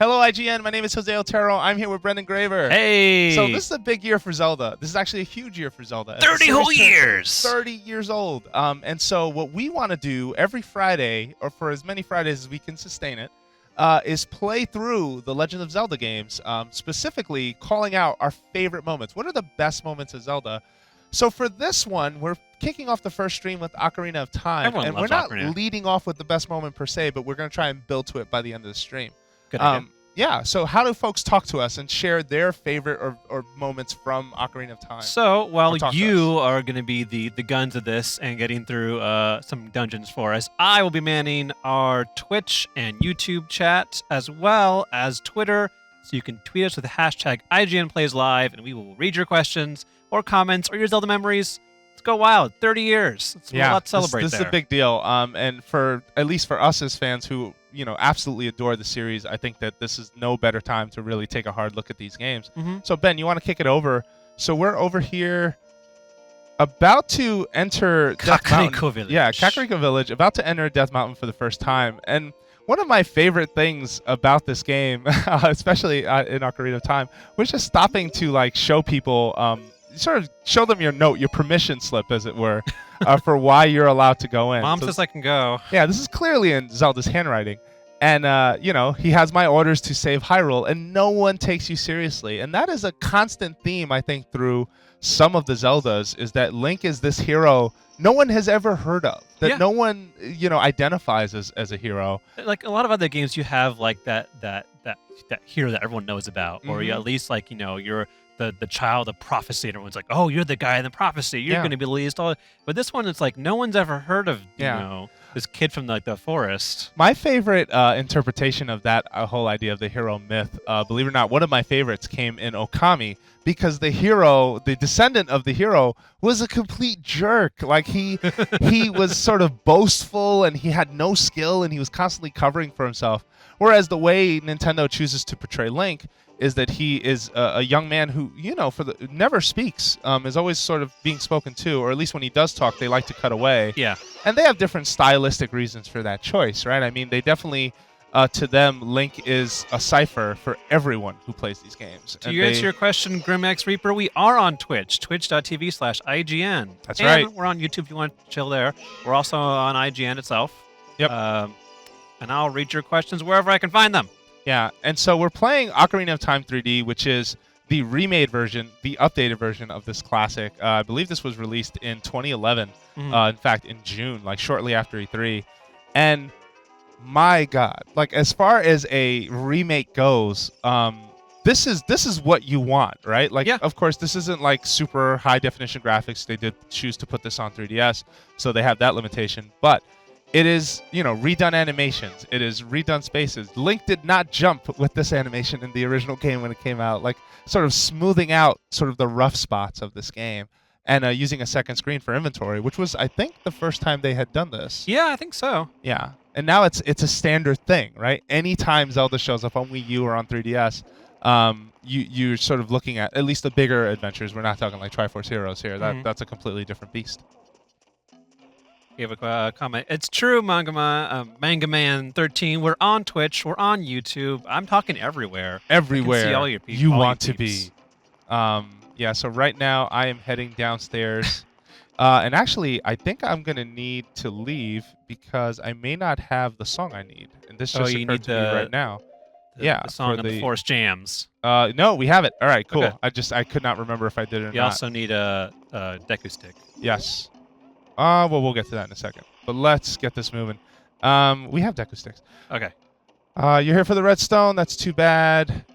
Hello, IGN. My name is Jose Otero. I'm here with Brendan Graver. Hey! So this is a big year for Zelda. This is actually a huge year for Zelda. 30 whole years! 30 years old. And so what we want to do every Friday, or for as many Fridays as we can sustain it, is play through the Legend of Zelda games, specifically calling out our favorite moments. What are the best moments of Zelda? So for this one, we're kicking off the first stream with Ocarina of Time. Everyone and loves we're not Ocarina. leading off with the best moment per se, but we're going to try and build to it by the end of the stream. Good idea. Yeah, so how do folks talk to us and share their favorite or moments from Ocarina of Time? So, while talk to you are going to be the guns of this and getting through some dungeons for us, I will be manning our Twitch and YouTube chat as well as Twitter. So you can tweet us with the hashtag IGNPlaysLive, and we will read your questions or comments or your Zelda memories. Let's go wild. 30 years. It's a lot to celebrate this there. is a big deal. And for at least for us as fans who absolutely adore the series, I think that this is no better time to really take a hard look at these games. So Ben, you want to kick it over? So we're over here, about to enter Death Mountain. Village. Yeah, Kakariko Village, about to enter Death Mountain for the first time. And one of my favorite things about this game, especially in Ocarina of Time, was just stopping to show people. Sort of show them your note, your permission slip, as it were, for why you're allowed to go in. Mom says I can go. Yeah, this is clearly in Zelda's handwriting. And, he has my orders to save Hyrule, and no one takes you seriously. And that is a constant theme, I think, through some of the Zeldas, is that Link is this hero no one has ever heard of, that no one, identifies as a hero. Like a lot of other games, you have that hero that everyone knows about, or you at least you're the child of prophecy, and everyone's like, oh, you're the guy in the prophecy, you're going to be the least. But this one, it's like no one's ever heard of this kid from the forest. My favorite interpretation of that whole idea of the hero myth, believe it or not, one of my favorites came in Okami, because the hero, the descendant of the hero, was a complete jerk. Like he was sort of boastful, and he had no skill, and he was constantly covering for himself. Whereas the way Nintendo chooses to portray Link is that he is a young man who, never speaks, is always sort of being spoken to, or at least when he does talk, they like to cut away. Yeah. And they have different stylistic reasons for that choice, right? I mean, they definitely, to them, Link is a cipher for everyone who plays these games. To answer your question, Grimax Reaper, we are on Twitch, twitch.tv/IGN. That's right. We're on YouTube if you want to chill there. We're also on IGN itself. Yep. And I'll read your questions wherever I can find them. Yeah, and so we're playing Ocarina of Time 3D, which is the remade version, the updated version of this classic. I believe this was released in 2011, in fact, in June, shortly after E3. And my God, as far as a remake goes, this is what you want, right? Of course, this isn't super high-definition graphics. They did choose to put this on 3DS, so they have that limitation. But it is, redone animations. It is redone spaces. Link did not jump with this animation in the original game when it came out, sort of smoothing out sort of the rough spots of this game, and using a second screen for inventory, which was, I think, the first time they had done this. Yeah, I think so. Yeah, and now it's a standard thing, right? Anytime Zelda shows up on Wii U or on 3DS, you're sort of looking at least the bigger adventures. We're not talking like Triforce Heroes here. That's a completely different beast. Gave a comment. It's true, Manga Man 13. We're on Twitch. We're on YouTube. I'm talking everywhere. Everywhere I can see all your people. you want to be. Yeah. So right now I am heading downstairs, and actually I think I'm gonna need to leave because I may not have the song I need, and this just occurred to me right now. The song of the Forest Jams. No, we have it. All right, cool. Okay. I could not remember if I did it or not. You also need a Deku stick. Yes. Well, we'll get to that in a second. But let's get this moving. We have Deku sticks. Okay. You're here for the redstone. That's too bad.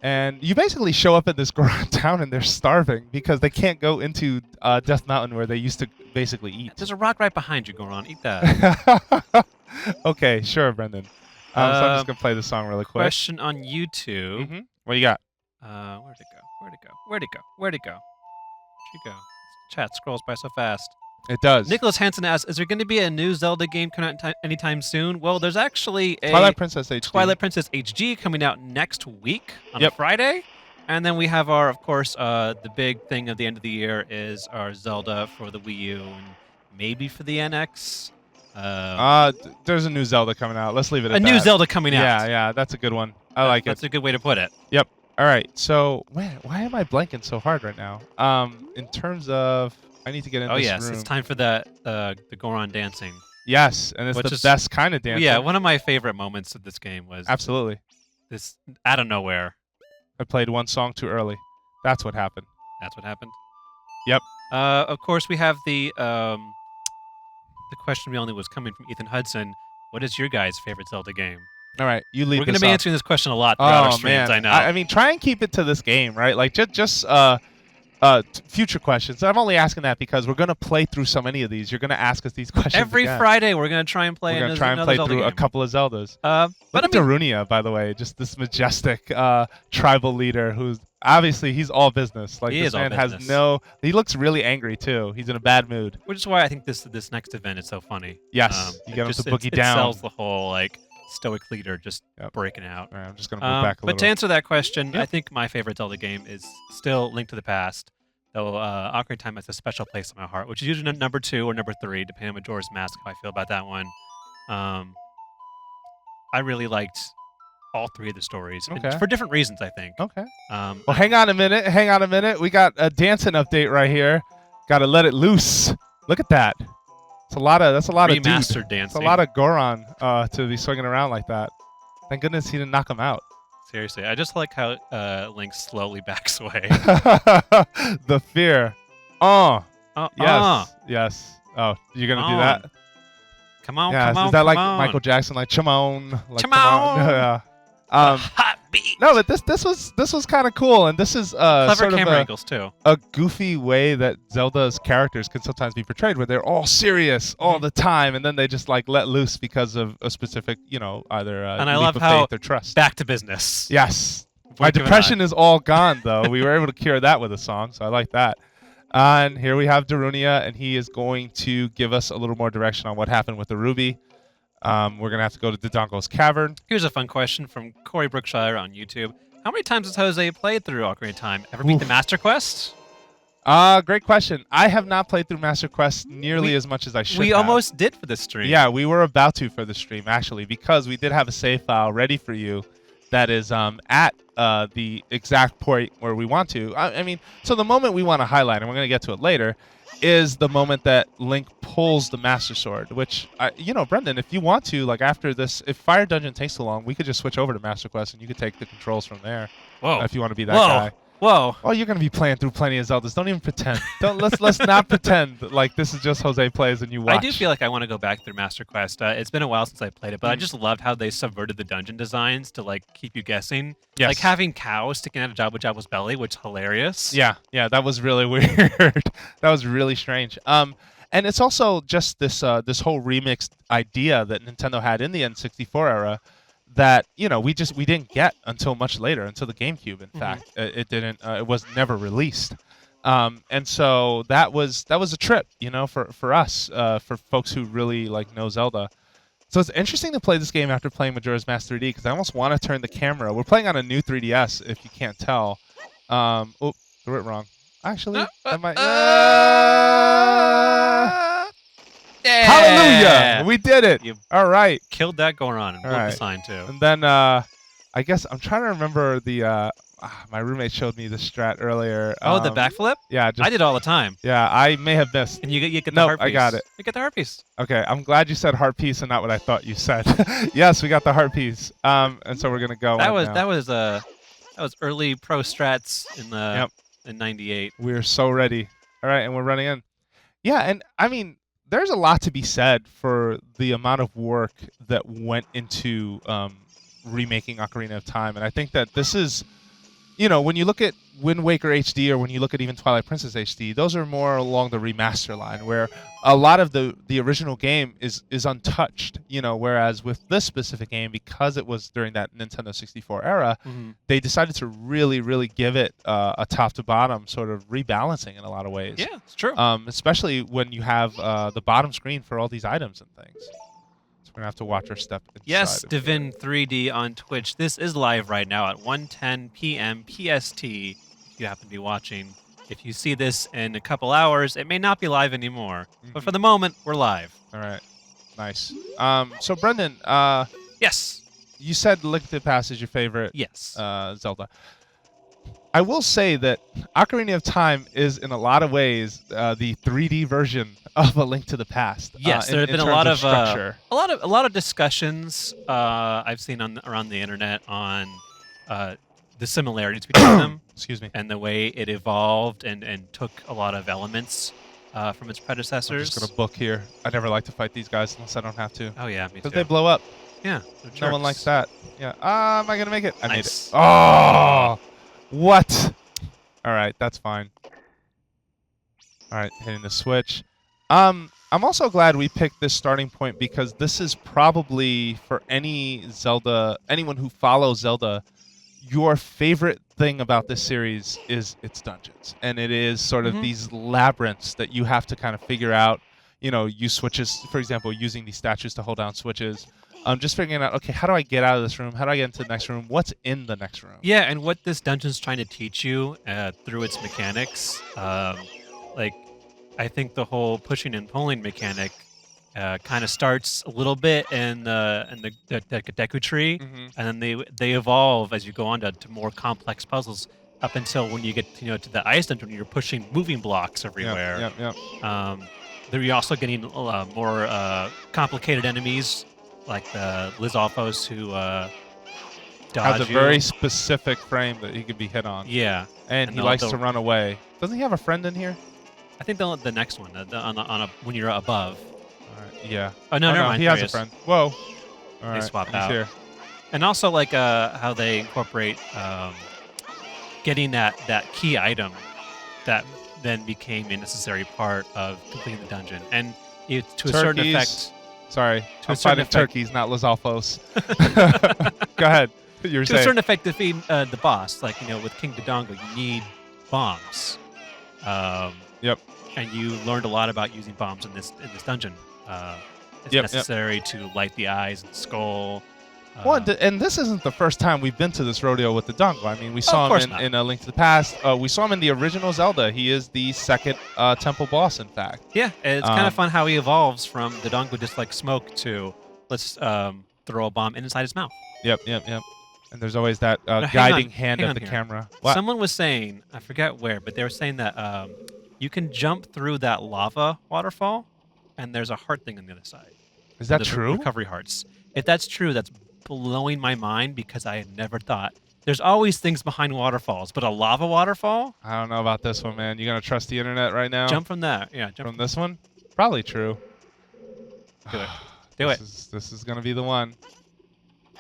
And you basically show up in this Goron town, and they're starving because they can't go into Death Mountain where they used to basically eat. There's a rock right behind you, Goron. Eat that. Okay, sure, Brendan. So I'm just going to play the song really quick. Question on YouTube. What you got? Where'd it go? Where'd it go? Chat scrolls by so fast. It does. Nicholas Hansen asks, is there going to be a new Zelda game coming out anytime soon? Well, there's actually a Twilight Princess HD coming out next week on a Friday. And then we have our, of course, the big thing at the end of the year is our Zelda for the Wii U and maybe for the NX. There's a new Zelda coming out. Let's leave it at a that. new Zelda coming out. Yeah, that's a good one. I like it. That's a good way to put it. Yep. All right. So, why am I blanking so hard right now? In terms of, I need to get in this room. It's time for the Goron dancing. Yes, and it's the best kind of dancing. Yeah, one of my favorite moments of this game was absolutely this out of nowhere. I played one song too early. That's what happened. That's what happened. Yep. Of course, we have the question we only was coming from Ethan Hudson. What is your guys' favorite Zelda game? All right, you lead. We're going to be answering this question a lot Oh throughout our streams. man, I know. I mean, try and keep it to this game, right? Like just future questions. I'm only asking that because we're going to play through so many of these. You're going to ask us these questions every again. Friday. We're going to try and play. We're going to try and play through a couple of Zeldas. But Look at Darunia, by the way, just this majestic tribal leader who's obviously he's all business. Like this man has no. He looks really angry too. He's in a bad mood. Which is why I think this next event is so funny. Yes, you get him to boogie down. It sells the whole like stoic leader just breaking out. All right, I'm just going to move back a little. But to answer that question, I think my favorite Zelda game is still Link to the Past. Though Ocarina of Time has a special place in my heart, which is usually number 2 or number 3, depending on Majora's Mask, how I feel about that one. I really liked all 3 of the stories, and for different reasons, I think. Okay. Well, hang on a minute. We got a dancing update right here. Got to let it loose. Look at that. That's a lot of remastered dancing. It's a lot of Goron to be swinging around like that. Thank goodness he didn't knock him out. Seriously, I just like how Link slowly backs away. The fear. Yes. Oh, you're gonna do that? Come on, yes. come on. Is that come like on. Michael Jackson, like "Chimon"? Like, Come on. Yeah. Hot beat. No, but this was kind of cool, and this is clever sort camera of angles too. A goofy way that Zelda's characters can sometimes be portrayed, where they're all serious all the time, and then they just like let loose because of a specific, either and I leap love of how faith or trust. Back to business. Yes, my depression is all gone though. We were able to cure that with a song, so I like that. And here we have Darunia, and he is going to give us a little more direction on what happened with the ruby. We're going to have to go to Dodongo's Cavern. Here's a fun question from Corey Brookshire on YouTube. How many times has Jose played through Ocarina of Time? Ever beat the Master Quest? Great question. I have not played through Master Quest nearly as much as I should. We almost did for this stream. Yeah, we were about to for the stream, actually, because we did have a save file ready for you that is at the exact point where we want to. I mean, so the moment we want to highlight, and we're going to get to it later, is the moment that Link pulls the Master Sword, which, Brendan, if you want to, like after this, if Fire Dungeon takes too long, we could just switch over to Master Quest and you could take the controls from there. Whoa. If you want to be that guy. Whoa. Oh, you're going to be playing through plenty of Zeldas. Don't even pretend. Let's not pretend like this is just Jose plays and you watch. I do feel like I want to go back through Master Quest. It's been a while since I played it, but I just loved how they subverted the dungeon designs to like keep you guessing. Yes. Like having cows sticking out of Jabu-Jabu's belly, which is hilarious. Yeah, that was really weird. That was really strange. And it's also just this whole remixed idea that Nintendo had in the N64 era that we didn't get until much later, until the GameCube. In fact, it was never released, and so that was a trip, for us, for folks who really like know Zelda. So it's interesting to play this game after playing Majora's Mask 3D because I almost want to turn the camera. We're playing on a new 3DS, if you can't tell. Threw it wrong. Actually, I might. Yeah. Hallelujah! We did it. All right. Killed that Goron and blew the sign too. And then I guess I'm trying to remember the. My roommate showed me the strat earlier. The backflip? Yeah, I did all the time. Yeah, I may have missed. And you get the heart piece. I got it. You get the heart piece. Okay, I'm glad you said heart piece and not what I thought you said. Yes, we got the heart piece. And so we're gonna go. That was early pro strats in '98. We're so ready. All right, and we're running in. Yeah, and I mean, there's a lot to be said for the amount of work that went into remaking Ocarina of Time, and I think that this is. When you look at Wind Waker HD or when you look at even Twilight Princess HD, those are more along the remaster line, where a lot of the original game is untouched. Whereas with this specific game, because it was during that Nintendo 64 era, they decided to really, really give it a top to bottom sort of rebalancing in a lot of ways. Yeah, it's true. Especially when you have the bottom screen for all these items and things. We're going to have to watch our step inside. Yes, Divin 3D on Twitch. This is live right now at 1:10 p.m. PST. If you happen to be watching. If you see this in a couple hours, it may not be live anymore. But for the moment, we're live. All right. Nice. So Brendan, Yes. you said Link to the Past is your favorite Yes. Zelda. I will say that Ocarina of Time is, in a lot of ways, the 3D version of A Link to the Past. Yes, there have in been a terms lot of structure. a lot of discussions I've seen around the internet on the similarities between them Excuse me. and the way it evolved and took a lot of elements from its I'm predecessors. just gonna book here. I never like to fight these guys unless I don't have to, Oh yeah, me because too. they blow up. Yeah, No one likes that. Yeah. Am I gonna make it? I made Nice. it. Oh, what? All right, that's fine. All right, hitting the switch. I'm also glad we picked this starting point because this is probably for any Zelda, anyone who follows Zelda, your favorite thing about this series is its dungeons, and it is sort of these labyrinths that you have to kind of figure out. You know, use switches, for example, using these statues to hold down switches. Just figuring out, okay, how do I get out of this room? How do I get into the next room? What's in the next room? Yeah, and what this dungeon's trying to teach you through its mechanics, like I think the whole pushing and pulling mechanic kind of starts a little bit in the Deku tree, and then they evolve as you go on to more complex puzzles up until when you get to the ice dungeon, you're pushing moving blocks everywhere. Yep. You're also getting more complicated enemies like the Lizalfos who dodge Has a you. very specific frame that he can be hit on. Yeah, And he likes to run away. Doesn't he have a friend in here? I think the next one when you're above. All right. Yeah. Oh no, never mind. He there has a is. friend. Whoa. All right. swapped he's out. here. And also like how they incorporate getting that key item that then became a necessary part of completing the dungeon, and it to a certain Turkeys. effect. Sorry. To a I'm certain fighting effect- turkeys, not Lizalfos. Go ahead. You were To a saying. certain effect, defeat the boss. Like with King Dodongo, you need bombs. Yep. And you learned a lot about using bombs in this dungeon. It's Yep. necessary to light the eyes and skull. Well, and this isn't the first time we've been to this rodeo with the Dodongo. I mean, we saw course him not. in A Link to the Past. We saw him in the original Zelda. He is the second temple boss, in fact. Yeah, it's kind of fun how he evolves from Dodongo just like smoke to let's throw a bomb inside his mouth. Yep. And there's always that hang guiding on, hand hang of on the here. camera. What? Someone was saying, I forget where, but they were saying that you can jump through that lava waterfall, and there's a heart thing on the other side. Is that There's true? Recovery hearts. If that's true, that's blowing my mind because I had never thought. There's always things behind waterfalls, but a lava waterfall? I don't know about this one, man. You gonna trust the internet right now? Jump from that. Yeah, jump from this one? Probably true. Do it. Do it. This is gonna be the one.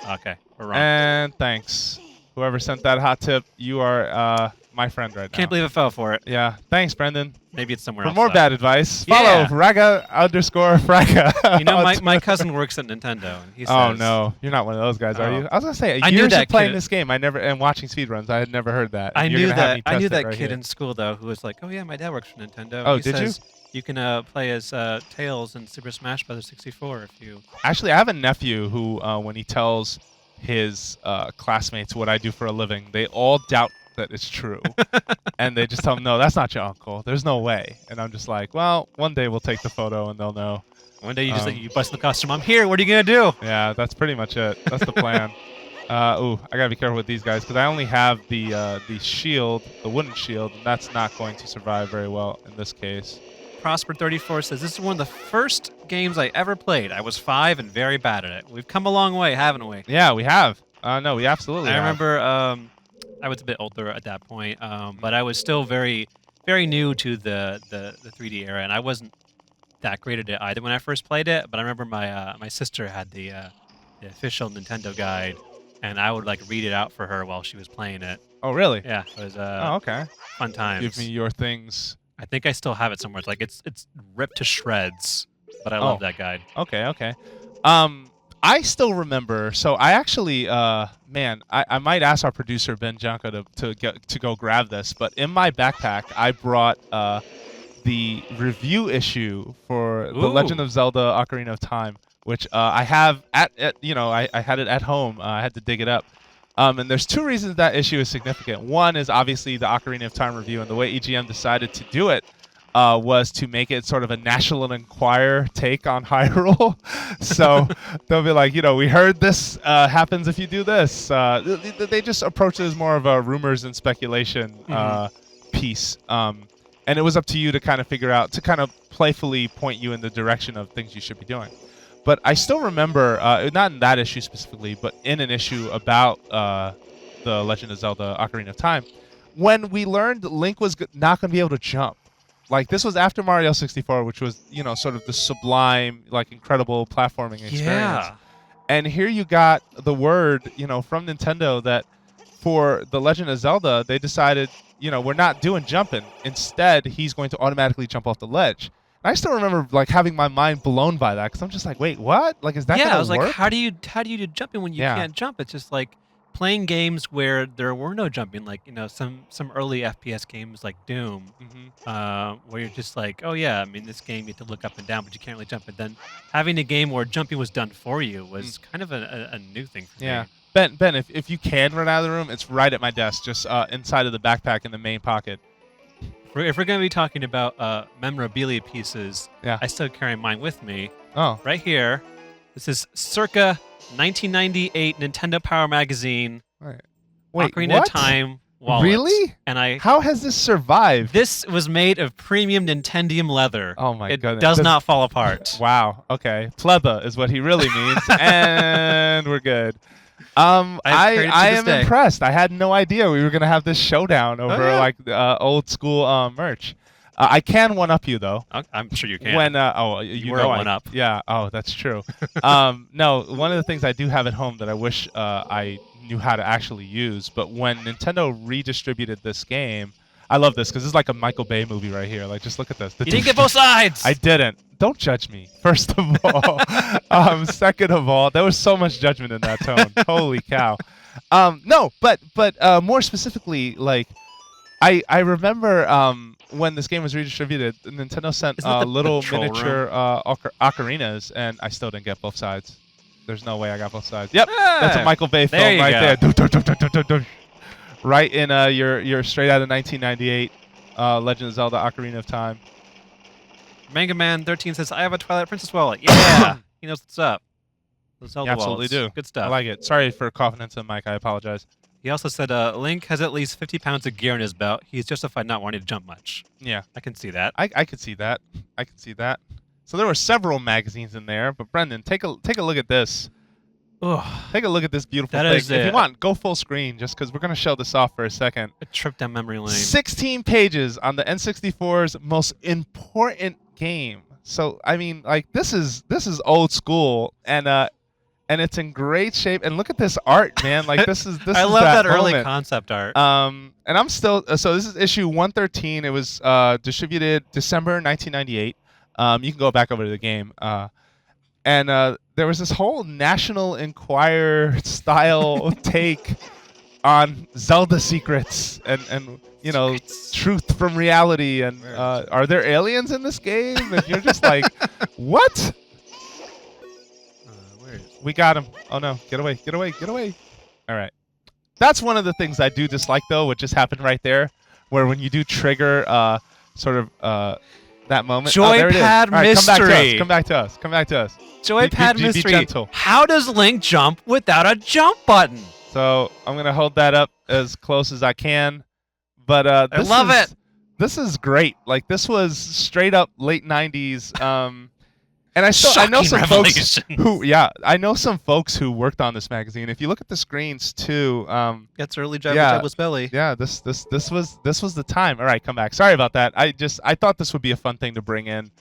Okay, we're wrong. And thanks, whoever sent that hot tip. You are my friend right now. Can't believe I fell for it. Yeah. Thanks, Brendan. Maybe it's somewhere For else. more though. bad advice, Yeah. follow Raga_Fraga. You know, on my Twitter. cousin works at Nintendo, and he says, Oh no, you're not one of those guys, are Oh. you? I was gonna say I knew years that of playing kid- this game, and watching speedruns, I had never heard that. I and you're knew gonna have me that. I knew test it that right kid here. in school though, who was like, "Oh yeah, my dad works for Nintendo." Oh, He did you? says you can play as Tails in Super Smash Bros. 64 if you. Actually, I have a nephew who, when he tells his classmates what I do for a living, they all doubt that it's true, and they just tell him, "No, that's not your uncle. There's no way." And I'm just like, "Well, one day we'll take the photo and they'll know." One day you just you bust in the costume. I'm here. What are you gonna do? Yeah, that's pretty much it. That's the plan. Ooh, I gotta be careful with these guys because I only have the shield, the wooden shield, and that's not going to survive very well in this case. Prosper34 says this is one of the first games I ever played. I was 5 and very bad at it. We've come a long way, haven't we? Yeah, we have. No, we absolutely I have. remember I was a bit older at that point, but I was still very, very new to the 3D era, and I wasn't that great at it either when I first played it. But I remember my sister had the official Nintendo guide, and I would like read it out for her while she was playing it. Oh, really? Yeah, it was Oh, okay. fun times. Give me your things. I think I still have it somewhere. It's like it's ripped to shreds, but I love that guide. Okay. I still remember. So I actually, man, I might ask our producer Ben Janko to go grab this. But in my backpack, I brought the review issue for The Legend of Zelda: Ocarina of Time, which I have I had it at home. I had to dig it up. And there's two reasons that issue is significant. One is obviously the Ocarina of Time review and the way IGN decided to do it. was to make it sort of a National Enquirer take on Hyrule. So they'll be like, we heard this happens if you do this. They just approach it as more of a rumors and speculation piece. And it was up to you to kind of figure out, to kind of playfully point you in the direction of things you should be doing. But I still remember, not in that issue specifically, but in an issue about The Legend of Zelda Ocarina of Time, when we learned Link was not going to be able to jump. Like, this was after Mario 64, which was, sort of the sublime, like, incredible platforming experience. Yeah. And here you got the word, from Nintendo that for The Legend of Zelda, they decided, we're not doing jumping. Instead, he's going to automatically jump off the ledge. And I still remember, like, having my mind blown by that, because I'm just like, wait, what? Like, is that going to work? Yeah, I was like, how do you do jumping when you can't jump? It's just like playing games where there were no jumping, like some early FPS games like Doom, where you're just like, oh yeah, I mean this game you have to look up and down, but you can't really jump. And then having a game where jumping was done for you was kind of a new thing for me. Ben, if you can run out of the room, it's right at my desk, just inside of the backpack in the main pocket. If we're going to be talking about memorabilia pieces, I still carry mine with me. Oh, right here. This is circa 1998 Nintendo Power Magazine. Right. Wait, Ocarina of Time wallet. Really? And how has this survived? This was made of premium Nintendium leather. Oh my goodness! It does not fall apart. Wow. Okay. Pleba is what he really means, and we're good. I am impressed. I had no idea we were gonna have this showdown over old school merch. I can one up you though. I'm sure you can. When you were know one up. Yeah. Oh, that's true. No, one of the things I do have at home that I wish I knew how to actually use, but when Nintendo redistributed this game, I love this because it's like a Michael Bay movie right here. Like, just look at this. You didn't get both sides. I didn't. Don't judge me. First of all, second of all, there was so much judgment in that tone. Holy cow. No, but more specifically, like, I remember when this game was redistributed, Nintendo sent little miniature ocarinas, and I still didn't get both sides. There's no way I got both sides. Yep, that's a Michael Bay film right there. Right in your straight out of 1998 Legend of Zelda Ocarina of Time. Mega Man 13 says, I have a Twilight Princess wallet. Yeah, he knows what's up. Those Zelda absolutely wallets. Do. Good stuff. I like it. Sorry for coughing into the mic. I apologize. He also said, Link has at least 50 pounds of gear in his belt. He's justified not wanting to jump much. Yeah. I can see that. I could see that. I could see that. So there were several magazines in there, but Brendan, take a look at this. Ugh. Take a look at this beautiful thing. If you want, go full screen, just because we're going to show this off for a second. A trip down memory lane. 16 pages on the N64's most important game. So, I mean, like, this is old school, and it's in great shape. And look at this art, man. Like, this is I love that early moment. concept art. And I'm still so this is issue 113. It was distributed December 1998. You can go back over to the game. And there was this whole National Enquirer style take on Zelda secrets and truth from reality. And are there aliens in this game? And you're just like, what? We got him. Oh no, get away, get away, get away. All right. That's one of the things I do dislike, though, what just happened right there, where when you do trigger that moment. Joypad mystery. Come back to us. Come back to us. Joypad mystery. Be gentle. How does Link jump without a jump button? So I'm going to hold that up as close as I can. But I love it. This is great. Like, this was straight up late 90s. And I know some folks who worked on this magazine. If you look at the screens too, that's early Jabu-Jabu's belly. Yeah, this was the time. All right, come back. Sorry about that. I thought this would be a fun thing to bring in,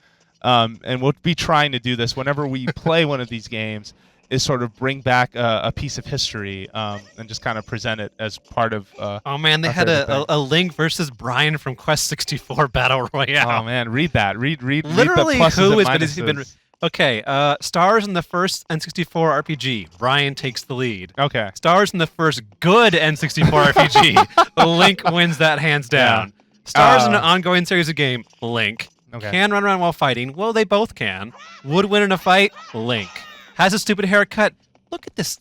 and we'll be trying to do this whenever we play one of these games. Is sort of bring back a piece of history and just kind of present it as part of. Oh man, they had a Link versus Brian from Quest 64 Battle Royale. Oh man, read that. Read. Literally, read the pluses who and has been? Okay, stars in the first N64 RPG. Brian takes the lead. Okay. Stars in the first good N64 RPG. Link wins that hands down. Yeah. Stars in an ongoing series of game. Link. Okay. Can run around while fighting. Well, they both can. Would win in a fight. Link. Has a stupid haircut. look at this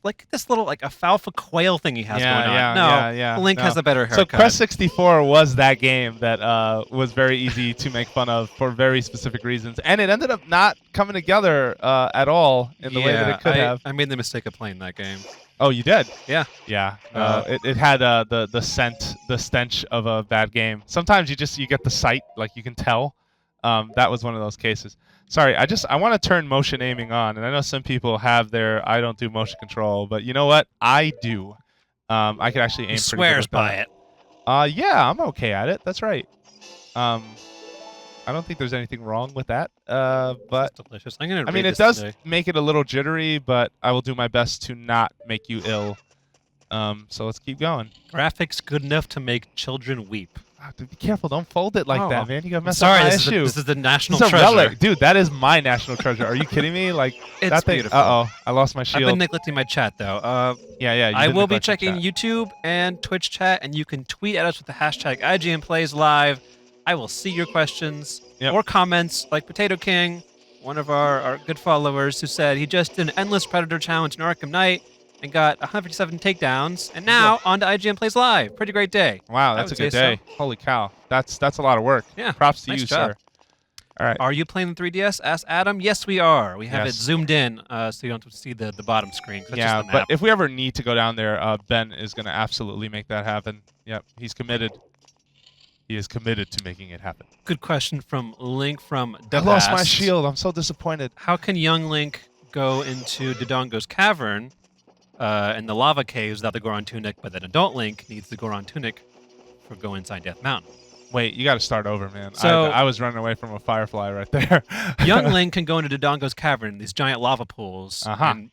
little like alfalfa quail thing he has Yeah, going on. yeah, No, yeah, yeah, Link no. has a better So haircut. Quest 64 was that game that was very easy to make fun of for very specific reasons, and it ended up not coming together at all in the way that it could have. I made the mistake of playing that game. Oh, you did? Yeah. Yeah. No, it had the stench of a bad game. Sometimes you get the sight, like you can tell. That was one of those cases. Sorry, I want to turn motion aiming on, and I know some people have their I don't do motion control, but you know what? I do. I could actually aim He pretty good swears with by that. it. Yeah, I'm okay at it. That's right. I don't think there's anything wrong with that. But It's delicious. I'm gonna. I mean, read it this does today. make it a little jittery, but I will do my best to not make you ill. So let's keep going. Graphics good enough to make children weep. Dude, be careful. Don't fold it like that, man. You gotta I'm mess sorry, up my this issue. is the national This is a treasure. relic. Dude, that is my national treasure. Are you kidding me? Like, It's that thing. beautiful. Uh-oh. I lost my I've shield. been neglecting my chat though. Yeah. I did will be neglect your checking chat. YouTube and Twitch chat, and you can tweet at us with the hashtag IGNPlaysLive. I will see your questions or comments, like Potato King, one of our good followers, who said he just did an endless Predator challenge in Arkham Knight and got 157 takedowns, and now on to IGN Plays Live. Pretty great day. Wow, I that's a would good say day. Holy cow. That's a lot of work. Yeah. Props to nice you, job. sir. All right. Are you playing the 3DS? Asked Adam. Yes, we are. We have it Yes. zoomed in, so you don't have to see the bottom screen. That's Yeah, just the but map. if we ever need to go down there, Ben is going to absolutely make that happen. Yep, he's committed. He is committed to making it happen. Good question from Link from I lost my Depast. shield. I'm so disappointed. How can young Link go into Dodongo's cavern in the lava caves without the Goron tunic, but then adult Link needs the Goron tunic for go inside Death Mountain? Wait, you got to start over, man. So- I was running away from a firefly right there. Young Link can go into Dodongo's cavern, these giant lava pools, and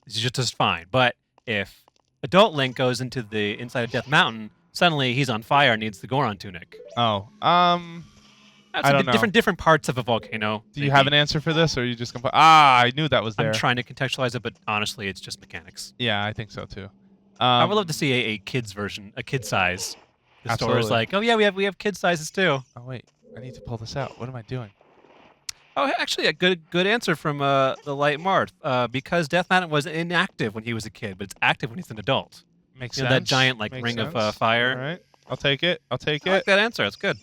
he's just fine. But if adult Link goes into the inside of Death Mountain, suddenly he's on fire and needs the Goron tunic. Oh, That's I don't know. different parts of a volcano. do you have an answer for this, or are you just gonna? I knew that was there. I'm trying to contextualize it, but honestly, it's just mechanics. Yeah, I think so too. I would love to see a kid's version, a kid size. The store is Absolutely. like, oh yeah, we have kid sizes too. Oh wait, I need to pull this out. What am I doing? Oh, actually, a good answer from the Light Marth. Because Death Mountain was inactive when he was a kid, but it's active when he's an adult. Makes You know, sense. that giant like Makes ring sense. of fire. All right, I'll take it. I'll take I it. like that answer. That's good.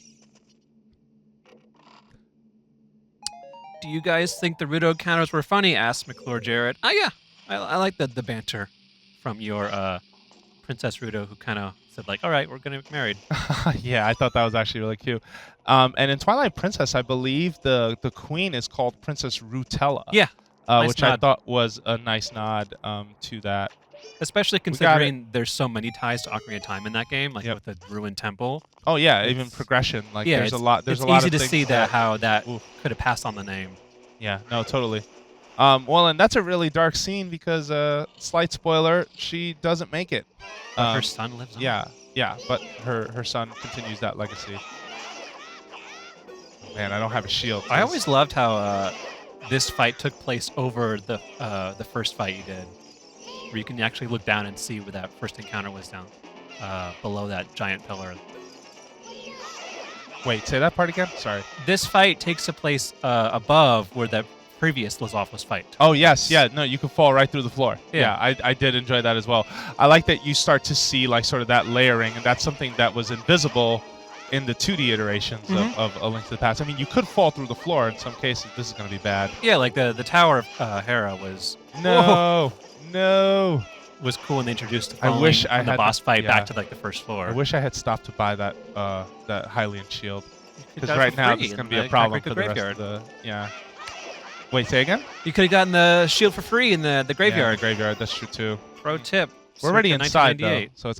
Do you guys think the Rudo counters were funny? Asked McClure Jarrett. Oh yeah, I like the banter from your Princess Rudo, who kind of said like, all right, we're gonna get married. Yeah, I thought that was actually really cute. And in Twilight Princess, I believe the queen is called Princess Rutella. Yeah, nice which I nod. thought was a nice nod to that. Especially got considering there's so many ties to Ocarina of Time in that game, like Yep. with the ruined temple. Oh yeah, even It's- progression. Like yeah, there's a it's- lot. There's it's a lot easy of to things see that how that Oof. could have passed on the name. Yeah, no, totally. Well, and that's a really dark scene because slight spoiler, she doesn't make it. But her son lives on. Yeah, but her son continues that legacy. Man, I don't have a shield. I always loved how this fight took place over the first fight you did, where you can actually look down and see where that first encounter was down below that giant pillar. Wait, say that part again. Sorry. This fight takes place above where the previous Lizalfos fight. Oh yes, yeah. No, you can fall right through the floor. Yeah. I did enjoy that as well. I like that you start to see like sort of that layering, and that's something that was invisible in the 2D iterations of A Link to the Past. I mean, you could fall through the floor in some cases. This is going to be bad. Yeah, like the Tower of Hera was No. was cool when they introduced the I wish I from the had boss fight yeah. back to like the first floor. I wish I had stopped to buy that that Hylian shield, You could've because got it right for now free this is in going to be the a problem Kakariko for the rest graveyard. of the Wait, say again? You could have gotten the shield for free in the Yeah, graveyard. the graveyard. That's true too. Pro tip. We're already circa inside though, 1998. so it's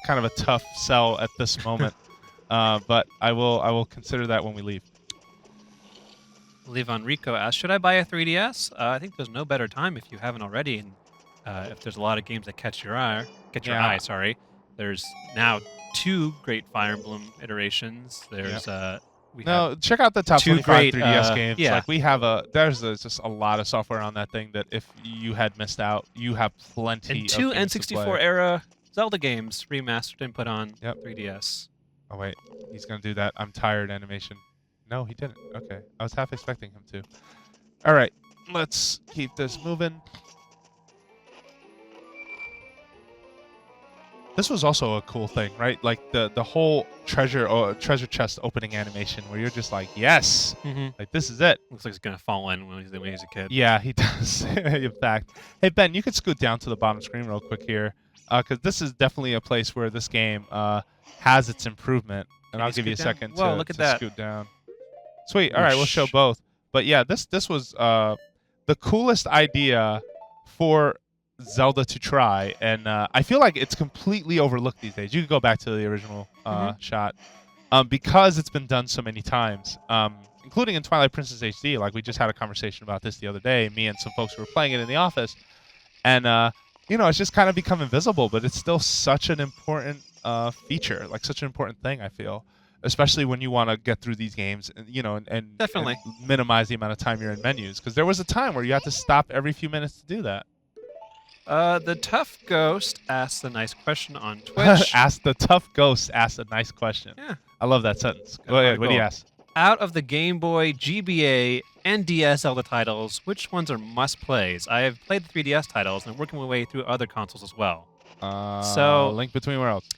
kind of a tough sell at this moment. But I will consider that when we leave. Levon Rico asked, should I buy a 3DS? I think there's no better time if you haven't already. And if there's a lot of games that catch your eye, Yeah. sorry. There's now 2 great Fire Emblem iterations. There's we have No, check out the top two 25 great, 3DS games. yeah. Like we have there's just a lot of software on that thing that if you had missed out, you have plenty. and 2 of games to N64 play. era Zelda games remastered and put on Yep. 3DS. Oh wait, he's gonna do that. I'm tired animation. No, he didn't. Okay, I was half expecting him to. All right, let's keep this moving. This was also a cool thing, right? Like the whole treasure chest opening animation, where you're just like, yes, like this is it. Looks like he's gonna fall in when he's a kid. Yeah, he does. In fact, hey Ben, you could scoot down to the bottom screen real quick here, because this is definitely a place where this game has its improvement. And I'll give you a second to scoot down. Sweet. All right, we'll show both. But yeah, this was the coolest idea for Zelda to try, and I feel like it's completely overlooked these days. You could go back to the original shot because it's been done so many times, including in Twilight Princess HD. Like we just had a conversation about this the other day, me and some folks who were playing it in the office, and it's just kind of become invisible, but it's still such an important feature, like such an important thing. I feel, especially when you want to get through these games, and definitely and minimize the amount of time you're in menus, because there was a time where you had to stop every few minutes to do that. The Tough Ghost asked a nice question on Twitch. The Tough Ghost asked a nice question. Yeah. I love that sentence. Go ahead. What do you ask? Out of the Game Boy, GBA, and DS Zelda titles, which ones are must-plays? I have played the 3DS titles, and I'm working my way through other consoles as well. So Link Between Worlds.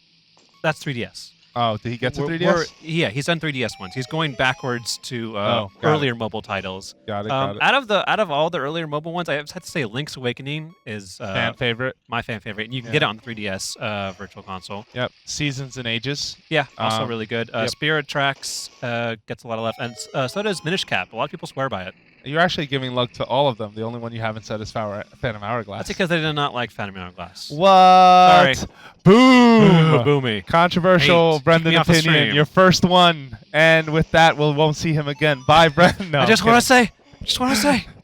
That's 3DS. Oh, did he get to 3DS? Yeah, he's done 3DS ones. He's going backwards to earlier mobile titles. Got it. Out of all the earlier mobile ones, I just have to say Link's Awakening is fan favorite. My fan favorite, and you can get it on the 3DS Virtual Console. Yep. Seasons and Ages. Yeah, also really good. Yep. Spirit Tracks gets a lot of love, and so does Minish Cap. A lot of people swear by it. You're actually giving love to all of them. The only one you haven't said is Phantom Hourglass. That's because they did not like Phantom Hourglass. What? Sorry. Boom. Boomy. Controversial Brendan opinion. Your first one. And with that, we won't see him again. Bye, Brendan. No, I just want to say.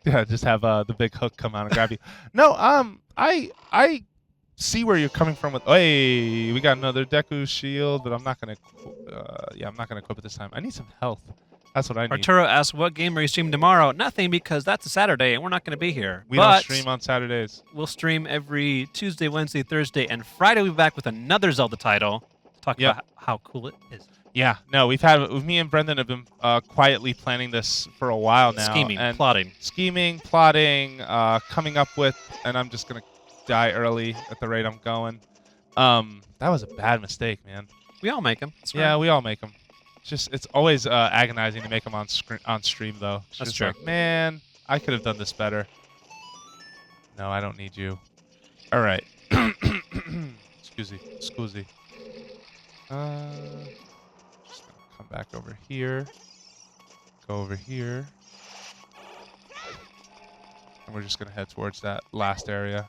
Yeah, just have the big hook come out and grab you. No, I see where you're coming from with. Hey, we got another Deku shield, but I'm not gonna. I'm not gonna equip it this time. I need some health. That's what I need. Arturo asks, what game are you streaming tomorrow? Nothing, because that's a Saturday, and we're not going to be here. We don't stream on Saturdays. We'll stream every Tuesday, Wednesday, Thursday, and Friday we'll be back with another Zelda title to talk about how cool it is. Yeah, no, me and Brendan have been quietly planning this for a while now. Scheming, plotting, coming up with, and I'm just going to die early at the rate I'm going. That was a bad mistake, man. We all make them. Yeah, we all make them. It's always agonizing to make them on stream, though. That's true. Like, man, I could have done this better. No, I don't need you. All right. Excuse me. Just gonna come back over here. Go over here. And we're just gonna head towards that last area.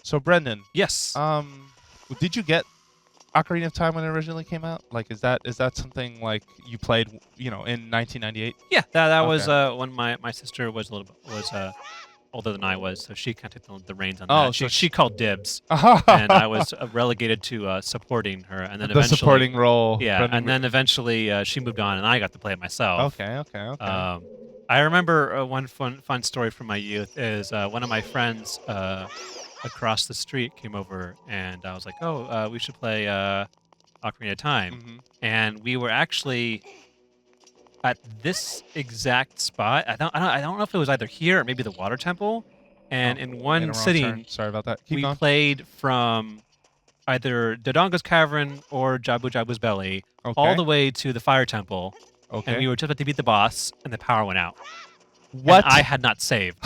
So, Brendan. Yes. Did you get Ocarina of Time when it originally came out? Like, is that something like you played, in 1998? Yeah, that was when my sister was older than I was, so she kind of took the reins on that. She called dibs, and I was relegated to supporting her, and then eventually supporting role. Yeah, and then eventually she moved on, and I got to play it myself. Okay. I remember one fun story from my youth is one of my friends across the street came over, and I was like, we should play Ocarina of Time. Mm-hmm. And we were actually at this exact spot. I don't know if it was either here or maybe the Water Temple. And in one sitting, sorry about that. We played from either Dodongo's Cavern or Jabu-Jabu's Belly all the way to the Fire Temple. Okay. And we were just about to beat the boss, and the power went out. What? And I had not saved.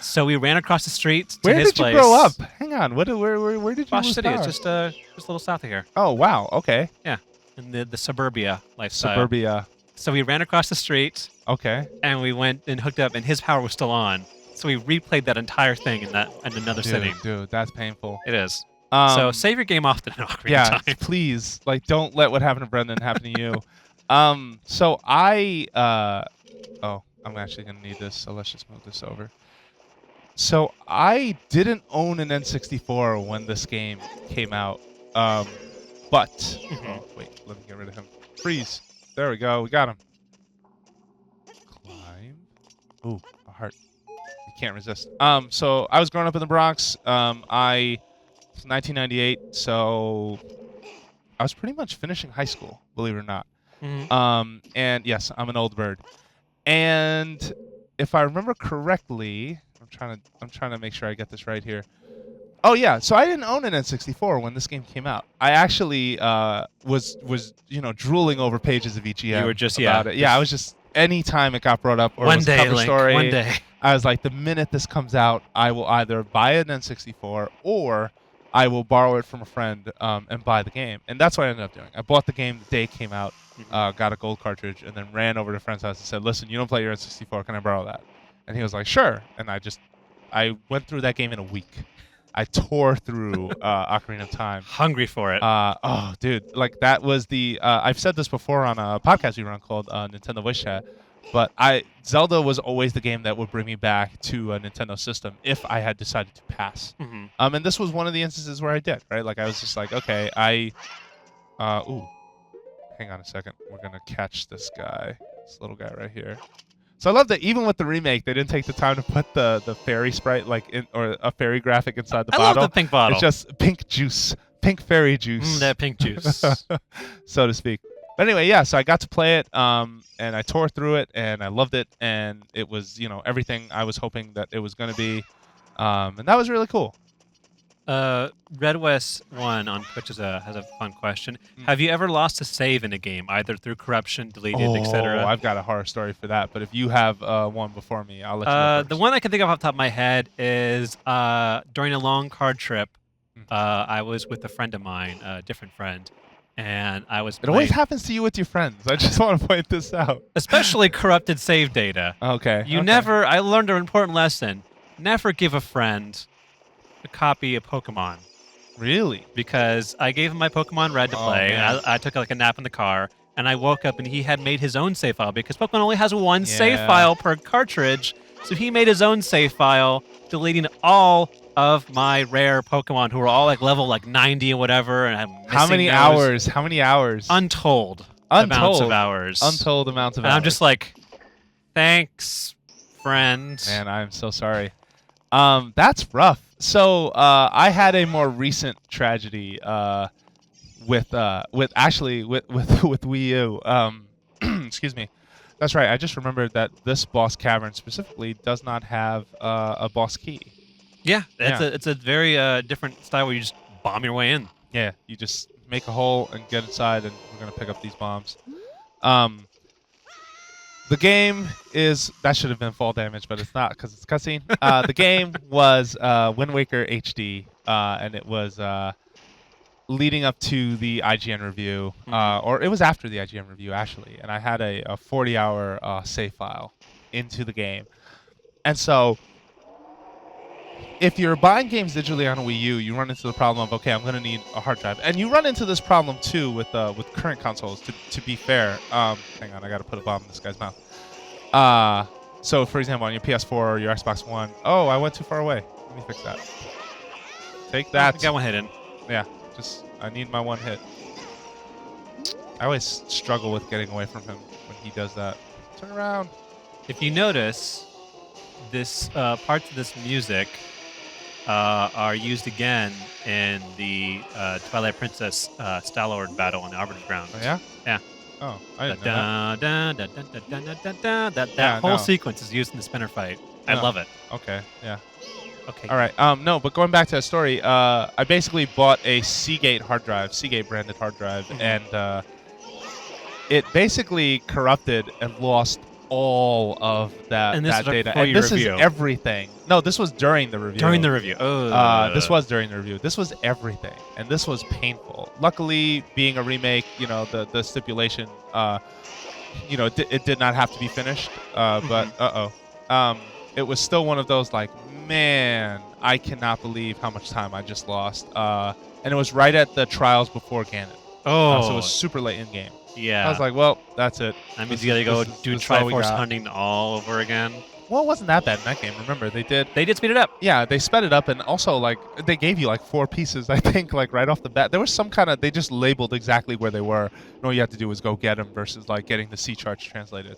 So we ran across the street to Where his did you place. grow up? Hang on. Where did you Bosch lose City. power? It's just a little south of here. Oh, wow. Okay. Yeah. In the suburbia lifestyle. Suburbia. So we ran across the street. Okay. And we went and hooked up, and his power was still on. So we replayed that entire thing in another sitting. Dude, that's painful. It is. So save your game often in Ocarina of Time. Please. Like, don't let what happened to Brendan happen to you. So I'm actually going to need this, so let's just move this over. So I didn't own an N64 when this game came out, but... Oh, wait, let me get rid of him. Freeze. There we go. We got him. Climb. Ooh, a heart. You can't resist. So I was growing up in the Bronx. It's 1998, so I was pretty much finishing high school, believe it or not. Mm-hmm. And yes, I'm an old bird. And if I remember correctly, I'm trying to make sure I get this right here. Oh yeah, so I didn't own an N64 when this game came out. I actually was drooling over pages of IGN You were just about it. Yeah, I was just anytime it got brought up or one was day, cover Link, story, one day. I was like, the minute this comes out, I will either buy an N64 or I will borrow it from a friend and buy the game. And that's what I ended up doing. I bought the game the day it came out, got a gold cartridge, and then ran over to a friend's house and said, "Listen, you don't play your N64. Can I borrow that?" And he was like, "Sure." And I went through that game in a week. I tore through Ocarina of Time. Hungry for it. Oh, dude, like that was the. I've said this before on a podcast we run called Nintendo Voice Chat, but Zelda was always the game that would bring me back to a Nintendo system if I had decided to pass. And this was one of the instances where I did. Right, like I was just like, okay, ooh, hang on a second, we're gonna catch this guy, this little guy right here. So I love that even with the remake, they didn't take the time to put the fairy sprite or a fairy graphic inside the bottle. I love the pink bottle. It's just pink juice, pink fairy juice. That pink juice. So to speak. But anyway, yeah, so I got to play it, and I tore through it, and I loved it, and it was, everything I was hoping that it was going to be, and that was really cool. Red West 1 on Twitch has a fun question. Have you ever lost a save in a game, either through corruption, deleted, etc.? I've got a horror story for that, but if you have one before me, I'll let you go first. The one I can think of off the top of my head is during a long card trip, I was with a friend of mine, a different friend, and I was It always happens to you with your friends. I just want to point this out. Especially corrupted save data. Okay. I learned an important lesson. Never give a friend a copy of Pokemon. Really? Because I gave him my Pokemon Red to play. Man. I took like a nap in the car, and I woke up and he had made his own save file because Pokemon only has one save file per cartridge. So he made his own save file, deleting all of my rare Pokemon who were all like level like 90 or whatever. And I'm How many hours? How many hours? Untold amounts of hours. Untold amounts of and hours. I'm just like, thanks, friend. Man, I'm so sorry. That's rough. So I had a more recent tragedy with Wii U. Excuse me. That's right. I just remembered that this boss cavern specifically does not have a boss key. Yeah, it's a very different style where you just bomb your way in. Yeah, you just make a hole and get inside, and we're gonna pick up these bombs. The game that should have been fall damage, but it's not because it's cutscene. The game was Wind Waker HD, and it was leading up to the IGN review, or it was after the IGN review actually. And I had a 40-hour save file into the game, and so if you're buying games digitally on a Wii U, you run into the problem of, okay, I'm going to need a hard drive. And you run into this problem, too, with current consoles, to be fair. Hang on, I got to put a bomb in this guy's mouth. So, for example, on your PS4 or your Xbox One, oh, I went too far away. Let me fix that. Take that. Got one hit in. Yeah, I need my one hit. I always struggle with getting away from him when he does that. Turn around. If you notice, this parts of this music are used again in the Twilight Princess Star-Lord battle on the Arbiter's Ground. Oh, yeah? Yeah. Oh, I didn't know that. That whole sequence is used in the spinner fight. I love it. Okay, yeah. Okay. All right. No, but going back to the story, I basically bought a Seagate hard drive, Seagate branded hard drive, and it basically corrupted and lost all of that data. And this is everything. No, this was during the review. During the review. Oh. This was during the review. This was everything, and this was painful. Luckily, being a remake, the stipulation, it did not have to be finished. But it was still one of those like, man, I cannot believe how much time I just lost. And it was right at the trials before Ganon. Oh. So it was super late in game. Yeah. I was like, well, that's it. That means you gotta go do Triforce hunting all over again. Well, it wasn't that bad in that game. Remember, they did speed it up. Yeah, they sped it up, and also like they gave you like 4 pieces, I think, like right off the bat. There was some they just labeled exactly where they were, and all you had to do was go get them versus like getting the C charts translated.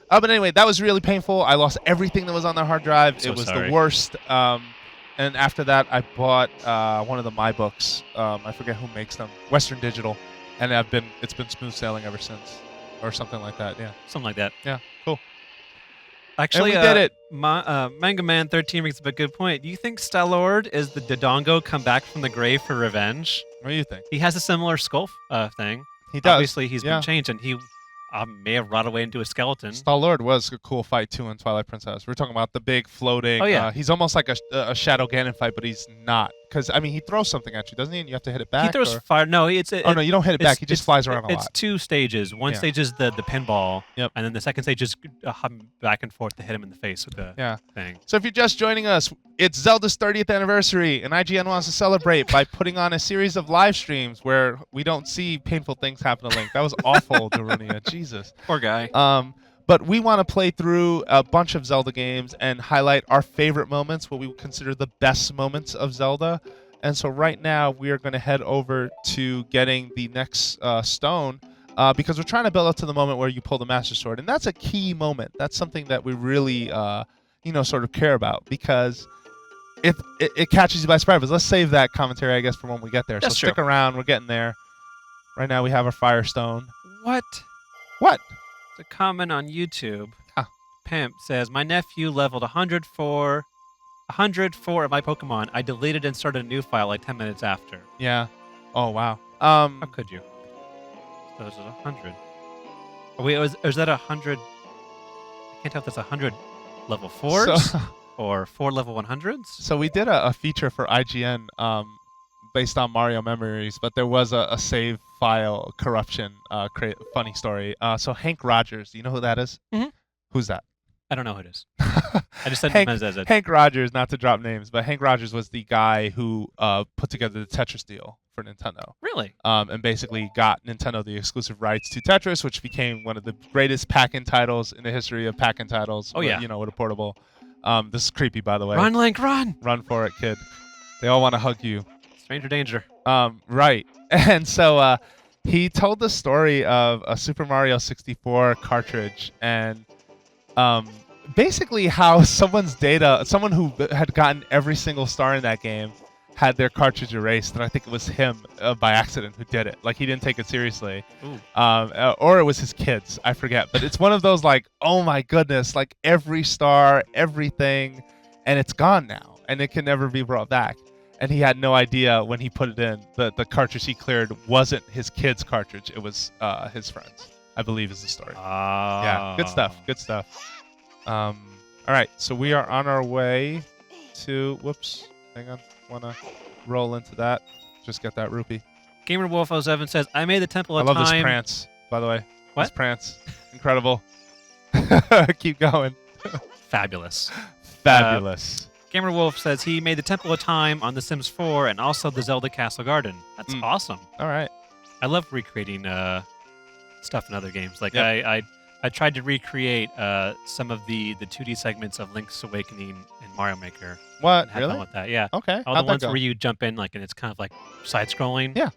But anyway, that was really painful. I lost everything that was on their hard drive. It was the worst. And after that, I bought one of the My Books. I forget who makes them. Western Digital. And it's been smooth sailing ever since, or something like that. Yeah. Something like that. Yeah. Cool. Actually, we did it. Manga Man 13 makes up a good point. Do you think Stellord is the Dodongo come back from the grave for revenge? What do you think? He has a similar skull thing. He does. Obviously, he's yeah. been changed, and he may have rotted away into a skeleton. Star-Lord was a cool fight too in Twilight Princess. We're talking about the big floating. Oh, yeah. He's almost like a Shadow Ganon fight, but he's not. Because I mean, he throws something at you, doesn't he? And you have to hit it back. He throws fire. No, no, you don't hit it back. He just flies around a lot. It's 2 stages. One stage is the pinball. Yep. And then the second stage is hopping back and forth to hit him in the face with the thing. So if you're just joining us, it's Zelda's 30th anniversary, and IGN wants to celebrate by putting on a series of live streams where we don't see painful things happen to Link. That was awful, Darunia. Jesus. Poor guy. But we want to play through a bunch of Zelda games and highlight our favorite moments, what we would consider the best moments of Zelda. And so right now we are going to head over to getting the next stone because we're trying to build up to the moment where you pull the Master Sword. And that's a key moment. That's something that we really, sort of care about because it catches you by surprise. But let's save that commentary, I guess, for when we get there. That's so stick around. We're getting there. Right now we have our Firestone. What? The comment on YouTube. Pimp says, my nephew leveled 104 of my Pokemon. I deleted and started a new file like 10 minutes after. Yeah. Oh, wow. How could you? So is it 100? Oh, wait, is that 100? I can't tell if that's 100 level 4s or 4 level 100s. So we did a feature for IGN based on Mario Memories, but there was a save file corruption funny story. So Hank Rogers, do you know who that is? Mm-hmm. Who's that? I don't know who it is. I just said Hank Rogers, not to drop names, but Hank Rogers was the guy who put together the Tetris deal for Nintendo. Really? And basically got Nintendo the exclusive rights to Tetris, which became one of the greatest pack-in titles in the history of pack-in titles. Oh, yeah. With a portable. This is creepy, by the way. Run, Link, run! Run for it, kid. They all want to hug you. Stranger danger. Right. And so he told the story of a Super Mario 64 cartridge and basically how someone who had gotten every single star in that game had their cartridge erased, and I think it was him by accident who did it. Like, he didn't take it seriously. Or it was his kids. I forget. But it's one of those, like, oh my goodness, like every star, everything, and it's gone now, and it can never be brought back. And he had no idea when he put it in that the cartridge he cleared wasn't his kid's cartridge. It was his friend's, I believe is the story. Yeah, good stuff. Good stuff. All right, so we are on our way to... Whoops. Hang on. Want to roll into that. Just get that rupee. GamerWolf07 says, I made the Temple of Time. Time. I love this prance, by the way. What? This prance. Incredible. Keep going. Fabulous. Fabulous. GamerWolf says he made the Temple of Time on The Sims 4 and also the Zelda Castle Garden. That's awesome. All right. I love recreating stuff in other games. Like I tried to recreate some of the 2D segments of Link's Awakening in Mario Maker. What? Had Really? fun with that. Yeah. Okay. All How'd the ones that go? where you jump in, like, and it's kind of like side-scrolling. Yeah.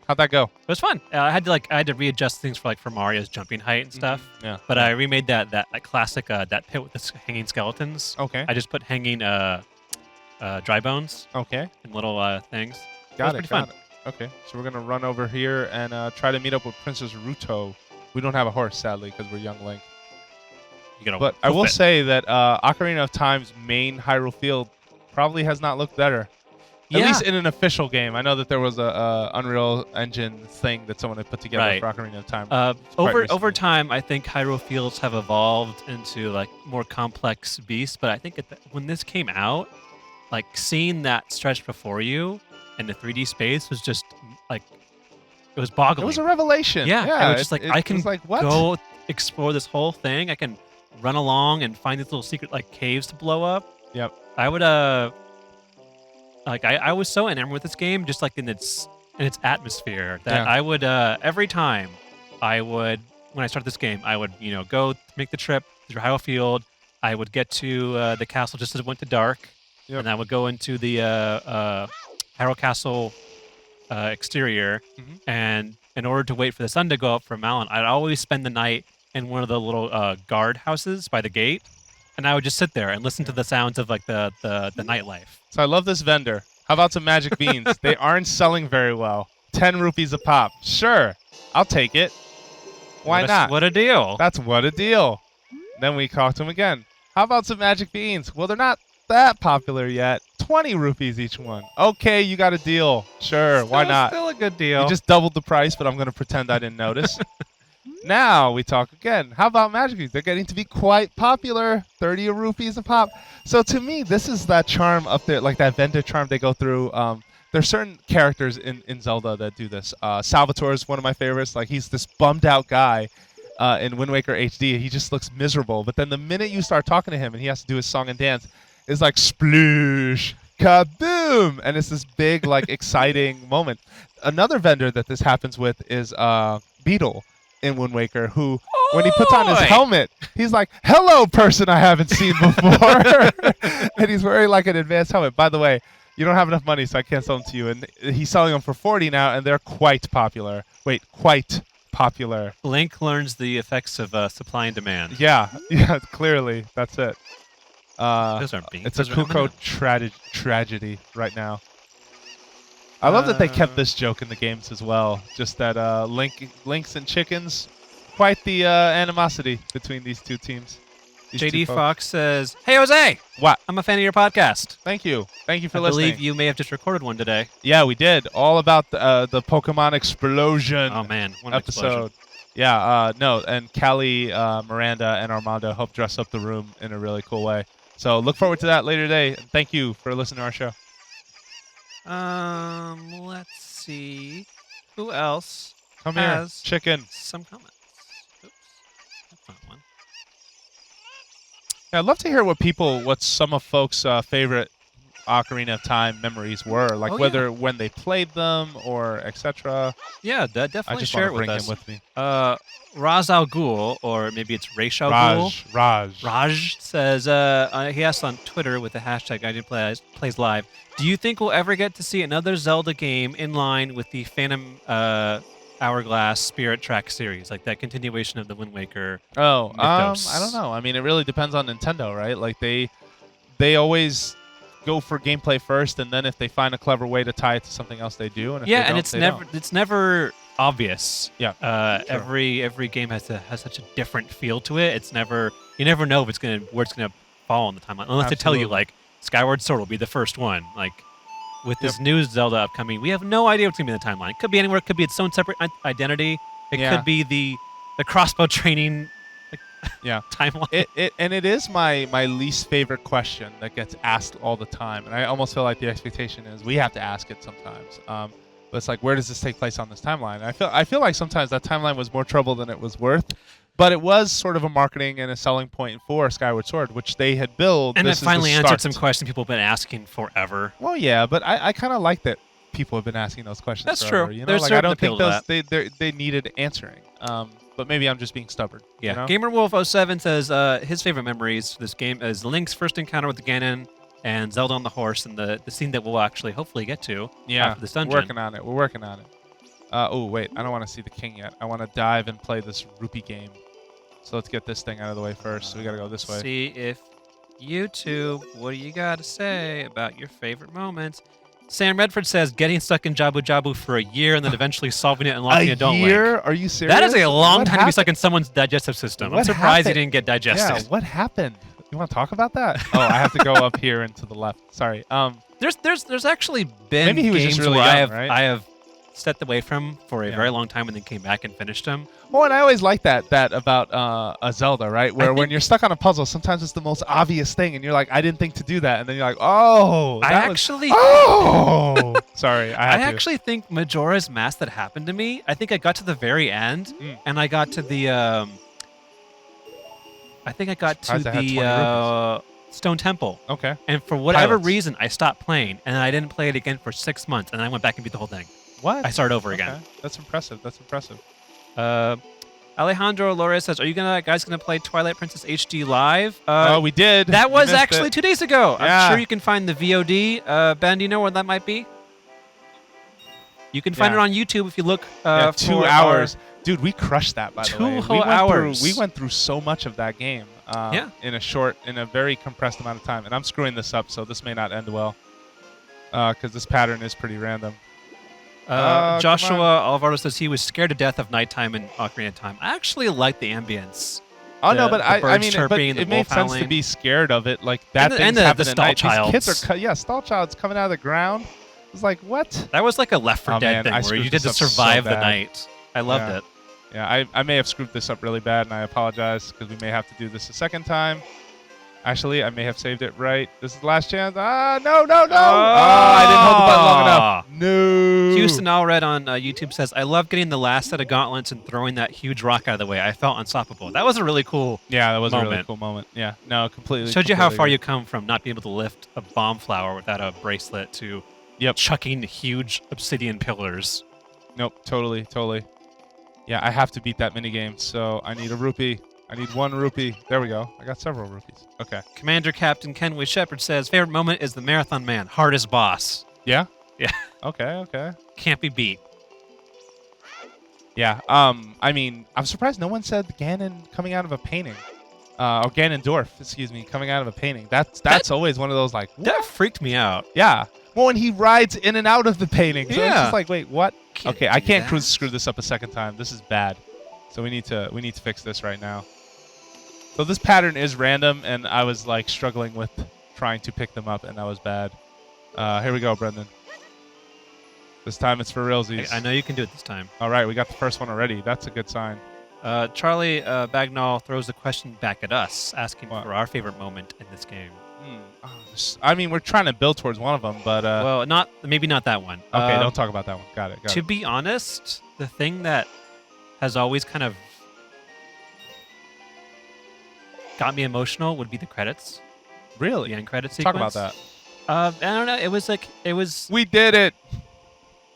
How'd that go? It was fun. I had to readjust things for Mario's jumping height and stuff. Yeah. But I remade that classic that pit with the hanging skeletons. Okay. I just put hanging dry bones. Okay. And little things. Got it. Pretty fun. Okay. So we're gonna run over here and try to meet up with Princess Ruto. We don't have a horse, sadly, because we're young Link. But I will say that Ocarina of Time's main Hyrule Field probably has not looked better. At least in an official game. I know that there was a Unreal Engine thing that someone had put together for Ocarina of Time. Over time, I think Hyrule Fields have evolved into like more complex beasts. But I think when this came out, like seeing that stretch before you in the 3D space was just like it was boggling. It was a revelation. Yeah, yeah it was just like I can go explore this whole thing. I can run along and find these little secret like caves to blow up. Yep. I would I was so enamored with this game, just like in its atmosphere, that I would every time when I started this game, I would go make the trip through Hyrule Field. I would get to the castle just as it went to dark, and I would go into the Hyrule Castle exterior, and in order to wait for the sun to go up for Malon, I'd always spend the night in one of the little guard houses by the gate, and I would just sit there and listen to the sounds of like the nightlife. So I love this vendor. How about some magic beans? They aren't selling very well. 10 rupees a pop. Sure, I'll take it. Why not? What a deal. That's what a deal. Then we talk to him again. How about some magic beans? Well, they're not that popular yet. 20 rupees each one. Okay, you got a deal. Sure, why not? Still a good deal. You just doubled the price, but I'm going to pretend I didn't notice. Now we talk again. How about magic beans? They're getting to be quite popular. 30 rupees a pop. So to me, this is that charm up there, like that vendor charm they go through. There's certain characters in Zelda that do this. Salvatore is one of my favorites. Like, he's this bummed out guy in Wind Waker HD. He just looks miserable. But then the minute you start talking to him and he has to do his song and dance, it's like sploosh, kaboom, and it's this big, like, exciting moment. Another vendor that this happens with is Beetle in Wind Waker, who, when he puts on his helmet, he's like, hello, person I haven't seen before. And he's wearing, like, an advanced helmet. By the way, you don't have enough money, so I can't sell them to you. And he's selling them for 40 now, and they're quite popular. Wait, quite popular. Link learns the effects of supply and demand. Yeah, clearly. That's it. Those aren't beans. It's a Kuko tragedy right now. I love that they kept this joke in the games as well. Just that Links and chickens, quite the animosity between these two teams. JD Fox says, "Hey Jose, what? I'm a fan of your podcast. Thank you for listening. I believe you may have just recorded one today. Yeah, we did. All about the Pokemon explosion. Oh man, one episode. Yeah, no, and Callie, Miranda, and Armando helped dress up the room in a really cool way. So look forward to that later today. And thank you for listening to our show. Let's see. Who else Come here, chicken. some comments? Oops, that's not one. Yeah, I'd love to hear what some of folks' favorite Ocarina of Time memories were, like whether when they played them or etc. Yeah, definitely I just share want it to with bring us. him with me. Raz Al Ghul, or maybe it's Raish Al Ghul. Raj says, he asked on Twitter with the hashtag IGN plays live, do you think we'll ever get to see another Zelda game in line with the Phantom Hourglass Spirit Track series, like that continuation of the Wind Waker mythos? I don't know. I mean, it really depends on Nintendo, right? Like they always go for gameplay first, and then if they find a clever way to tie it to something else, they do. And if it's never obvious. Yeah. Sure. Every game has such a different feel to it. You never know if where it's gonna fall on the timeline, unless they tell you like Skyward Sword will be the first one. Like with this new Zelda upcoming, we have no idea what's gonna be in the timeline. It could be anywhere. It could be its own separate identity. It could be the crossbow training. Timeline. It is my least favorite question that gets asked all the time, and I almost feel like the expectation is we have to ask it sometimes. But it's like, where does this take place on this timeline? I feel like sometimes that timeline was more trouble than it was worth, but it was sort of a marketing and a selling point for Skyward Sword, which they had built. And it finally answered some questions people have been asking forever. Well, yeah, but I kind of like that people have been asking those questions. That's forever, true. You know? There's like, I don't think that. they needed answering. But maybe I'm just being stubborn. Yeah. You know? GamerWolf07 says his favorite memories for this game is Link's first encounter with Ganon and Zelda on the horse, and the scene that we'll actually hopefully get to after this dungeon. We're working on it. Oh, wait. I don't want to see the king yet. I want to dive and play this rupee game. So let's get this thing out of the way first. So we got to go this way. See if YouTube, what do you got to say about your favorite moments? Sam Redford says getting stuck in Jabu-Jabu for a year and then eventually solving it and unlocking a don't Link. Are you serious? That is a long time to be stuck in someone's digestive system. I'm surprised he didn't get digested. Yeah, what happened? You want to talk about that? Oh, I have to go up here and to the left. Sorry. There's actually been maybe he was games just really where young, right? I have stepped away from for a very long time and then came back and finished them. Well, and I always like that about a Zelda, right? Where when you're stuck on a puzzle, sometimes it's the most obvious thing, and you're like, I didn't think to do that, and then you're like, oh, sorry, I actually think Majora's Mask that happened to me. I think I got to the very end, and I got to the Stone Temple. Okay. And for whatever reason, I stopped playing, and I didn't play it again for 6 months, and then I went back and beat the whole thing. What? I started over again. That's impressive. Alejandro Lores says, "Are you guys gonna play Twilight Princess HD live?" We did. That was actually 2 days ago. Yeah. I'm sure you can find the VOD. Ben, do you know where that might be? You can find it on YouTube if you look. 2 hours, dude. We crushed that. By the way, 2 whole hours. We went through so much of that game. In a very compressed amount of time, and I'm screwing this up, so this may not end well. Because this pattern is pretty random. Joshua Alvaro says he was scared to death of nighttime in Ocarina of Time. I actually like the ambience Oh no, but the I birds mean, chirping, the it wolf made sense to howling. be scared of it. Like that And thing's the happening at stall night. childs. These kids are stall child's coming out of the ground. It's like what? That was like a Left 4 Oh, Dead man, thing I where you screwed get this to up so survive the bad. night. I loved it. Yeah, I may have screwed this up really bad, and I apologize because we may have to do this a second time. Actually, I may have saved it right. This is the last chance. Ah, no, no, no! I didn't hold the button long enough. No. Houston Allred on YouTube says, I love getting the last set of gauntlets and throwing that huge rock out of the way. I felt unstoppable. That was a really cool Yeah, that was a really moment. cool moment. Yeah, no, completely. Showed you how completely far agree. you come from not being able to lift a bomb flower without a bracelet to chucking huge obsidian pillars. Nope, totally, totally. Yeah, I have to beat that minigame, so I need a rupee. I need 1 rupee. There we go. I got several rupees. Okay. Commander Captain Kenway Shepard says, favorite moment is the Marathon Man, hardest boss. Yeah? Yeah. Okay, okay. Can't be beat. Yeah, I mean, I'm surprised no one said Ganon coming out of a painting. Or Ganondorf, excuse me, coming out of a painting. That's always one of those like, That freaked me out. yeah. Well, when he rides in and out of the painting. So it's Yeah. just like, wait, what? Okay, I do can't that. screw this up a second time. This is bad. So we need to fix this right now. So this pattern is random, and I was like struggling with trying to pick them up, and that was bad. Here we go, Brendan. This time it's for realsies. I know you can do it this time. All right, we got the first one already. That's a good sign. Charlie Bagnall throws the question back at us, asking What? for our favorite moment in this game. I mean, we're trying to build towards one of them, but Well, maybe not that one. okay, don't talk about that one. Got it. To be honest, the thing that has always kind of got me emotional would be the credits. Really? The end credit Talk sequence. about that. I don't know. It was. We did it.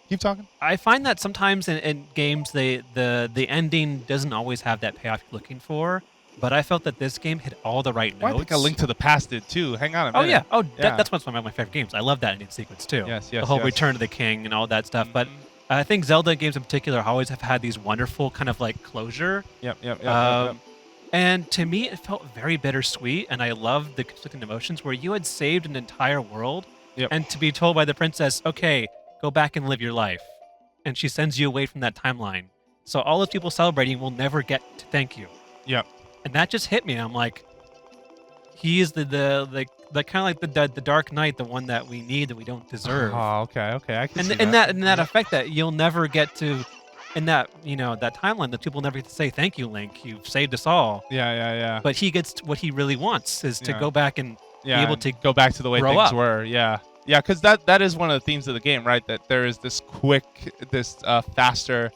Keep talking. I find that sometimes in games, the ending doesn't always have that payoff you're looking for. But I felt that this game hit all the right Well, I notes. think A Link to the Past did too. Hang on a Oh minute. yeah. Oh, Yeah. that's one of my favorite games. I love that ending sequence too. Yes, The whole yes. Return to the King and all that stuff. But Mhm. I think Zelda games in particular always have had these wonderful kind of like closure. Yep. And to me, it felt very bittersweet, and I loved the conflicting emotions where you had saved an entire world, Yep. and to be told by the princess, okay, go back and live your life. And she sends you away from that timeline. So all those people celebrating will never get to thank you. Yep. And that just hit me. I'm like, he is the kind of like the Dark Knight, the one that we need that we don't deserve. Oh, okay. I can see and that effect that you'll never get to, in that that timeline, that people never get to say thank you, Link. You've saved us all. Yeah. But he gets what he really wants is to Yeah. go back and Yeah, able and to go back to the way grow things up. were. Yeah, because that is one of the themes of the game, right? That there is this faster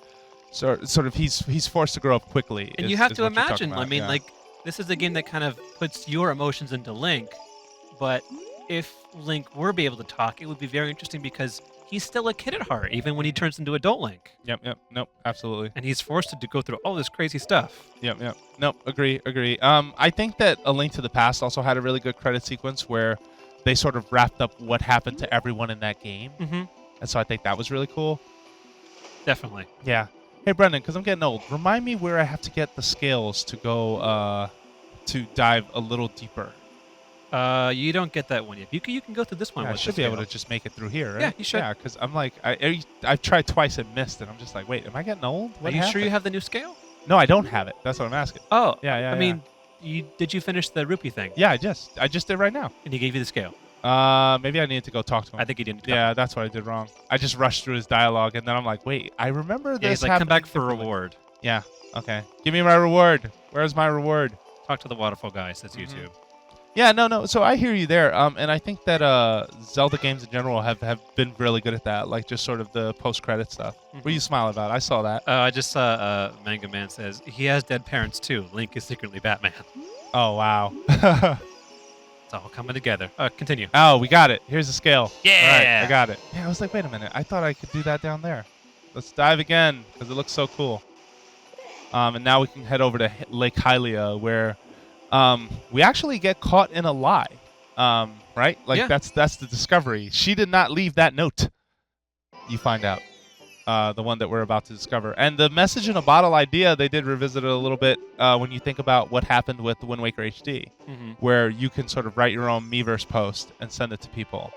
sort of he's forced to grow up quickly. and is- you have is to what you're talking imagine. I about, mean, yeah. like this is a game that kind of puts your emotions into Link. But if Link were to be able to talk, it would be very interesting because he's still a kid at heart, even when he turns into adult Link, Yep. Nope. Absolutely. and he's forced to go through all this crazy stuff. Yep. Nope. Agree. I think that A Link to the Past also had a really good credit sequence where they sort of wrapped up what happened to everyone in that game, Mm-hmm. and so I think that was really cool. Definitely. Yeah. Hey, Brendan, because I'm getting old, remind me where I have to get the scales to go to dive a little deeper. You don't get that one yet. You can go through this one. Yeah, I with should this be able scale. to just make it through here, right? Yeah, you should. Yeah, because I'm like, I've tried twice and missed, and I'm just like, wait, am I getting old? Are What you sure happened? you have the new scale? No, I don't have it. That's what I'm asking. Oh, Yeah. I mean, did you finish the rupee thing? yeah, I just did right now. And he gave you the scale. Maybe I needed to go talk to him. I think he didn't. Yeah, that's what I did wrong. I just rushed through his dialogue, and then I'm like, wait, I remember Yeah, this. he's like, come back happening for a differently." reward. Yeah. Okay. Give me my reward. Where's my reward? Talk to the waterfall guy, says Mhm. YouTube. Yeah, no. So I hear you there. And I think that Zelda games in general have been really good at that, like just sort of the post-credit stuff. What are you smiling about? I saw that. I just saw Manga Man says he has dead parents too. Link is secretly Batman. Oh, wow. It's all coming together. Continue. Oh, we got it. Here's the scale. Yeah. All right, I got it. Yeah, I was like, wait a minute. I thought I could do that down there. Let's dive again because it looks so cool. And now we can head over to Lake Hylia where we actually get caught in a lie. Right? Like Yeah. that's the discovery. She did not leave that note. You find out. The one that we're about to discover. And the message in a bottle idea, they did revisit it a little bit when you think about what happened with Wind Waker HD, Mm-hmm. where you can sort of write your own Miiverse post and send it to people.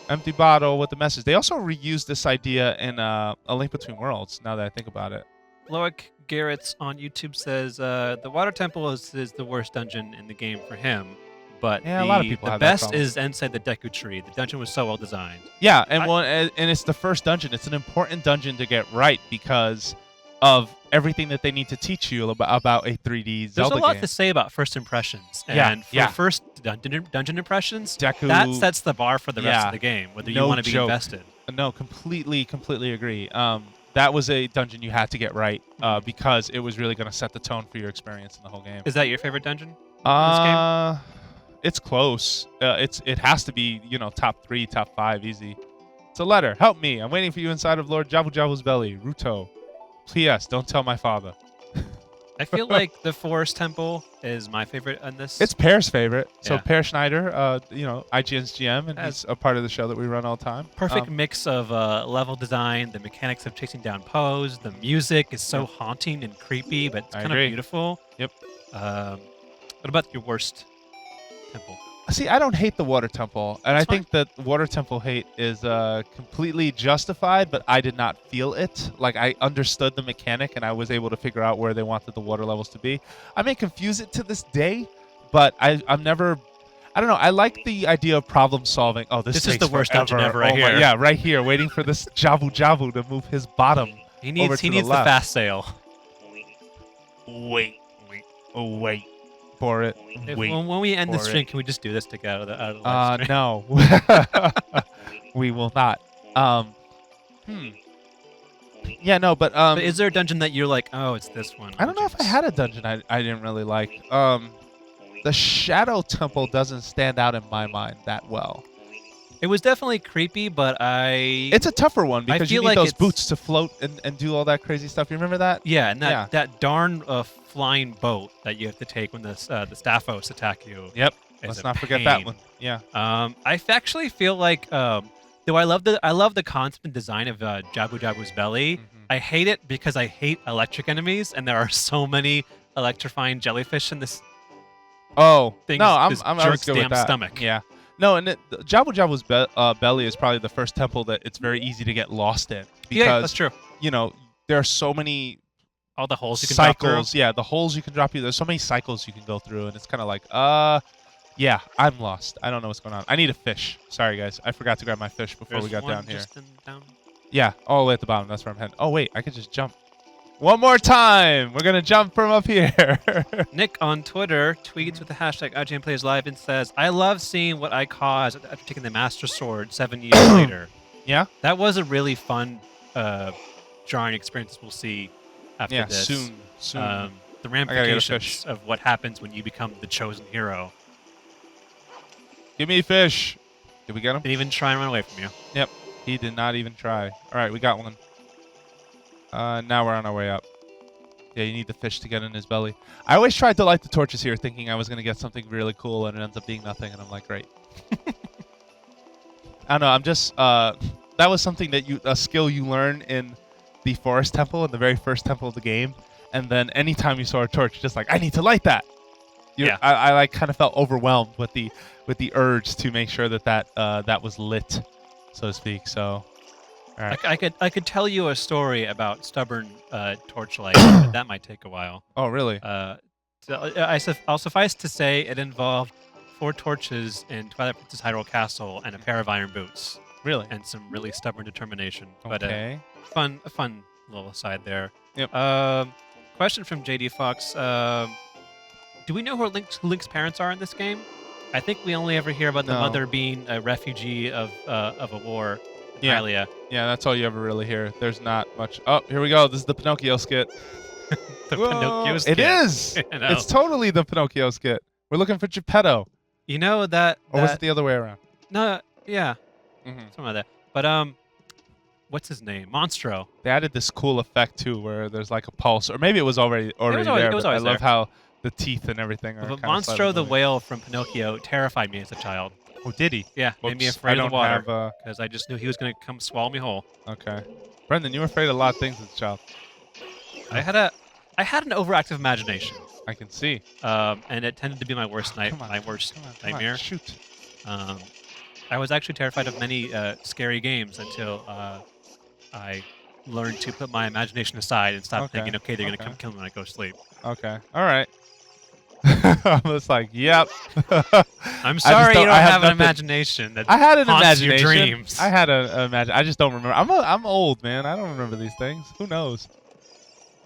Empty bottle with the message. They also reused this idea in A Link Between Worlds, now that I think about it. Loic Garrett's on YouTube says the Water Temple is the worst dungeon in the game for him, but Yeah, a lot of people the have that best problem. is inside the Deku Tree. The dungeon was so well designed. Yeah, and it's the first dungeon. It's an important dungeon to get right because of everything that they need to teach you about a 3D There's Zelda a lot game. to say about first impressions, Yeah, and for yeah. first dungeon impressions, Deku, that sets the bar for the rest yeah, of the game, whether you no want to be joke. invested. No, completely agree. That was a dungeon you had to get right because it was really going to set the tone for your experience in the whole game. Is that your favorite dungeon in this game? It's close. It has to be top 3, top 5, easy. It's a letter. Help me. I'm waiting for you inside of Lord Jabu-Jabu's belly. Ruto. P.S. Don't tell my father. I feel like the Forest Temple is my favorite on this. It's Pear's favorite. So Yeah. Per Schneider, IGN's GM, and he's a part of the show that we run all the time. Perfect mix of level design, the mechanics of chasing down pose, the music is so haunting and creepy, but it's I kind of agree. beautiful. Yep. What about your worst temple? See, I don't hate the Water Temple, and That's I think that Water Temple hate is completely justified, but I did not feel it. Like, I understood the mechanic, and I was able to figure out where they wanted the water levels to be. I may confuse it to this day, but I'm never... I don't know. I like the idea of problem solving. Oh, this is takes the worst forever. dungeon ever right Oh my- here. Yeah, right here, waiting for this Jabu-Jabu to move his bottom. He needs the the left. fast sail. Wait for it. When we end the for stream, it. can we just do this to get out of the live stream? No. We will not. Yeah, no, but But is there a dungeon that you're like, oh, it's this one? I don't know if I had a dungeon I didn't really like. The Shadow Temple doesn't stand out in my mind that well. It was definitely creepy, but It's a tougher one because you feel need like those it's- boots to float and do all that crazy stuff. You remember that? yeah, and Yeah. that darn flying boat that you have to take when the Staphos attack you. Yep. is Let's a not forget that pain. one. Yeah. Actually feel like though I love the concept and design of Jabu-Jabu's belly. Mhm. I hate it because I hate electric enemies, and there are so many electrifying jellyfish in this. Oh, Things no, I'm this always jerk's good with damn that. stomach. Yeah. No, and Jabu-Jabu's belly is probably the first temple that it's very easy to get lost in Yeah, that's because true. there are so many All the holes you can drop cycles. through. Yeah, the holes you can drop you. There's so many cycles you can go through, and it's kind of like, yeah, I'm lost. I don't know what's going on. I need a fish. Sorry, guys, I forgot to grab my fish before There's we got one down here. just down. Yeah, all the way at the bottom. That's where I'm heading. Oh wait, I could just jump. One more time. We're gonna jump from up here. Nick on Twitter tweets with the hashtag IGN Plays Live and says, "I love seeing what I caused after taking the Master Sword 7 years later." Yeah. That was a really fun drawing experience we'll see after Yeah, this. soon. The gotta get a ramifications fish. of what happens when you become the chosen hero. Give me a fish. Did we get him? Didn't even try and run away from you. Yep. He did not even try. All right, we got one. Now we're on our way up. Yeah, you need the fish to get in his belly. I always tried to light the torches here thinking I was going to get something really cool, and it ends up being nothing, and I'm like, great. I don't know, I'm just... that was something that a skill you learn in the Forest Temple, in the very first temple of the game, and then anytime you saw a torch, you're just like, I need to light that! Yeah. I like kind of felt overwhelmed with the urge to make sure that was lit, so to speak, so... All right. I could tell you a story about stubborn torchlight, but that might take a while. Oh, really? I'll suffice to say it involved 4 torches in Twilight Princess Hyrule Castle and a pair of iron boots Really? and some really stubborn determination. But Okay. a fun little aside there. Yep. Question from JD Fox. Do we know who Link's parents are in this game? I think we only ever hear about the No. mother being a refugee of a war in Yeah. Hylia. Yeah, that's all you ever really hear. There's not much. Oh, here we go. This is the Pinocchio skit. The Whoa, Pinocchio skit. It is. I know. It's totally the Pinocchio skit. We're looking for Geppetto. You know that... Or was it the other way around? No, yeah, Mm-hmm. something like that. But what's his name? Monstro. They added this cool effect too, where there's like a pulse, or maybe it was already always- there. it was but I always love there. how the teeth and everything are. But kinda Monstro slightly the moving. whale from Pinocchio terrified me as a child. Oh, did he? Yeah, made me Whoops, afraid I of don't the water have. because I just knew he was going to come swallow me whole. Okay, Brendan, you were afraid of a lot of things as a child. I had an overactive imagination, I can see. and it tended to be my worst Come on, my worst Come on, nightmare. shoot. I was actually terrified of many scary games until I learned to put my imagination aside and stop Okay, thinking, okay, they're gonna okay. come kill me when I go to sleep. Okay. All right. I was like, yep. I'm sorry you don't I have an nothing. imagination that I had an haunts imagination. your dreams. I had a imagine. I just don't remember. I'm old, man. I don't remember these things. Who knows?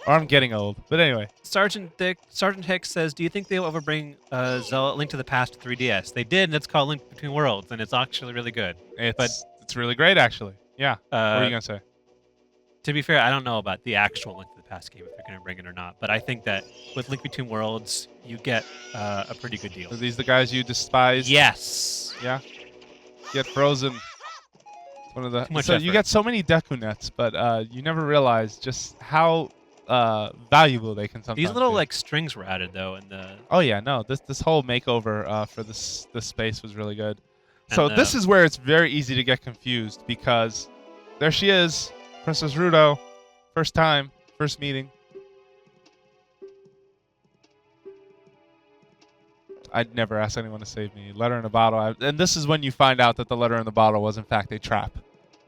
Or I'm getting old. But anyway. Sergeant Hicks says, "Do you think they'll ever bring Zelda Link to the Past to 3DS? They did, and it's called Link Between Worlds, and it's actually really good. It's really great, actually. Yeah. What are you gonna say? To be fair, I don't know about the actual Link to the Past game if they're going to bring it or not, but I think that with Link Between Worlds, you get a pretty good deal. Are these the guys you despise? Yes. Yeah. Get frozen. One of the. Too much So effort. you get so many Deku nets, but you never realize just how valuable they can sometimes These little be. like strings were added though, and the Oh yeah, no. This whole makeover for this space was really good. And So the- this is where it's very easy to get confused because there she is, Princess Rudo, first time, first meeting. I'd never ask anyone to save me. Letter in a bottle. And this is when you find out that the letter in the bottle was in fact a trap.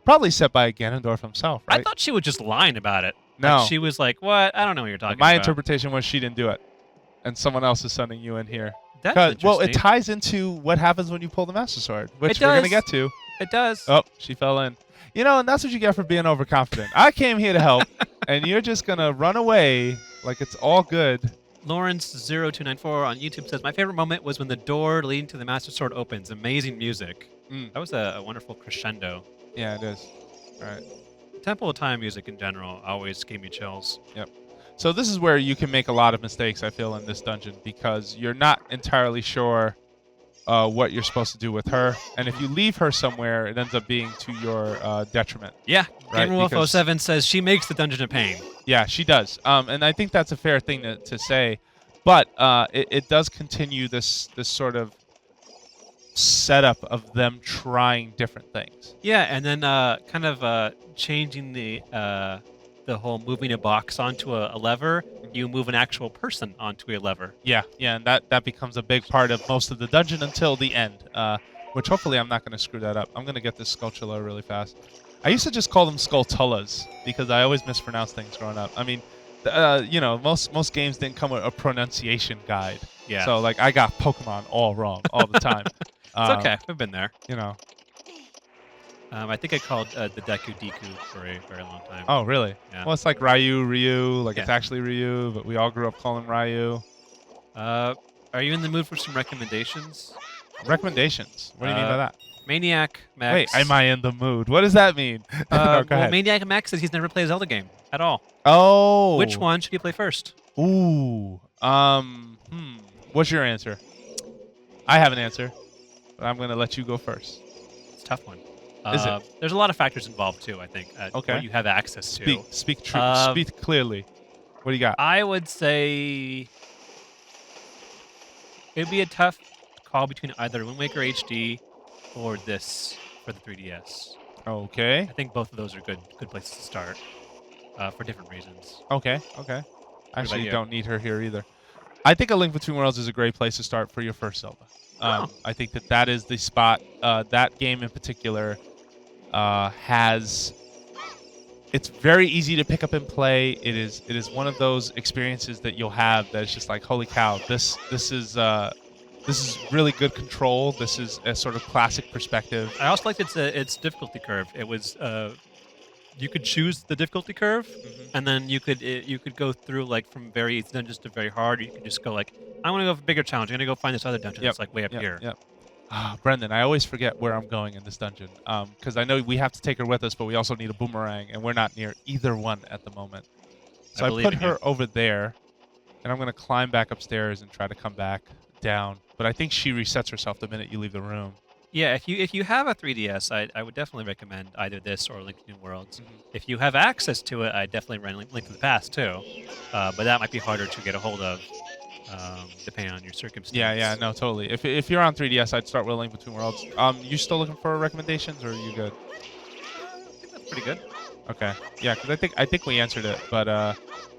Probably set by Ganondorf himself, right? I thought she was just lying about it. No. Like, she was like, "What? I don't know what you're talking My about." interpretation was she didn't do it. And someone else is sending you in here. That's Well, it interesting. ties into what happens when you pull the Master Sword, which It we're going does. to get to. It does. Oh, she fell in. You know, and that's what you get for being overconfident. I came here to help, and you're just going to run away like it's all good. Lawrence0294 on YouTube says, "My favorite moment was when the door leading to the Master Sword opens. Amazing music. Mm. That was a wonderful crescendo. Yeah, it is. All right. Temple of Time music in general always gave me chills. So this is where you can make a lot of mistakes, I feel, in this dungeon because you're not entirely sure what you're supposed to do with her. And if you leave her somewhere, it ends up being to your detriment. Yeah, Right, because- GamerWolf07 says she makes the dungeon a pain. Yeah, she does. And I think that's a fair thing to say. But it does continue this sort of setup of them trying different things. Yeah, and then kind of changing the whole moving a box onto a lever. You move an actual person onto a lever. Yeah, and that becomes a big part of most of the dungeon until the end, which hopefully I'm not going to screw that up. I'm going to get this Skulltula really fast. I used to just call them Skulltulas because I always mispronounced things growing up. I mean, most games didn't come with a pronunciation guide. Yeah. So, like, I got Pokemon all wrong all the time. It's okay. We've been there. You know. I think I called the Deku Deku for a very long time. Oh, really? Yeah. Well, it's like Ryu, like it's Yeah. actually Ryu, but we all grew up calling Ryu. Are you in the mood for some recommendations? Recommendations. What do you mean by that? Maniac Max. Wait, am I in the mood? What does that mean? No, go ahead. Maniac Max says he's never played a Zelda game at all. Oh. Which one should he play first? Ooh. What's your answer? I have an answer, but I'm going to let you go first. It's a tough one. Is it? There's a lot of factors involved too, I think. Okay. What you have access to. Speak clearly. What do you got? I would say it'd be a tough call between either Wind Waker HD or this for the 3DS. Okay. I think both of those are good places to start for different reasons. Okay. Actually, you? you don't need her here either. I think A Link Between Worlds is a great place to start for your first Zelda. I think that is the spot. That game in particular has. It's very easy to pick up and play. It is one of those experiences that you'll have that it's just like, holy cow, this is really good control. This is a sort of classic perspective. I also liked its difficulty curve. It was you could choose the difficulty curve, and then you could go through like from very easy dungeons to very hard. Or you could just go like, I want to go for a bigger challenge. I'm gonna go find this other dungeon that's like way up here. Yep. Brendan, I always forget where I'm going in this dungeon because I know we have to take her with us, but we also need a boomerang, and we're not near either one at the moment. So I believe put in her you. over there, and I'm going to climb back upstairs and try to come back down. But I think she resets herself the minute you leave the room. Yeah, if you have a 3DS, I would definitely recommend either this or Link Between Worlds. Mm-hmm. If you have access to it, I definitely recommend Link to the Past too, but that might be harder to get a hold of, depending on your circumstances. Yeah, no, totally. If you're on 3DS, I'd start with A Link Between Worlds. You still looking for recommendations, or are you good? I think that's pretty good. Okay. Yeah, because I think we answered it, but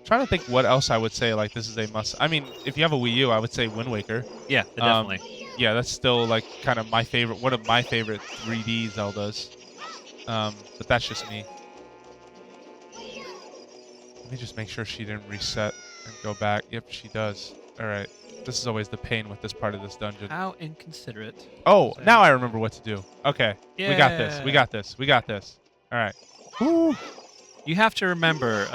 trying to think what else I would say. Like this is a must. I mean, if you have a Wii U, I would say Wind Waker. Yeah, definitely. Yeah, that's still like kind of my favorite. One of my favorite 3D Zeldas. But that's just me. Let me just make sure she didn't reset and go back. Yep, she does. All right. This is always the pain with this part of this dungeon. How inconsiderate. Oh, now I remember what to do. Okay. Yeah. We got this. We got this. We got this. All right. Woo. You have to remember,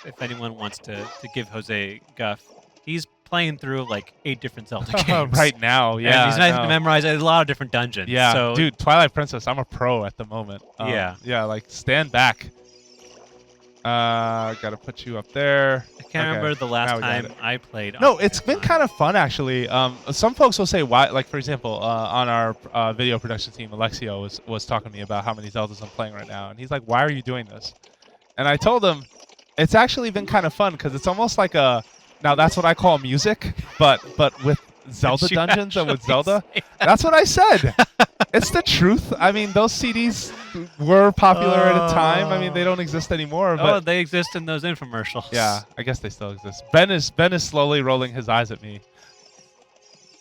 if anyone wants to give Jose guff, he's playing through like 8 different Zelda games. Right now, yeah. And he's nice to memorize a lot of different dungeons. Yeah, so, dude, Twilight Princess, I'm a pro at the moment. Yeah, like, stand back. Gotta put you up there. I can't remember the last time I played. No, it's been kind of fun, actually. Some folks will say why, like, for example, on our video production team, Alexio was talking to me about how many Zeldas I'm playing right now. And he's like, why are you doing this? And I told him, it's actually been kind of fun because it's almost like now that's what I call music, but with Zelda dungeons and with Zelda. That's what I said. It's the truth. I mean, those CDs were popular at a time. I mean, they don't exist anymore. But they exist in those infomercials. Yeah, I guess they still exist. Ben is slowly rolling his eyes at me.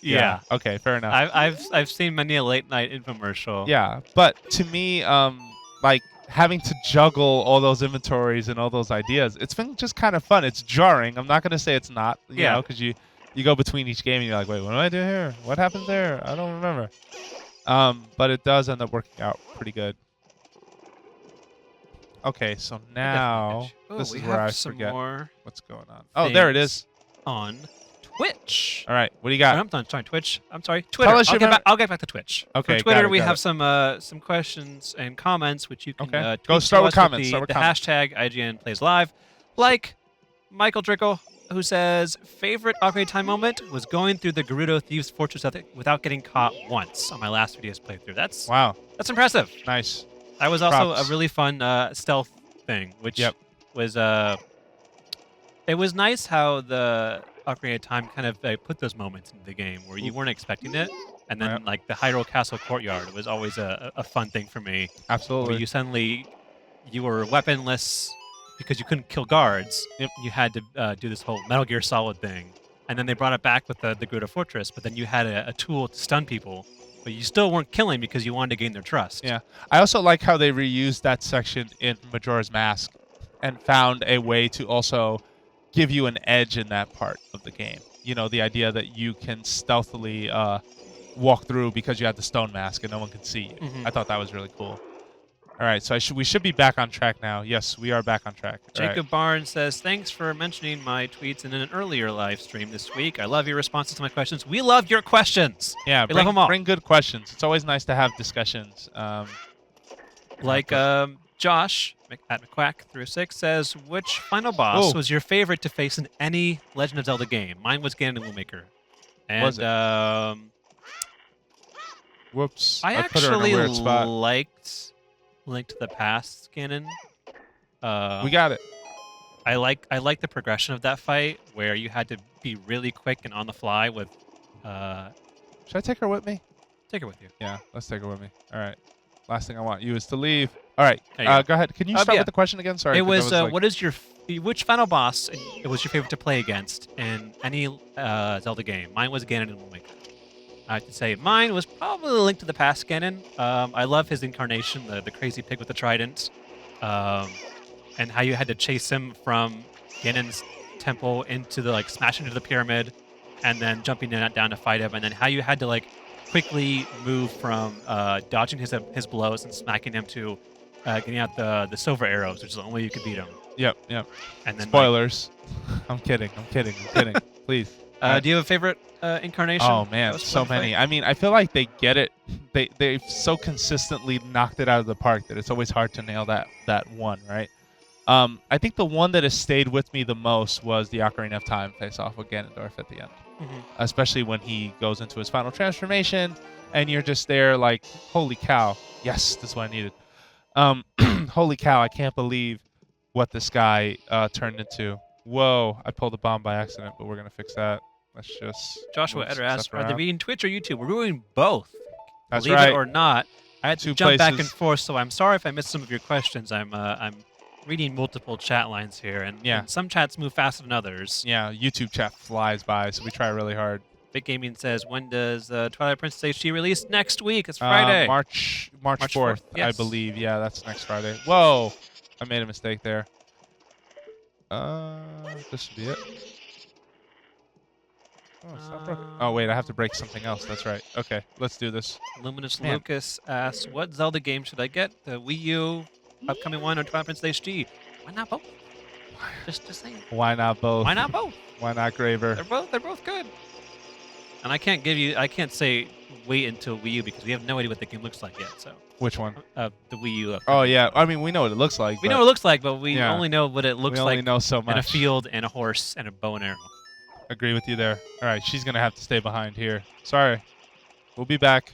Yeah. Okay, fair enough. I've seen many a late night infomercial. Yeah, but to me, like having to juggle all those inventories and all those ideas, it's been just kind of fun. It's jarring. I'm not gonna say it's not. You know, because you go between each game and you're like, wait, what do I do here? What happens there? I don't remember. But it does end up working out pretty good. Okay, so now this is where I forget what's going on. Oh, there it is. On Twitch. All right, what do you got? I'm sorry, Twitch. I'm sorry, Twitter. I'll get back to Twitch. Okay, For Twitter, we got have it. some questions and comments which you can tweet Go start with comments. the hashtag IGN plays live. Like Michael Drickle, who says favorite Ocarina Time moment was going through the Gerudo Thieves Fortress without getting caught once on my last video's playthrough. That's impressive. Nice. That was also a really fun stealth thing, which was it was nice how the Ocarina of Time kind of put those moments into the game where you weren't expecting it, and then like the Hyrule Castle courtyard was always a fun thing for me. Absolutely. Where you were weaponless because you couldn't kill guards. You had to do this whole Metal Gear Solid thing, and then they brought it back with the Gerudo Fortress. But then you had a tool to stun people, but you still weren't killing because you wanted to gain their trust. Yeah, I also like how they reused that section in Majora's Mask, and found a way to also give you an edge in that part of the game. You know, the idea that you can stealthily walk through because you have the stone mask and no one can see you. I thought that was really cool. All right, so we should be back on track now. Yes, we are back on track. Jacob Barnes says, thanks for mentioning my tweets in an earlier live stream this week. I love your responses to my questions. We love your questions. Yeah, we love them all. Bring good questions. It's always nice to have discussions. Josh at McQuack36 says, which final boss was your favorite to face in any Legend of Zelda game? Mine was Ganon and Windmaker. And was it? Whoops. I put her in a weird spot. liked Link to the Past Ganon. We got it. I like the progression of that fight where you had to be really quick and on the fly with Should I take her with me? Take her with you. Yeah, let's take her with me. All right. Last thing I want you is to leave. All right. Go ahead. Can you start with the question again? Sorry. It was, what is which final boss was your favorite to play against in any Zelda game? Mine was Ganon and Windmaker. I have to say mine was probably Link to the Past Ganon. I love his incarnation, the crazy pig with the trident, and how you had to chase him from Ganon's temple into the smash into the pyramid, and then jumping down to fight him, and then how you had to quickly move from dodging his blows and smacking him to getting out the silver arrows, which is the only way you could beat him. Yep. And then spoilers. I'm kidding. Please. Do you have a favorite incarnation? Oh man, so many. I mean, I feel like they get it. They've so consistently knocked it out of the park that it's always hard to nail that one, right? I think the one that has stayed with me the most was the Ocarina of Time face-off with Ganondorf at the end. Especially when he goes into his final transformation, and you're just there like, holy cow. Yes, this is what I needed. Holy cow, I can't believe what this guy turned into. Whoa, I pulled a bomb by accident, but we're going to fix that. Let's just... Joshua Eder asks, are they reading Twitch or YouTube? We're doing both. That's Believe right. it or not. I had to jump back and forth, so I'm sorry if I missed some of your questions. I'm reading multiple chat lines here, and some chats move faster than others. Yeah, YouTube chat flies by, so we try really hard. Big Gaming says, when does Twilight Princess HD release? Next week. It's Friday. March 4th, yes. I believe. Yeah, that's next Friday. Whoa, I made a mistake there. This should be it. Oh, it's not broken. Oh, wait, I have to break something else. That's right. Okay, let's do this. Luminous Man. Lucas asks, what Zelda game should I get? The Wii U, upcoming one, or Twilight Princess HD? Why not both? Just saying. Why not both? Why not both? Why not Graver? They're both good. And I can't say wait until Wii U because we have no idea what the game looks like yet. So Which one? the Wii U. Oh, yeah. I mean, we know what it looks like. We know what it looks like, but we yeah. only know what it looks we like only know so much. in a field and a horse and a bow and arrow. Agree with you there. All right, she's going to have to stay behind here. Sorry. We'll be back.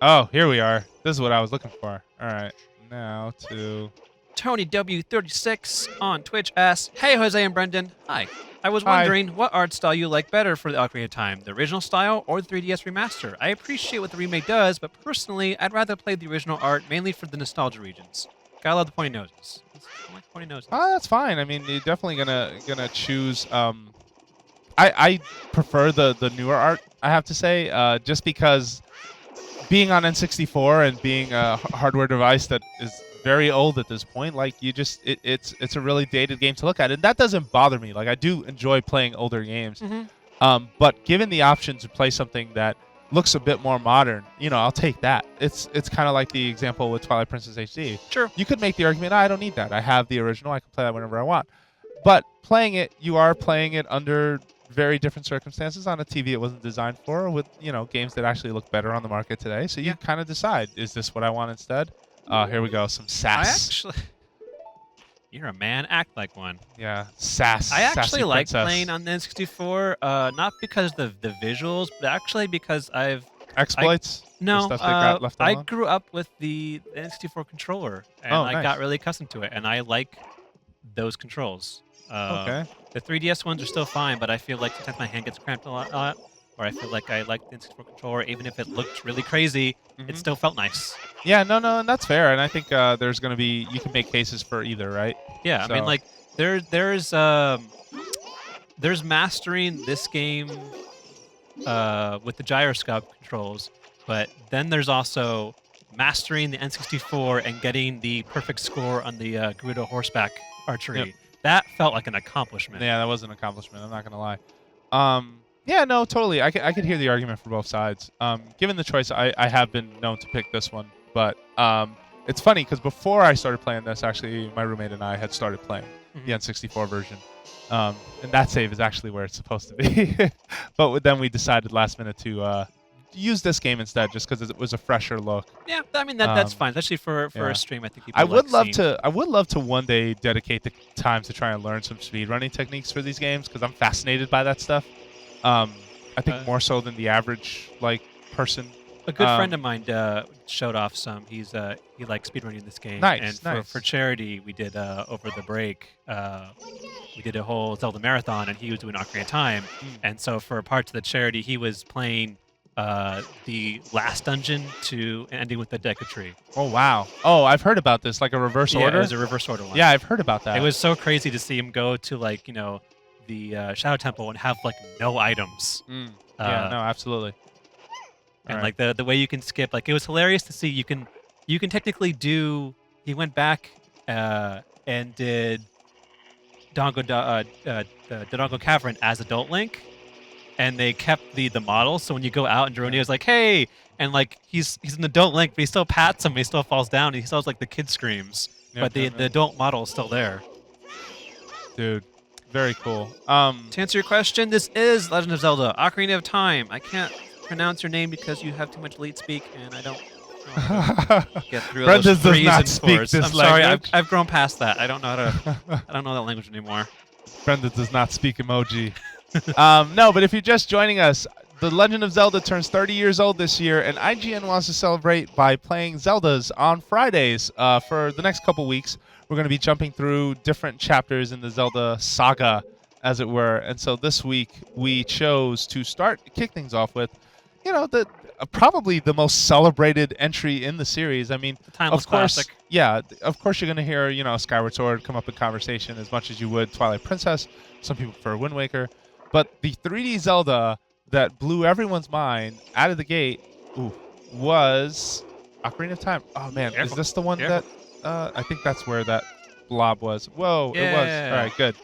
Oh, here we are. This is what I was looking for. All right. Now to... Tony W36 on Twitch asks, hey, Jose and Brendan. Hi. I was Hi. wondering what art style you like better for the Ocarina of Time, the original style or the 3DS remaster. I appreciate what the remake does, but personally, I'd rather play the original art mainly for the nostalgia regions. Gotta love the pointy noses. I like pointy noses. Oh, that's fine. I mean, you're definitely gonna choose. I prefer the newer art. I have to say, just because being on N64 and being a hardware device that is very old at this point, like it's a really dated game to look at, and that doesn't bother me. Like I do enjoy playing older games, but given the option to play something that looks a bit more modern, I'll take that. It's kind of like the example with Twilight Princess HD. Sure. You could make the argument, I don't need that. I have the original. I can play that whenever I want. But playing it, you are playing it under very different circumstances on a TV it wasn't designed for, with games that actually look better on the market today. So you kind of decide, is this what I want instead? Here we go, some sass. You're a man, act like one. Yeah, sass. I actually like princess. playing on the N64, not because of the visuals, but actually because exploits. No, stuff that got left I alone? grew up with the N64 controller, and I nice. got really accustomed to it, and I like those controls. Okay. The 3DS ones are still fine, but I feel like sometimes my hand gets cramped a lot, or I feel like I like the N64 controller, even if it looked really crazy, it still felt nice. Yeah, no, and that's fair. And I think there's going to be, you can make cases for either, right? Yeah, So- I mean, like there's mastering this game with the gyroscope controls, but then there's also mastering the N64 and getting the perfect score on the Gerudo horseback archery. Yep. That felt like an accomplishment. Yeah, that was an accomplishment. I'm not going to lie. Yeah, no, totally. I could hear the argument for both sides. Given the choice, I have been known to pick this one. But it's funny because before I started playing this, actually, my roommate and I had started playing the N64 version. And that save is actually where it's supposed to be. But then we decided last minute to use this game instead, just because it was a fresher look. Yeah, I mean that's fine, especially for a stream. I think people I would like love seeing. to. I would love to one day dedicate the time to try and learn some speedrunning techniques for these games, because I'm fascinated by that stuff. I think more so than the average person. A good friend of mine showed off some. He likes speedrunning this game. Nice, and for charity, we did over the break. We did a whole Zelda marathon, and he was doing Ocarina of Time. And so for parts of the charity, he was playing the last dungeon to ending with the Deku Tree. Oh wow! Oh, I've heard about this, like a reverse order. Yeah, it was a reverse order one. Yeah, I've heard about that. It was so crazy to see him go to the Shadow Temple and have no items. Yeah, no, absolutely. And the way you can skip, it was hilarious to see. You can technically do. He went back and did Dodongo Cavern as adult Link, and they kept the model. So when you go out and Geronimo's like, "Hey," and he's an adult Link, but he still pats him. He still falls down. And he still has the kid screams, but the adult model is still there. Dude, very cool. To answer your question, this is Legend of Zelda: Ocarina of Time. I can't pronounce your name because you have too much lead speak, and I don't get through Brendan those does threes not and speak fours. this I'm sorry, language. I've grown past that. I don't know how to. I don't know that language anymore. Brendan does not speak emoji. No, but if you're just joining us, The Legend of Zelda turns 30 years old this year, and IGN wants to celebrate by playing Zeldas on Fridays. For the next couple weeks, we're going to be jumping through different chapters in the Zelda saga, as it were. And so this week, we chose to kick things off with, probably the most celebrated entry in the series. I mean, Timeless of course, classic. yeah, of course you're going to hear, Skyward Sword come up in conversation as much as you would Twilight Princess. Some people prefer Wind Waker. But the 3D Zelda that blew everyone's mind out of the gate was Ocarina of Time. Oh, man, is this the one that... I think that's where that blob was. Whoa, it was. Yeah. All right, good.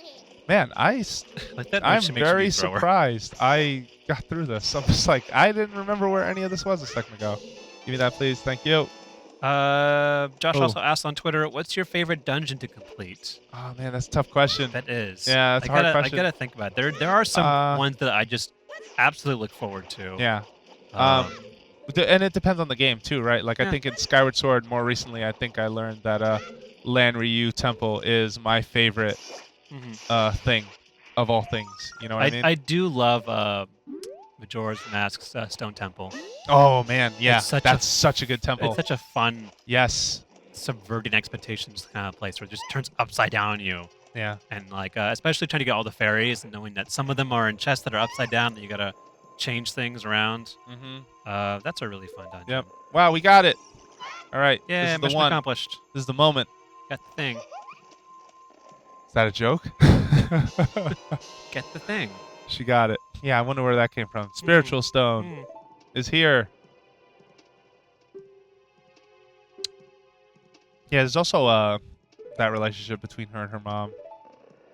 Man, Like that I'm makes you very be thrower. surprised I got through this. I'm just like, I didn't remember where any of this was a second ago. Give me that, please. Thank you. Josh Oh. also asked on Twitter, "What's your favorite dungeon to complete?" Oh, man, that's a tough question. That is. Yeah, that's a hard question. I gotta think about it. There are some ones that I just absolutely look forward to. Yeah. Um, And it depends on the game, too, right? Like, Yeah. I think in Skyward Sword, more recently, I think I learned that Lan Ryu Temple is my favorite thing of all things. You know what I mean? I do love Majora's Mask's Stone Temple. Oh, man, yeah. It's That's such a good temple. It's such a fun, Yes. subverting expectations kind of place where it just turns upside down on you. Yeah. And like, especially trying to get all the fairies and knowing that some of them are in chests that are upside down that you gotta change things around. Mm-hmm. That's a really fun dungeon. Yep. Wow, we got it. All right. Yeah, this is the mission one. accomplished. This is the moment. Get the thing. Is that a joke? Get the thing. She got it. Yeah, I wonder where that came from. Spiritual Stone is here. Yeah, there's also that relationship between her and her mom,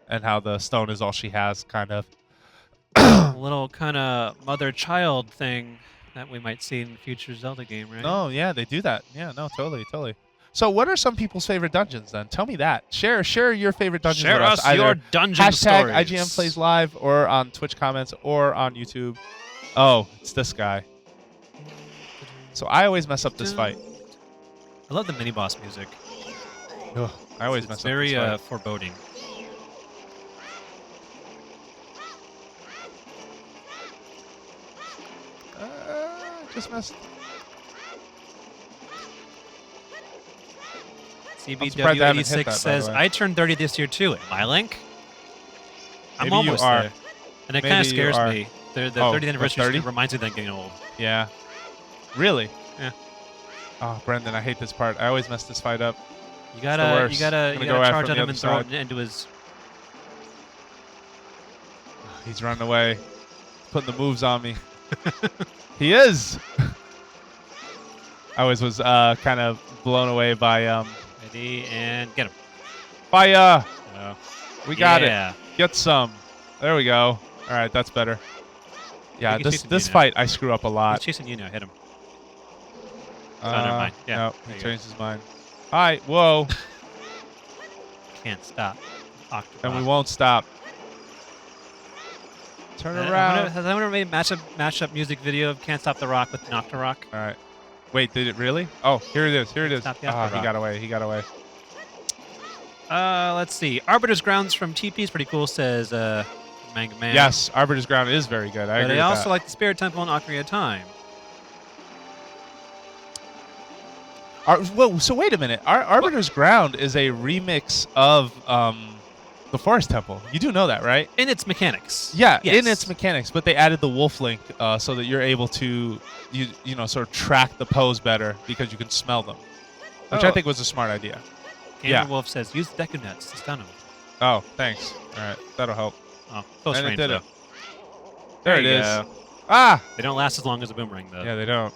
and how the stone is all she has, kind of. A little kind of mother-child thing that we might see in the future Zelda game, right? Oh, yeah, they do that. Yeah, no, totally, totally. So what are some people's favorite dungeons, then? Tell me that. Share your favorite dungeons Share with us. us Either your dungeon hashtag stories. IGN Plays Live, or on Twitch comments, or on YouTube. Oh, it's this guy. So I always mess up this fight. I love the mini-boss music. Ugh, I always It's mess very up this fight. foreboding. Just messed. I'm surprised I haven't hit that, CBW86 by the says, way. I turned 30 this year too. Am I, Link? I'm Maybe you almost are. there. And it Maybe kind of you scares are. me. The Oh, 30th the anniversary 30? reminds me that I'm getting old. Yeah. Really? Yeah. Oh, Brendan, I hate this part. I always mess this fight up. You the gotta worst. you gotta I'm you gonna go gotta at charge from at the him other and throw it side. into his. He's running away. Putting the moves on me. He is. I always was kind of blown away by Ready and get him. Oh, we got Yeah. it. Get some. There we go. All right, that's better. Yeah, Think he's this chasing this you now. fight I screw up a He's lot. chasing you now. Hit him. Never mind. Yeah, No, there he you go. changed his mind. Hi, whoa, Can't stop. and we won't stop. Turn around. Has anyone ever made a mashup music video of "Can't Stop the Rock" with Nocturrock? All right. Wait, did it really? Oh, here it is. Here it is. Stop the Ah, Rock. he got away. He got away. Let's see. Arbiter's Grounds from TP is pretty cool. Says Manga Man. Yes, Arbiter's Ground is very good. I But agree I with also that. like the Spirit Temple and Ocarina of Time. Whoa, so wait a minute. Arbiter's Ground is a remix of the Forest Temple. You do know that, right? In its mechanics. Yeah, Yes. in its mechanics, but they added the wolf link so that you're able to you know sort of track the pose better because you can smell them, which I Oh. think was a smart idea. Gamer Yeah. Wolf says use the Deku Nuts to stun him. Oh, thanks. All right, that'll help. Oh, close And it range did though. it. There it you is. go. Ah, They don't last as long as a boomerang though. yeah, they don't.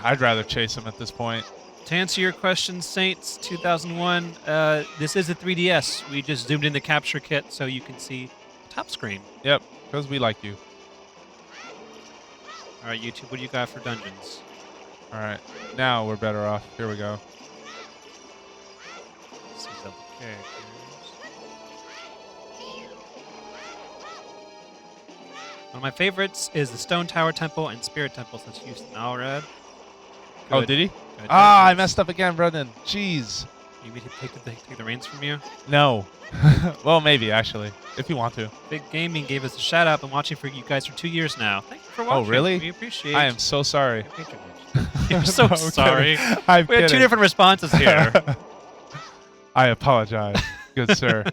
I'd rather chase him at this point. To answer your question, Saints 2001, this is a 3DS. We just zoomed in the capture kit so you can see the top screen. Yep, because we like you. All right, YouTube, what do you got for dungeons? All right, now we're better off. Here we go. Let's see Zelda characters. One of my favorites is the Stone Tower Temple and Spirit Temple since you used Malrad. Oh, Good. did he? Good Ah, I dungeons. messed up again, Brendan. Jeez. You need to take the reins from you. No. Well, maybe actually, if you want to. Big Gaming gave us a shout out. Been watching for you guys for 2 years now. Thank you for watching. really? We appreciate. I am so sorry. your patronage. You're so No, I'm sorry. kidding. I'm We had two kidding. different responses here. I apologize, good sir.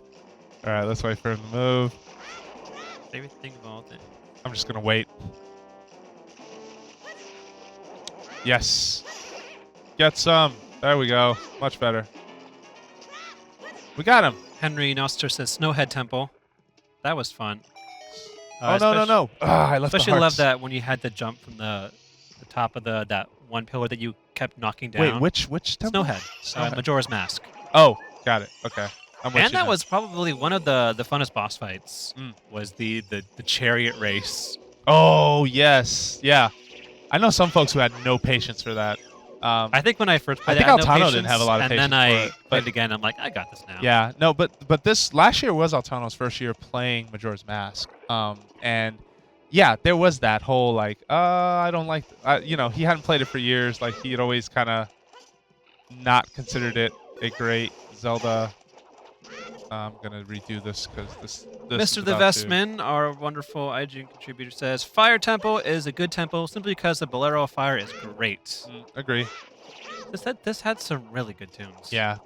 All right, let's wait for him to move. Favorite thing of all things. I'm just gonna wait. Yes. Get some. There we go. Much better. We got him. Henry Noster says Snowhead Temple. That was fun. Oh no! Ah, I left the Especially love hearts. that when you had to jump from the top of that one pillar that you kept knocking down. Wait, which temple? Snowhead. Majora's Mask. Oh, got it. Okay. I'm with And you that now. was probably one of the funnest boss fights. Was the chariot race. Oh yes, yeah. I know some folks who had no patience for that. I think when I first played I think it, I had no Altano patience, didn't have a lot of patience and then I for it, played again. I'm like, I got this now. Yeah, no, but this last year was Altano's first year playing Majora's Mask, and yeah, there was that whole like, I don't like, he hadn't played it for years. Like he had always kind of not considered it a great Zelda. I'm gonna redo this because this Mr. The Vestman, our wonderful IGN contributor, says Fire Temple is a good temple simply because the Bolero of Fire is great. Agree. This had some really good tunes. Yeah,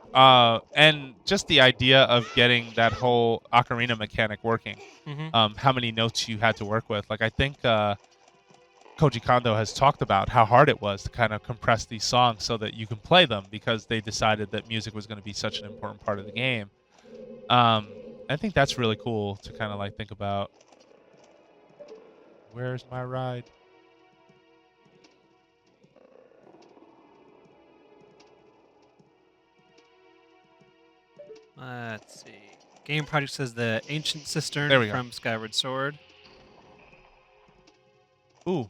and just the idea of getting that whole ocarina mechanic working. How many notes you had to work with. Like I think Koji Kondo has talked about how hard it was to kind of compress these songs so that you can play them because they decided that music was going to be such an important part of the game. I think that's really cool to kind of like think about. Where's my ride? Let's see. Game Project says the Ancient Cistern from Skyward Sword. Ooh.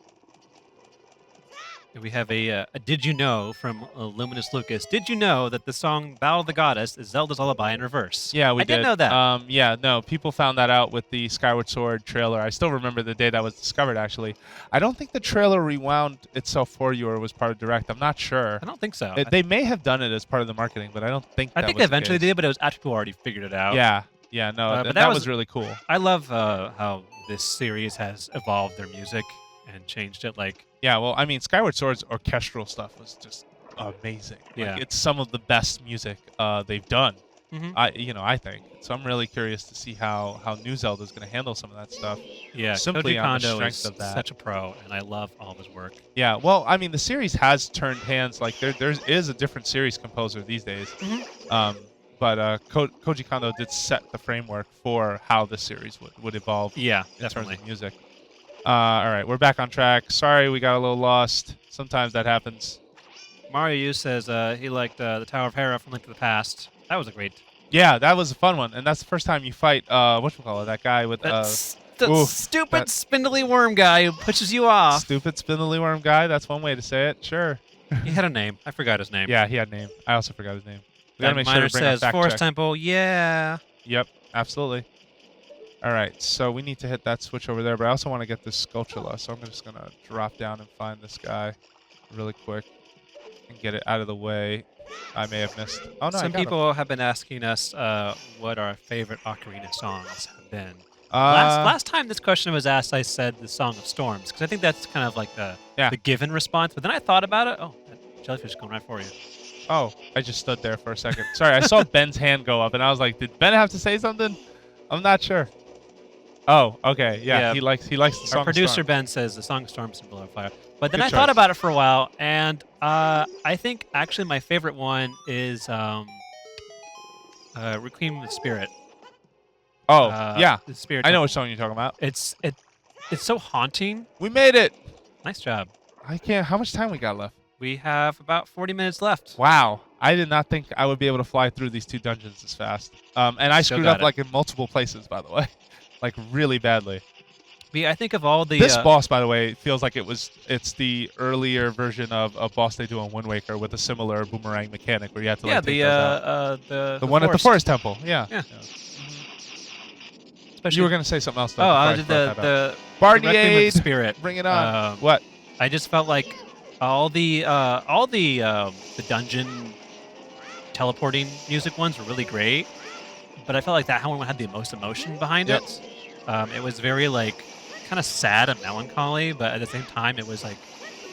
We have a Did You Know from Luminous Lucas. Did you know that the song Battle of the Goddess is Zelda's Lullaby in reverse? Yeah, I didn't know that. Yeah, no, people found that out with the Skyward Sword trailer. I still remember the day that was discovered, actually. I don't think the trailer rewound itself for you or was part of Direct. I'm not sure. I don't think so. They may have done it as part of the marketing, but I don't think I think they eventually did, but it was after people already figured it out. Yeah, no, but that was really cool. I love how this series has evolved their music and changed it. Yeah, well, I mean, Skyward Sword's orchestral stuff was just amazing. Yeah, it's some of the best music they've done. I think. So I'm really curious to see how New Zelda is going to handle some of that stuff. Yeah, simply Koji on the Kondo strength is of that. such a pro, and I love all of his work. Yeah, well, I mean, the series has turned hands. Like there is a different series composer these days. But Koji Kondo did set the framework for how the series would evolve. Yeah, in definitely. terms of music. All right, we're back on track. Sorry, we got a little lost. Sometimes that happens. Mario Yu says he liked the Tower of Hera from Link to the Past. That was a great. Yeah, that was a fun one, and that's the first time you fight whatchamacallit, that guy with stupid spindly worm guy who pushes you off. Stupid spindly worm guy. That's one way to say it. Sure. He had a name. I forgot his name. Yeah, he had a name. I also forgot his name. We gotta make sure to bring says fact Forest check. Temple. Yeah. Yep, absolutely. All right, so we need to hit that switch over there, but I also want to get this Skulltula, so I'm just going to drop down and find this guy really quick and get it out of the way. I may have missed. Oh, no, Some people have been asking us what our favorite Ocarina songs have been. Last time this question was asked, I said the Song of Storms, because I think that's kind of like the given response. But then I thought about it. Oh, that jellyfish is going right for you. Oh, I just stood there for a second. Sorry, I saw Ben's hand go up, and I was like, did Ben have to say something? I'm not sure. Oh, okay. Yeah, he likes the Song Our producer of Storms. Ben says the Song of Storms and Below Fire. But then Good I thought about it for a while, and I think actually my favorite one is Requiem of the Spirit. Oh, yeah. The Spirit. I know what song you're talking about. It's so haunting. We made it. Nice job. I can't. How much time we got left? We have about 40 minutes left. Wow. I did not think I would be able to fly through these two dungeons as fast. And I screwed up like in multiple places, by the way. Like really badly. I think of all the this boss, by the way, feels like it's the earlier version of a boss they do on Wind Waker with a similar boomerang mechanic where you have to take those out. The one at the Forest Temple. Yeah. Especially you were gonna say something else. Though, the Bardiade Spirit. Bring it on. What? I just felt like all the dungeon teleporting music ones were really great, but I felt like that one had the most emotion behind it. It was very kind of sad and melancholy, but at the same time, it was like,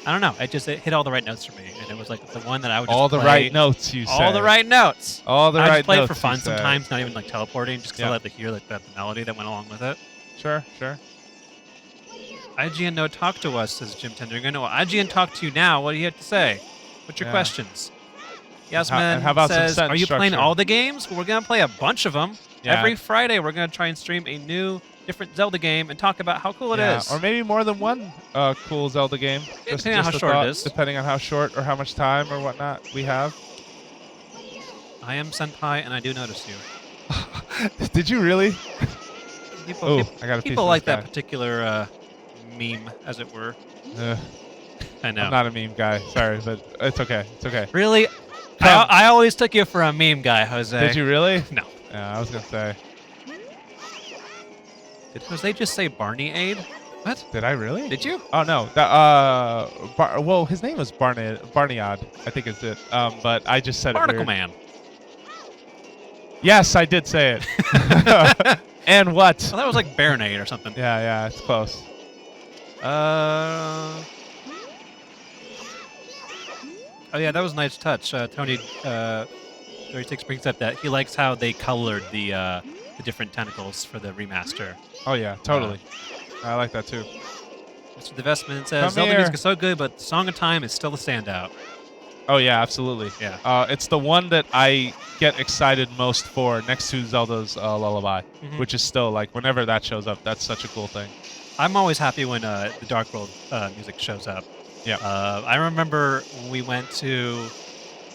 I don't know. It hit all the right notes for me, and it was like the one that I would just all the play. right notes. You say all the right notes. All the right notes. I just play it for fun sometimes, not even like teleporting, just because I like to hear the melody that went along with it. Sure. IGN no talk to us, says Jim Tendergan. Well, IGN talk to you now. What do you have to say? What's your questions? Yasmin says, are you playing all the games? Well, we're going to play a bunch of them. Every Friday, we're going to try and stream a new different Zelda game and talk about how cool it is. Or maybe more than one cool Zelda game. Depending on how a short thought, it is. Depending on how short or how much time or whatnot we have. I am Senpai, and I do notice you. Did you really? People, I got a piece people of like this that particular meme, as it were. guy. I know. I'm not a meme guy. Sorry, but it's okay. It's okay. Really? I always took you for a meme guy, Jose. Did you really? No. Yeah, I was gonna say. Did Jose just say Barney Aid? What? Did I really? Did you? Oh no. Well, his name was Barneyad, I think is it. But I just said Barnacle it weird. Man. Yes, I did say it. And what? Well, that was like Baronade or something. Yeah, it's close. Oh yeah, that was a nice touch. Tony 36 brings up that he likes how they colored the different tentacles for the remaster. Oh yeah, totally. I like that too. Mr. Divestment says Come Zelda here. music is so good, but Song of Time is still a standout. Oh yeah, absolutely. Yeah. It's the one that I get excited most for, next to Zelda's Lullaby, which is still like whenever that shows up, that's such a cool thing. I'm always happy when the Dark World music shows up. Yeah. I remember when we went to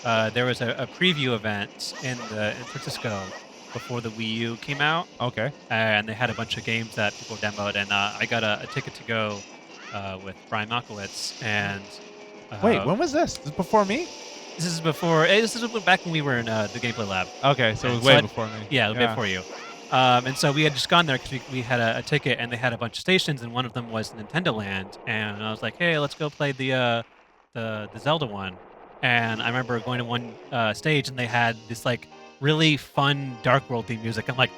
there was a preview event in Francisco before the Wii U came out, Okay. and they had a bunch of games that people demoed, and I got a ticket to go with Brian Malkowitz. And Wait, when was this? This is before me? this is before. This is back when we were in the gameplay lab. Okay, so it was And way so before me. Yeah, a bit before you. And so we had just gone there because we had a ticket, and they had a bunch of stations, and one of them was Nintendo Land. And I was like, hey, let's go play the Zelda one. And I remember going to one stage, and they had this like really fun Dark World theme music. I'm like,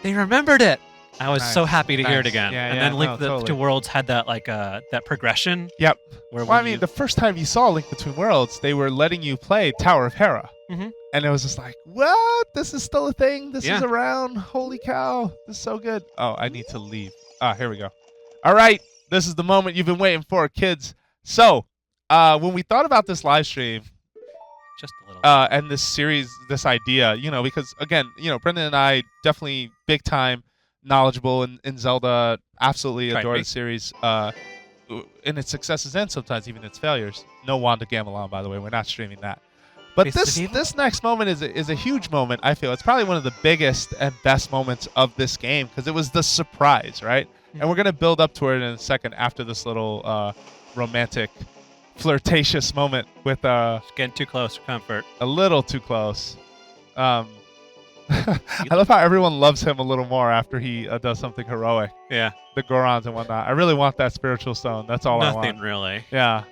they remembered it. I was so happy to hear it again. Yeah, and yeah, then Link the totally. Two Worlds had that like that progression. Yep. Where Well, I when mean, you- the first time you saw Link Between Worlds, they were letting you play Tower of Hera. Mhm. And it was just like, what? This is still a thing? This is Yeah. around? Holy cow. This is so good. Oh, I need to leave. Here we go. All right. This is the moment you've been waiting for, kids. So, when we thought about this live stream, just a little. and this series, this idea, because again, Brendan and I definitely big time knowledgeable in Zelda, absolutely Right, adore me. the series, in its successes and sometimes even its failures. No Wanda Gamelon, by the way, we're not streaming that. But Faces of Evil? this next moment is a huge moment. I feel it's probably one of the biggest and best moments of this game because it was the surprise, right? And we're gonna build up to it in a second after this little romantic, flirtatious moment with Just getting too close for comfort. a little too close. I love how everyone loves him a little more after he does something heroic. Yeah. The Gorons and whatnot. I really want that spiritual stone. That's all I Nothing want. really. Yeah.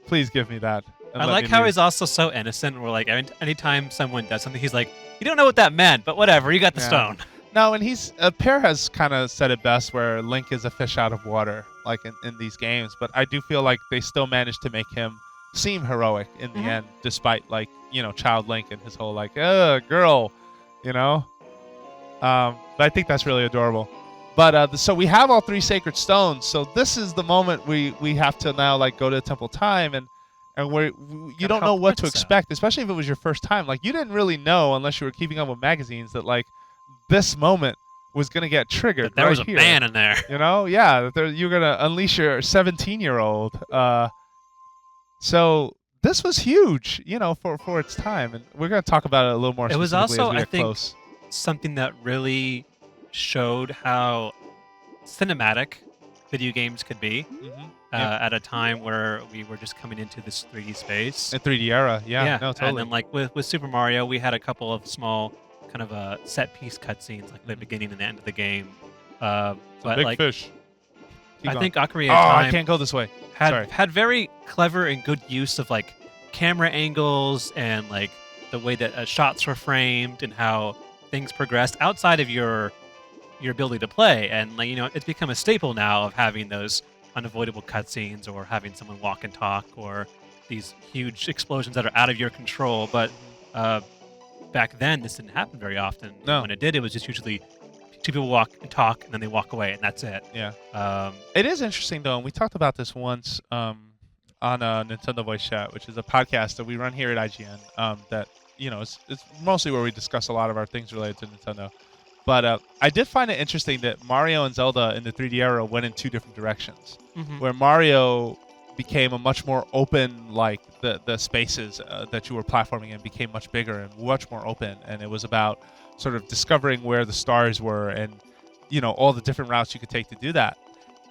Please give me that. and I let like me how leave. he's also so innocent. Where like anytime someone does something, he's like, "You don't know what that meant, but whatever. You got the Yeah. stone." No, and Pear has kind of said it best, where Link is a fish out of water, like in these games. But I do feel like they still managed to make him seem heroic in the end, despite like Child Link and his whole like girl, But I think that's really adorable. But so we have all three sacred stones. So this is the moment we have to now like go to Temple Time and you don't know what to expect, especially if it was your first time. Like you didn't really know unless you were keeping up with magazines that like this moment was gonna get triggered. But there right was a here. man in there. Yeah, that you're gonna unleash your 17-year-old. So this was huge, for its time, and we're gonna talk about it a little more. It was specifically also, as we I get think, close. something that really showed how cinematic video games could be at a time where we were just coming into this 3D space. In 3D era, yeah, no, totally. And then like with Super Mario, we had a couple of small kind of set piece cutscenes, like the beginning and the end of the game. But Big like fish. Keep I going. think Ocarina Oh, of Time I can't go this way. Sorry. had very clever and good use of like camera angles and like the way that shots were framed and how things progressed outside of your ability to play. And like it's become a staple now of having those unavoidable cutscenes or having someone walk and talk or these huge explosions that are out of your control. But back then, this didn't happen very often. No. When it did, it was just usually two people walk and talk, and then they walk away, and that's it. Yeah. It is interesting though, and we talked about this once on Nintendo Voice Chat, which is a podcast that we run here at IGN. That it's mostly where we discuss a lot of our things related to Nintendo. But I did find it interesting that Mario and Zelda in the 3D era went in two different directions. Where Mario became a much more open, like the spaces that you were platforming in became much bigger and much more open, and it was about sort of discovering where the stars were and all the different routes you could take to do that.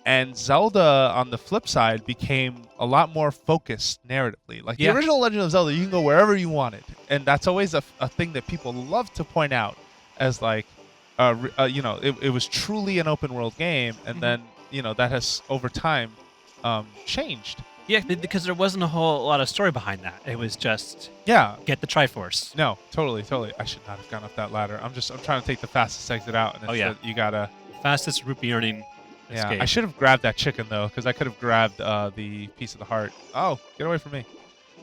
And Zelda, on the flip side, became a lot more focused narratively. Like the original Legend of Zelda, you can go wherever you wanted, and that's always a thing that people love to point out as like, it was truly an open world game, and then that has over time changed. Yeah, because there wasn't a whole lot of story behind that. It was just get the Triforce. No, totally. I should not have gone up that ladder. I'm trying to take the fastest exit out, and you gotta fastest rupee earning. Escape. I should have grabbed that chicken though, because I could have grabbed the piece of the heart. Oh, get away from me.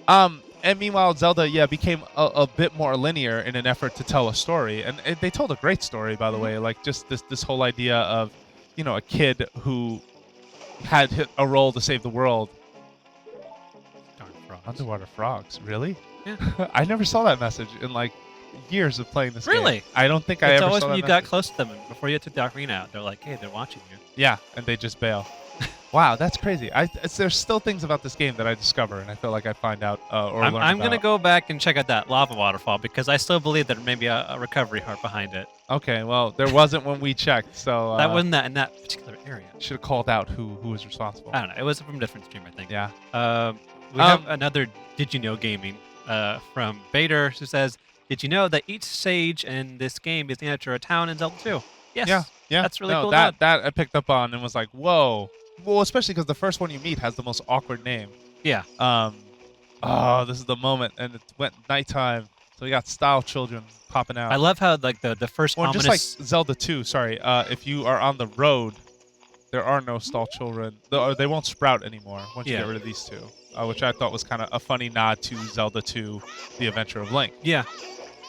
And meanwhile, Zelda, became a bit more linear in an effort to tell a story, and they told a great story, by the way. Like just this whole idea of, a kid who had hit a role to save the world. Darn frogs. Underwater frogs, really? Yeah. I never saw that message in like years of playing this game. Really? I don't think I ever saw that. It's always when you got close to them and before you took the ocarina out. They're like, hey, they're watching you. Yeah, and they just bail. Wow, that's crazy. There's still things about this game that I discover, and I feel like I find out or learn about. I'm going to go back and check out that lava waterfall because I still believe there may be a recovery heart behind it. Okay, well, there wasn't when we checked, so... that wasn't in that particular area. Should have called out who was responsible. I don't know. It was from a different stream, I think. Yeah. We have another Did You Know Gaming from Bader who says, did you know that each stage in this game is named after a town in Zelda 2? Yes. Yeah. That's really cool. That I picked up on and was like, whoa. Well, especially because the first one you meet has the most awkward name. Yeah. This is the moment, and it went nighttime, so we got style children popping out. I love how like the first Or ominous... just like Zelda 2, sorry. If you are on the road, there are no stall children. They won't sprout anymore once you get rid of these two, which I thought was kind of a funny nod to Zelda 2, The Adventure of Link. Yeah.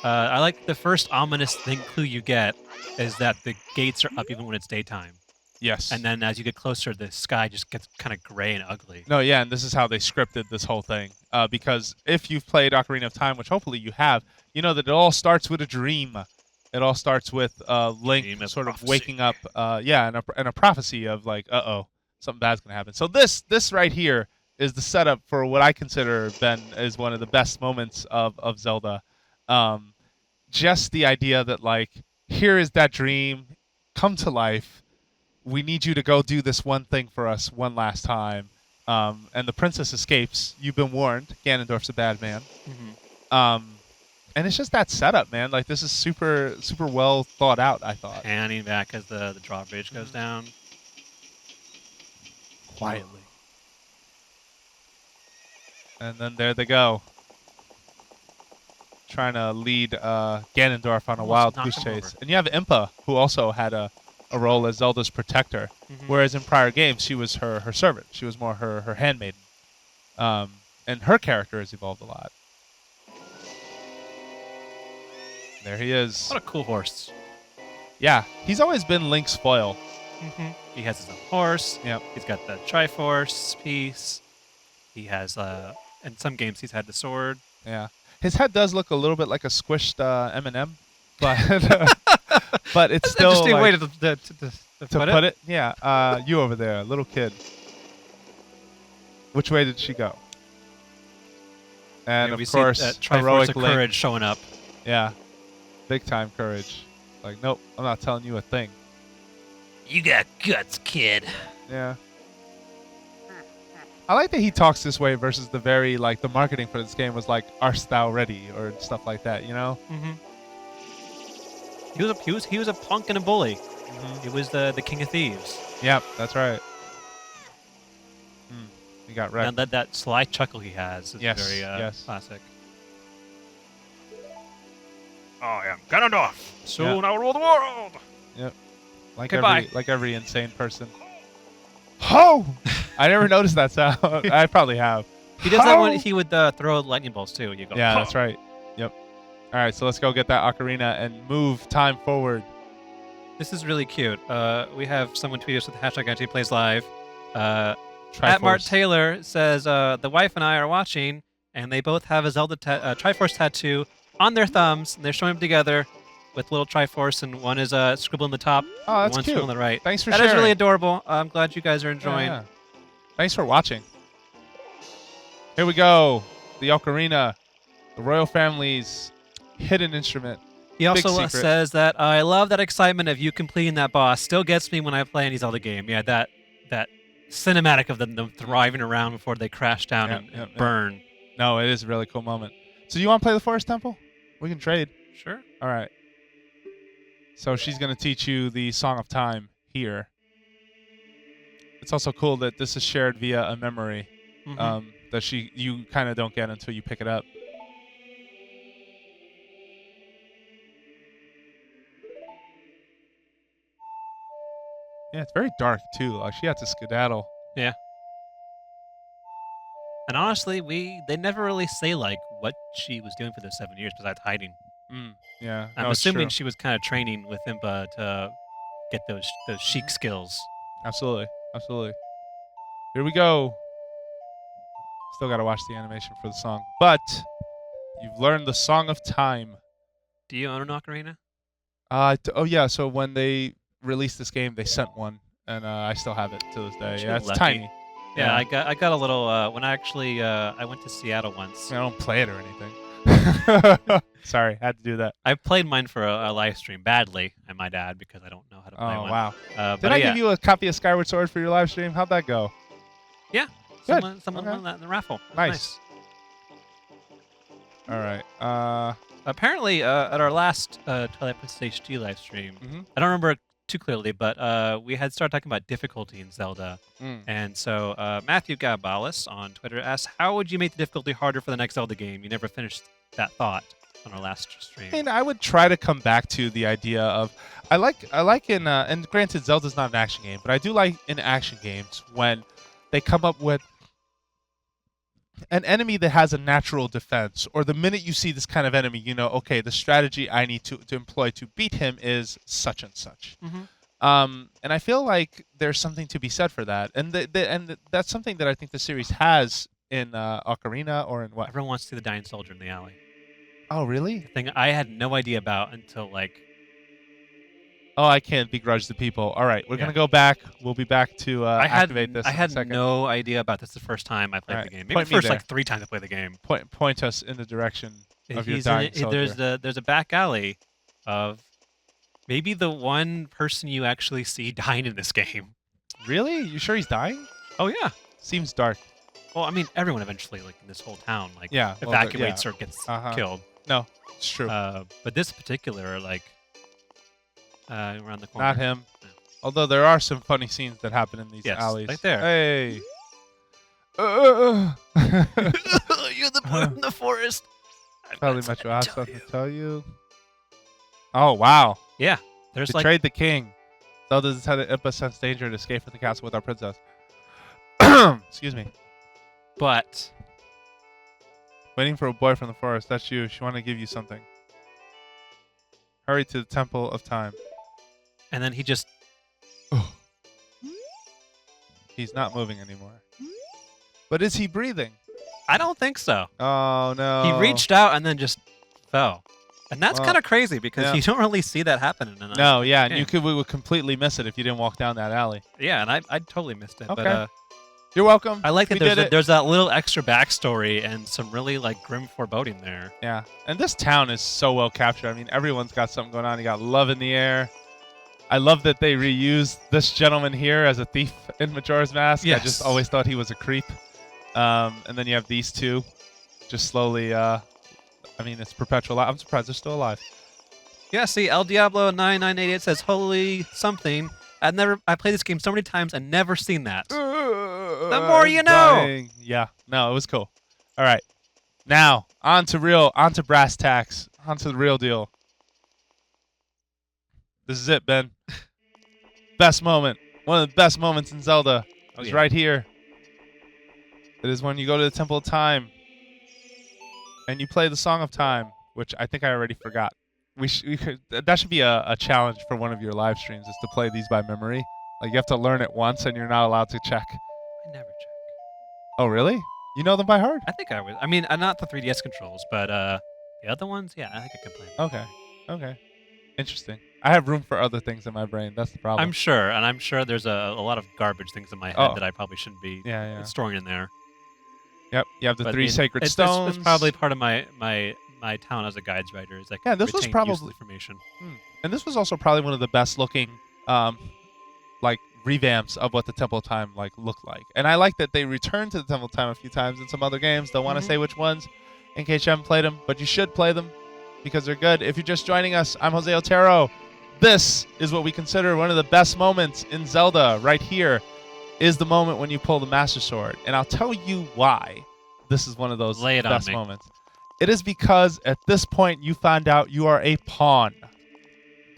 I like the first ominous clue you get is that the gates are up even when it's daytime. Yes. And then as you get closer, the sky just gets kind of gray and ugly. No, yeah, and this is how they scripted this whole thing. Because if you've played Ocarina of Time, which hopefully you have, you know that it all starts with a dream. It all starts with Link sort of waking up, and a prophecy of like, something bad's going to happen. So this right here is the setup for what I consider, Ben, is one of the best moments of Zelda. Just the idea that, like, here is that dream come to life. We need you to go do this one thing for us one last time. And the princess escapes. You've been warned. Ganondorf's a bad man. Mm-hmm. And it's just that setup, man. Like, this is super, super well thought out, I thought. Panning back as the drawbridge goes down. Quietly. And then there they go. Trying to lead Ganondorf on a wild goose chase. And you have Impa, who also had a role as Zelda's protector, whereas in prior games she was her servant. She was more her handmaiden. And her character has evolved a lot. There he is. What a cool horse. Yeah, he's always been Link's foil. He has his own horse. Yep. He's got the Triforce piece. He has, in some games, he's had the sword. Yeah. His head does look a little bit like a squished M&M, but but it's still interesting like, way to put it. Yeah, you over there, little kid. Which way did she go? And we of course, see Triforce heroic of Link. courage showing up. Yeah, big time courage. Like, nope, I'm not telling you a thing. You got guts, kid. Yeah. I like that he talks this way versus the very, like, the marketing for this game was like, "Arst thou ready?" or stuff like that, you know? He was a punk and a bully. He was the king of thieves. Yep, that's right. He got wrecked. And that sly chuckle he has is very classic. I am Ganondorf. Soon I will rule the world. Yep. Like every insane person. Ho! I never noticed that sound. I probably have. He does that when he would throw lightning bolts too. You go. Yeah, Ho! that's right. Yep. All right, so let's go get that ocarina and move time forward. This is really cute. We have someone tweet us with the hashtag #IGPlaysLive. Triforce. At Mart Taylor says the wife and I are watching, and they both have a Zelda Triforce tattoo on their thumbs. And they're showing them together. with little Triforce, and one is scribbled on the top, Oh, and that's one cute. scribbled on the right. Thanks for That sharing. is really adorable. I'm glad you guys are enjoying. Yeah. Thanks for watching. Here we go. The Ocarina, the royal family's hidden instrument. He also secret. says that I love that excitement of you completing that boss. Still gets me when I play any Zelda game. Yeah, that cinematic of them thriving around before they crash down and burn. No, it is a really cool moment. So you want to play the Forest Temple? We can trade. Sure. All right. So she's going to teach you the Song of Time here. It's also cool that this is shared via a memory that you kind of don't get until you pick it up. Yeah, it's very dark too. Like she had to skedaddle. Yeah. And honestly, they never really say like what she was doing for those 7 years besides hiding. Yeah. I'm assuming she was kind of training with Impa to get those Sheik skills. Absolutely. Absolutely. Here we go. Still got to watch the animation for the song. But you've learned the Song of Time. Do you own an Ocarina? Oh, yeah. So when they released this game, they sent one. And I still have it to this day. Yeah, it's tiny. Yeah, I got a little, when I went to Seattle once. I don't play it or anything. Sorry, had to do that. I played mine for a live stream badly, I might add, because I don't know how to play one. Oh, wow. Did I give you a copy of Skyward Sword for your live stream? How'd that go? Yeah. Good. Someone won that in the raffle. Nice. All right. Apparently, at our last Twilight Princess HD live stream, I don't remember too clearly, but we had started talking about difficulty in Zelda. And so Matthew Gabalis on Twitter asked, how would you make the difficulty harder for the next Zelda game? You never finished that thought on our last stream. I mean, I would try to come back to the idea of I like in and granted Zelda's not an action game, but I do like in action games when they come up with an enemy that has a natural defense, or the minute you see this kind of enemy, you know, okay, the strategy I need to employ to beat him is such and such. And I feel like there's something to be said for that, and that's something that I think the series has in Ocarina or in what? Everyone wants to see the dying soldier in the alley. Oh, really? Thing I had no idea about until like. Oh, I can't begrudge the people. All right, we're gonna go back. We'll be back to activate this. I had in a second. no idea about this the first time I played the game. Maybe Point the first me like 3 times I played the game. Point us in the direction of your dying soldier. There's a back alley of maybe the one person you actually see dying in this game. Really? You sure he's dying? Oh yeah. Seems dark. Well, I mean, everyone eventually, like in this whole town, like evacuates evacuates or gets killed. No, it's true. But this particular, like, around the corner. Not him. No. Although there are some funny scenes that happen in these alleys. Right there. Hey. You're the boy from the forest. Probably Metro has stuff to tell you. Oh, wow. Yeah. There's Betrayed the king. Zelda decided Impa sense danger to escape from the castle with our princess. Excuse me. But. Waiting for a boy from the forest. That's you. She wanted to give you something. Hurry to the Temple of Time. And then he just. He's not moving anymore. But is he breathing? I don't think so. Oh, no. He reached out and then just fell. And that's kind of crazy because you don't really see that happen in an No, yeah, and we would completely miss it if you didn't walk down that alley. Yeah, and I totally missed it. Okay. But, you're welcome. I like that there's that little extra backstory and some really like grim foreboding there. Yeah, and this town is so well captured. I mean, everyone's got something going on. You got love in the air. I love that they reused this gentleman here as a thief in Majora's Mask. Yes. I just always thought he was a creep. And then you have these two just slowly, I mean, it's perpetual. I'm surprised they're still alive. Yeah, see, El Diablo 9988 says, holy something. I played this game so many times and never seen that. The more you know. Dying. Yeah, no, it was cool. All right. Now, on to brass tacks. On to the real deal. This is it, Ben. Best moment. One of the best moments in Zelda is right here. It is when you go to the Temple of Time and you play the Song of Time, which I think I already forgot. That should be a challenge for one of your live streams, is to play these by memory. Like, you have to learn it once and you're not allowed to check. I never check. Oh, really? You know them by heart? I think I would. I mean, not the 3DS controls, but the other ones, yeah, I think I could play them. Okay. Interesting. I have room for other things in my brain. That's the problem. I'm sure, and I'm sure there's a lot of garbage things in my head that I probably shouldn't be Yeah. storing in there. Yep. You have the But, three sacred it's stones. probably part of my talent as a guides writer. Is like this was retain useful probably information. And this was also probably one of the best looking, like revamps of what the Temple of Time looked like. And I like that they returned to the Temple of Time a few times in some other games. Don't want to say which ones, in case you haven't played them, but you should play them because they're good. If you're just joining us, I'm Jose Otero. This is what we consider one of the best moments in Zelda. Right here is the moment when you pull the Master Sword, and I'll tell you why this is one of those best moments. It is because at this point you find out you are a pawn.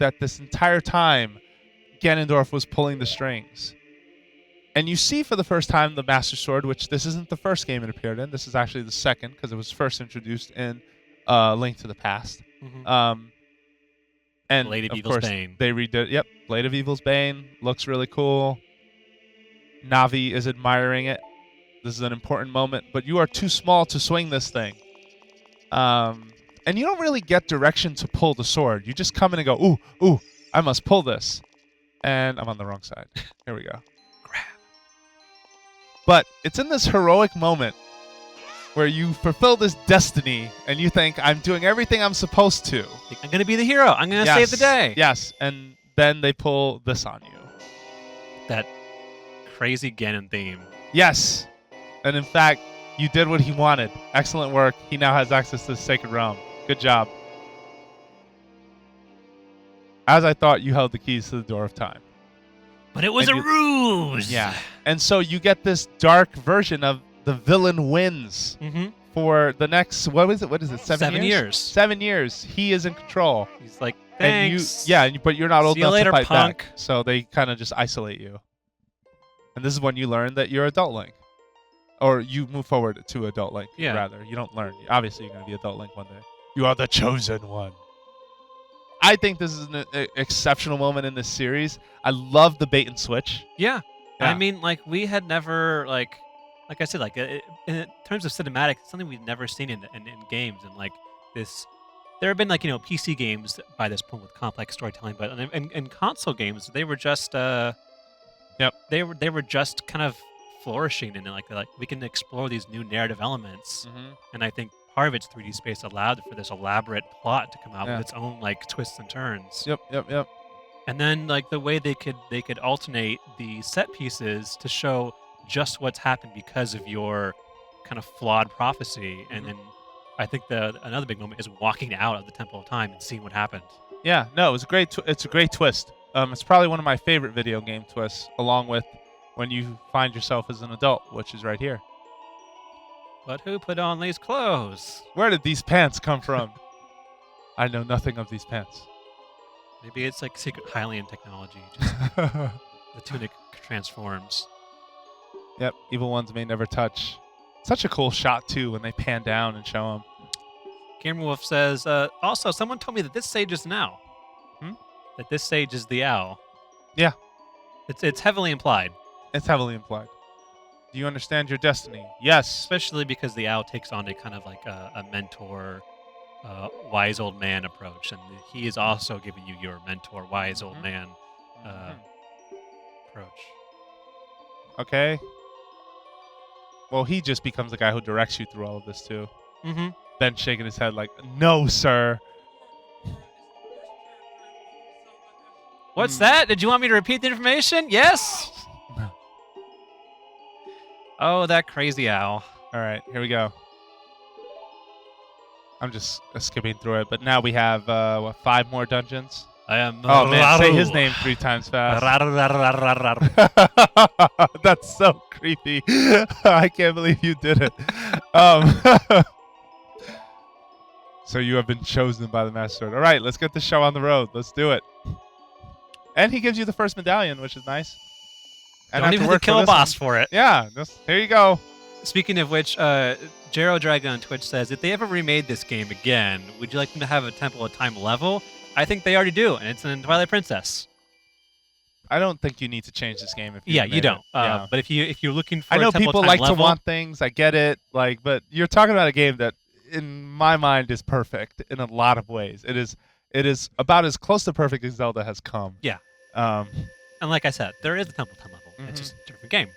That this entire time Ganondorf was pulling the strings. And you see for the first time the Master Sword, which this isn't the first game it appeared in. This is actually the second because it was first introduced in Link to the Past. And Blade of of Evil's course, Bane. they redid. Yep, Blade of Evil's Bane looks really cool. Navi is admiring it. This is an important moment, but you are too small to swing this thing. And you don't really get direction to pull the sword. You just come in and go, ooh, I must pull this. And I'm on the wrong side. Here we go. Grab. But it's in this heroic moment where you fulfill this destiny and you think, I'm doing everything I'm supposed to. I'm going to be the hero. I'm going to save the day. Yes, and then they pull this on you. That crazy Ganon theme. Yes. And in fact, you did what he wanted. Excellent work. He now has access to the Sacred Realm. Good job. As I thought, you held the keys to the Door of Time. But it was a ruse. Yeah. And so you get this dark version of the villain wins for the next, what is it? 7 years? 7 years. He is in control. He's like, thanks. But you're not old See you enough later, to fight punk. back. So they kind of just isolate you. And this is when you learn that you're adult Link. Or you move forward to adult Link, rather. You don't learn. Obviously, you're going to be adult Link one day. You are the chosen one. I think this is an exceptional moment in this series. I love the bait and switch. Yeah. I mean, we had never, like I said, in terms of cinematic, it's something we've never seen in games. And, this, there have been, PC games by this point with complex storytelling. But in console games, they were just, they were just kind of flourishing. And, we can explore these new narrative elements. And I think part of its 3D space allowed for this elaborate plot to come out with its own twists and turns. Yep. And then the way they could alternate the set pieces to show just what's happened because of your kind of flawed prophecy. And then I think another big moment is walking out of the Temple of Time and seeing what happened. Yeah, no, it was a great. It's a great twist. It's probably one of my favorite video game twists, along with when you find yourself as an adult, which is right here. But who put on these clothes? Where did these pants come from? I know nothing of these pants. Maybe it's secret Hylian technology. Just the tunic transforms. Yep, evil ones may never touch. Such a cool shot, too, when they pan down and show them. Gamer Wolf says, also, someone told me that this sage is an owl. That this sage is the owl. Yeah. It's heavily implied. It's heavily implied. Do you understand your destiny? Yes. Especially because the owl takes on a kind of a mentor, wise old man approach. And he is also giving you your mentor, wise old man approach. Okay. Well, he just becomes the guy who directs you through all of this, too. Then shaking his head like, no, sir. What's that? Did you want me to repeat the information? Yes? Oh, that crazy owl. All right, here we go. I'm just skipping through it, but now we have, 5 more dungeons? I am. Oh, man, say his name 3 times fast. That's so creepy. I can't believe you did it. So you have been chosen by the Master Sword. All right, let's get the show on the road. Let's do it. And he gives you the first medallion, which is nice. And don't even have to kill a boss for it. Yeah, here you go. Speaking of which, Jero Dragon on Twitch says, if they ever remade this game again, would you like them to have a Temple of Time level? I think they already do, and it's in Twilight Princess. I don't think you need to change this game. You don't. But if you're looking for, I know people like to want things. I get it. But you're talking about a game that, in my mind, is perfect in a lot of ways. It is It is about as close to perfect as Zelda has come. Yeah. Um, And like I said, there is a Temple Town level. Mhm. It's just a different game.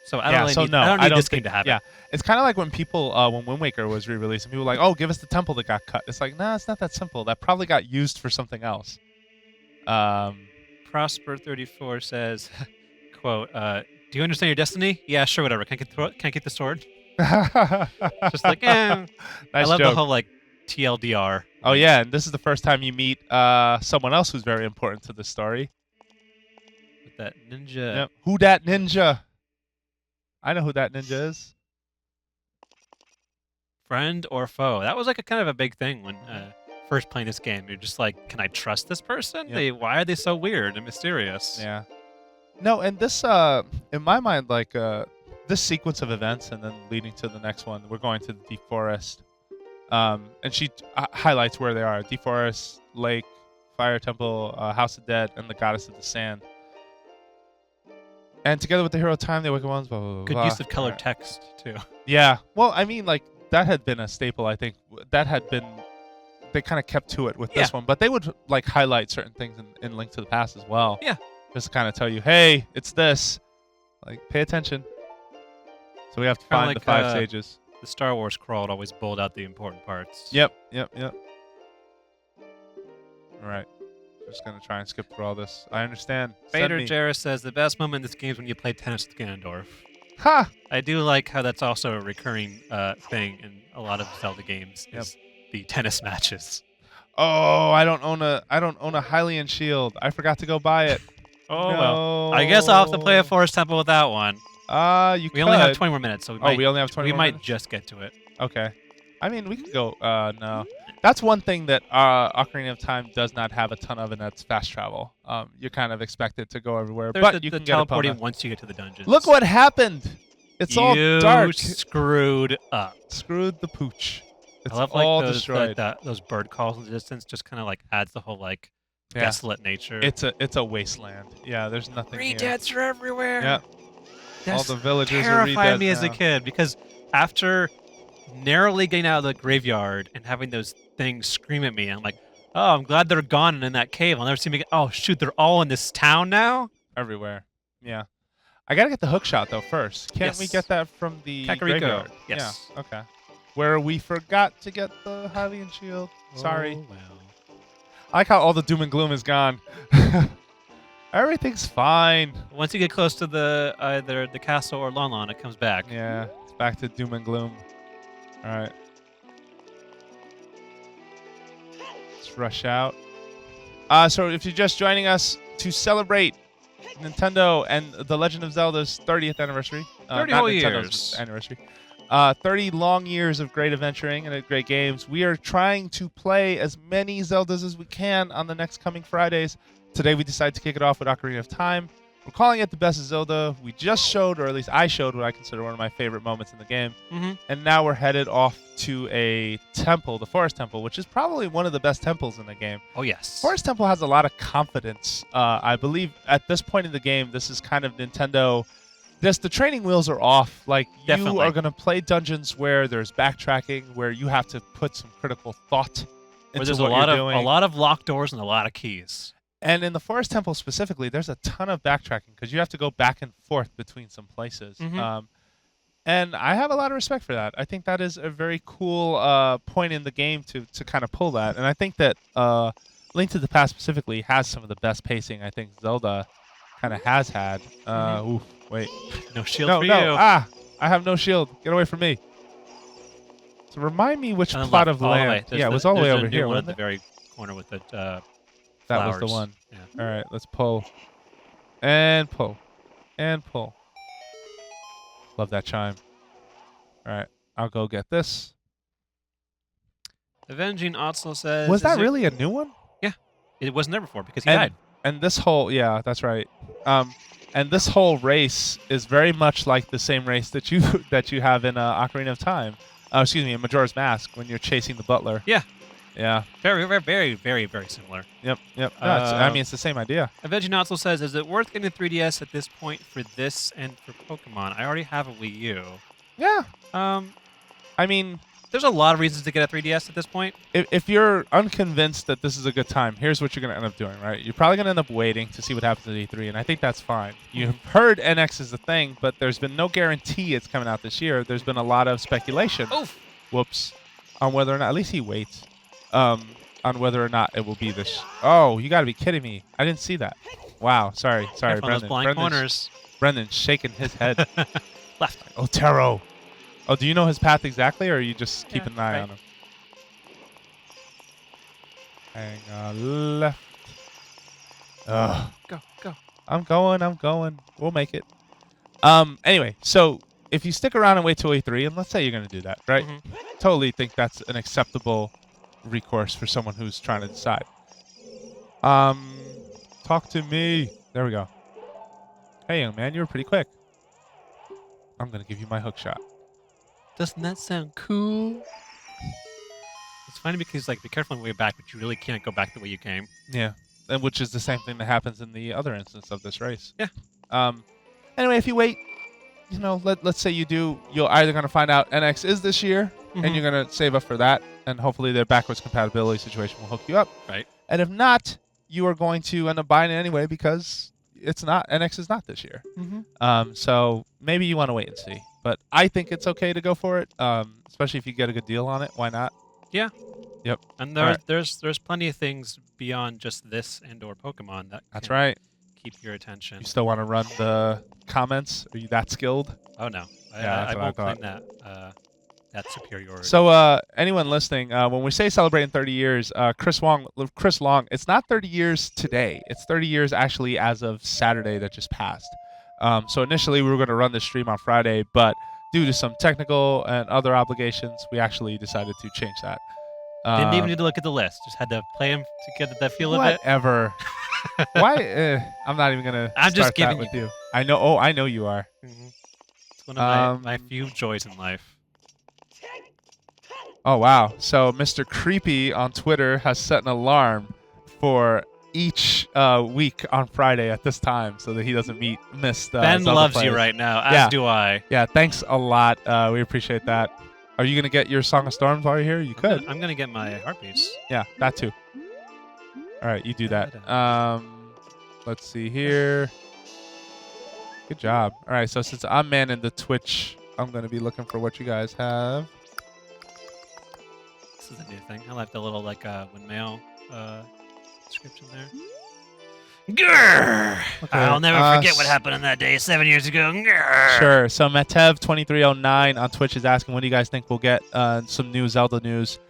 So I yeah, don't really so need, no, I don't need this think, game to have yeah. it. It's kind of like when people, when Wind Waker was re-released, and people were like, oh, give us the temple that got cut. It's like, nah, it's not that simple. That probably got used for something else. Prosper34 says, quote, do you understand your destiny? Yeah, sure, whatever. Can I get the sword? Just like, I Nice love the joke. whole, like, TLDR. Oh, yeah, and this is the first time you meet someone else who's very important to the story. With that ninja. Yep. Who dat ninja? I know who that ninja is. Friend or foe. That was like a kind of a big thing when first playing this game. You're just like, can I trust this person? Yep. Why are they so weird and mysterious? Yeah. No, and this, in my mind, like this sequence of events, and then leading to the next one, we're going to the Deep Forest, and she highlights where they are: Deep Forest, Lake, Fire Temple, House of Dead, and the Goddess of the Sand. And together with the hero of time, the awakened ones. Blah, blah, blah, Good blah. use of colored Right. text too. Yeah. Well, I mean, like that had been a staple. I think that had been. They kind of kept to it with this one, but they would like highlight certain things in Link to the Past as well. Yeah. Just to kind of tell you, hey, it's this. Like, pay attention. So we have to Kinda find like, the 5 stages. The Star Wars crawl always bold out the important parts. Yep. All right. Just gonna try and skip through all this. I understand. Send Vader me. Jarrus says the best moment in this game is when you play tennis with Ganondorf. Ha! I do like how that's also a recurring thing in a lot of Zelda games. Is the tennis matches. Oh, I don't own a Hylian shield. I forgot to go buy it. Oh no. well. I guess I'll have to play a Forest Temple with that one. We only have 20 more minutes, so we only have 20 we more might minutes? just get to it. Okay. I mean, we could go. No. That's one thing that Ocarina of Time does not have a ton of, and that's fast travel. You're kind of expected to go everywhere, There's but the you can get teleporting Epona. once you get to the dungeons. Look what happened! It's all dark. You screwed up. Screwed the pooch. It's I love all like those destroyed. those bird calls in the distance. Just kind of like adds the whole like Yeah. desolate nature. It's a wasteland. Yeah, there's nothing here. Redeads are everywhere. Yeah. That's All the villagers are terrified redead me as a now. kid because after narrowly getting out of the graveyard and having those things scream at me, I'm like, oh, I'm glad they're gone and in that cave. I'll never see them again. Oh shoot, they're all in this town now. Everywhere. Yeah. I gotta get the hook shot though first. Can't we Yes. get that from the Kakariko. graveyard? Yes. Yeah. Okay. Where we forgot to get the Hylian shield. Sorry. Oh, well. I like how all the doom and gloom is gone. Everything's fine. Once you get close to the either the castle or Lon Lon, it comes back. Yeah. It's back to doom and gloom. All right. Let's rush out. So if you're just joining us to celebrate Nintendo and The Legend of Zelda's 30th anniversary. 30 not whole Nintendo's years. Anniversary. 30 long years of great adventuring and great games. We are trying to play as many Zeldas as we can on the next coming Fridays. Today we decided to kick it off with Ocarina of Time. We're calling it the best of Zelda. We just showed, or at least I showed, what I consider one of my favorite moments in the game. Mm-hmm. And now we're headed off to a temple, the Forest Temple, which is probably one of the best temples in the game. Oh yes. Forest Temple has a lot of confidence. I believe at this point in the game, this is kind of Nintendo. The training wheels are off. Like, Definitely. you are going to play dungeons where there's backtracking, where you have to put some critical thought Where into there's what you're doing. a lot of locked doors and a lot of keys. And in the Forest Temple specifically, there's a ton of backtracking because you have to go back and forth between some places. Mhm. And I have a lot of respect for that. I think that is a very cool point in the game to kind of pull that. And I think that Link to the Past specifically has some of the best pacing I think Zelda kind of has had. Oof, wait. No shield No, for no. you. I have no shield. Get away from me. So remind me which On the plot left, of all the way. land. There's Yeah, it was all the way there's a over new here. one at Wasn't the it? very corner with the That was the flowers. one. Yeah. All right, let's pull. And pull. And pull. Love that chime. All right, I'll go get this. Avenging Otzel says, Was "Is that it-" really a new one? It wasn't there before because he And- died. And this whole, yeah, that's right. And this whole race is very much like the same race that you have in Ocarina of Time. Excuse me, in Majora's Mask when you're chasing the butler. Yeah. Yeah. Very, very, very, very, very similar. Yep. No, I mean, it's the same idea. Avenging Otzel says, "Is it worth getting a 3DS at this point for this and for Pokemon? I already have a Wii U." Yeah. Um, I mean, there's a lot of reasons to get a 3DS at this point. If you're unconvinced that this is a good time, here's what you're going to end up doing, right? You're probably going to end up waiting to see what happens at E3, and I think that's fine. You've heard NX is a thing, but there's been no guarantee it's coming out this year. There's been a lot of speculation. Oof. Whoops. On whether or not, at least he waits, on whether or not it will be this. Oh, you got to be kidding me. I didn't see that. Wow. Sorry, Careful Brendan. those blind corners. Brendan's shaking his head. Left. Otero. Oh, do you know his path exactly, or are you just keeping an eye on him? Hang left. Ugh. Go. I'm going. We'll make it. Anyway, so if you stick around and wait till E3, and let's say you're going to do that, right? Totally think that's an acceptable recourse for someone who's trying to decide. Talk to me. There we go. Hey, young man, you were pretty quick. I'm going to give you my hook shot. Doesn't that sound cool? It's funny because, like, be careful on the way back, but you really can't go back the way you came. Yeah, and which is the same thing that happens in the other instance of this race. Yeah. Anyway, if you wait, let's say you do, you're either going to find out NX is this year, and you're going to save up for that, and hopefully their backwards compatibility situation will hook you up. Right. And if not, you are going to end up buying it anyway because it's not NX is not this year. So maybe you want to wait and see. But I think it's okay to go for it, especially if you get a good deal on it. Why not? Yeah. Yep. And there's plenty of things beyond just this and/or Pokemon that That's can right. keep your attention. You still want to run the comments? Are you that skilled? Oh no, Yeah, I that's what I won't claim thought. that superiority. So anyone listening, when we say celebrating 30 years, Chris Long, it's not 30 years today. It's 30 years actually as of Saturday that just passed. So initially we were going to run this stream on Friday, but due to some technical and other obligations, we actually decided to change that. Didn't even need to look at the list. Just had to play him to get the feel of it. Whatever. Why? I'm not even going to I'm just start giving that with you. I know. Oh, I know you are. It's one of my few joys in life. Oh, wow. So Mr. Creepy on Twitter has set an alarm for each week on Friday at this time so that he doesn't miss Ben Zelda loves plays. you right now, as do I. Yeah, thanks a lot. We appreciate that. Are you going to get your Song of Storms while you're here? You could. I'm going to get my heart piece. Yeah, that too. All right, you do that. Let's see here. Good job. All right, so since I'm manning the Twitch, I'm going to be looking for what you guys have. This is a new thing. I like the little windmill description there. Grrr! Okay, I'll never forget what happened on that day 7 years ago. Grrr! Sure. So Matev2309 on Twitch is asking, when do you guys think we'll get some new Zelda news?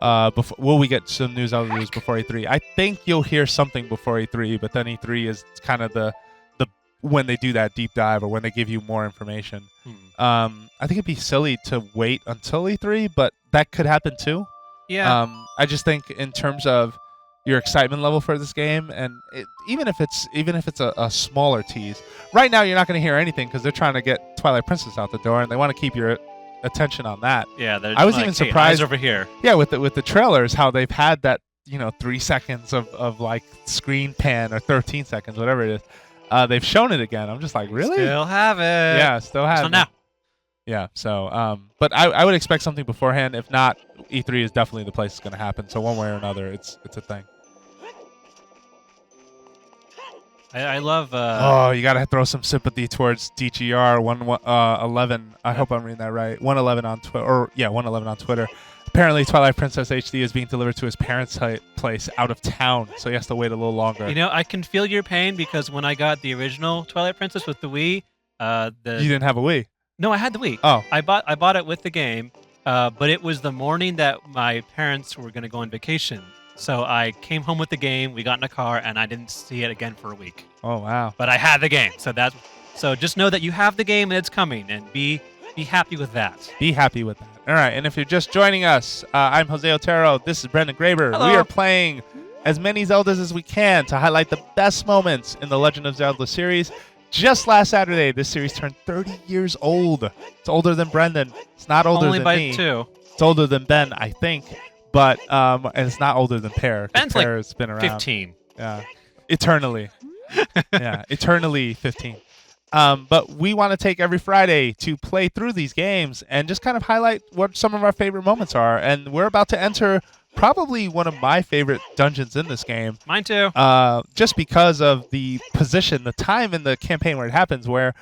Will we get some new Zelda news before E3? I think you'll hear something before E3, but then E3 is kind of the when they do that deep dive or when they give you more information. I think it'd be silly to wait until E3, but that could happen too. Yeah. I just think in terms of your excitement level for this game, and even if it's a smaller tease, right now you're not going to hear anything because they're trying to get Twilight Princess out the door, and they want to keep your attention on that. Yeah, I was even surprised over here. Yeah, with the trailers, how they've had that 3 seconds of like screen pan or 13 seconds, whatever it is. They've shown it again. I'm just like, really? Still have it. Yeah, still have it. now. Yeah, so but I would expect something beforehand. If not, E3 is definitely the place it's going to happen. So one way or another, it's a thing. I love. Oh, you got to throw some sympathy towards DGR 111. I hope I'm reading that right. 111 on Twitter, 111 on Twitter. Apparently, Twilight Princess HD is being delivered to his parents' place out of town, so he has to wait a little longer. I can feel your pain because when I got the original Twilight Princess with the Wii, you didn't have a Wii. No, I had the Wii. Oh, I bought it with the game, but it was the morning that my parents were going to go on vacation. So I came home with the game, we got in a car, and I didn't see it again for a week. Oh, wow. But I had the game, so just know that you have the game and it's coming, and be happy with that. Be happy with that. All right, and if you're just joining us, I'm Jose Otero. This is Brendan Graber. Hello. We are playing as many Zeldas as we can to highlight the best moments in the Legend of Zelda series. Just last Saturday, this series turned 30 years old. It's older than Brendan. It's not older Only than by me. 2. It's older than Ben, I think. But and it's not older than Pear. Ben's Pear like has been around. 15. Yeah. Eternally. Yeah. Eternally 15. But we want to take every Friday to play through these games and just kind of highlight what some of our favorite moments are. And we're about to enter probably one of my favorite dungeons in this game. Mine too. Just because of the position, the time in the campaign where it happens, where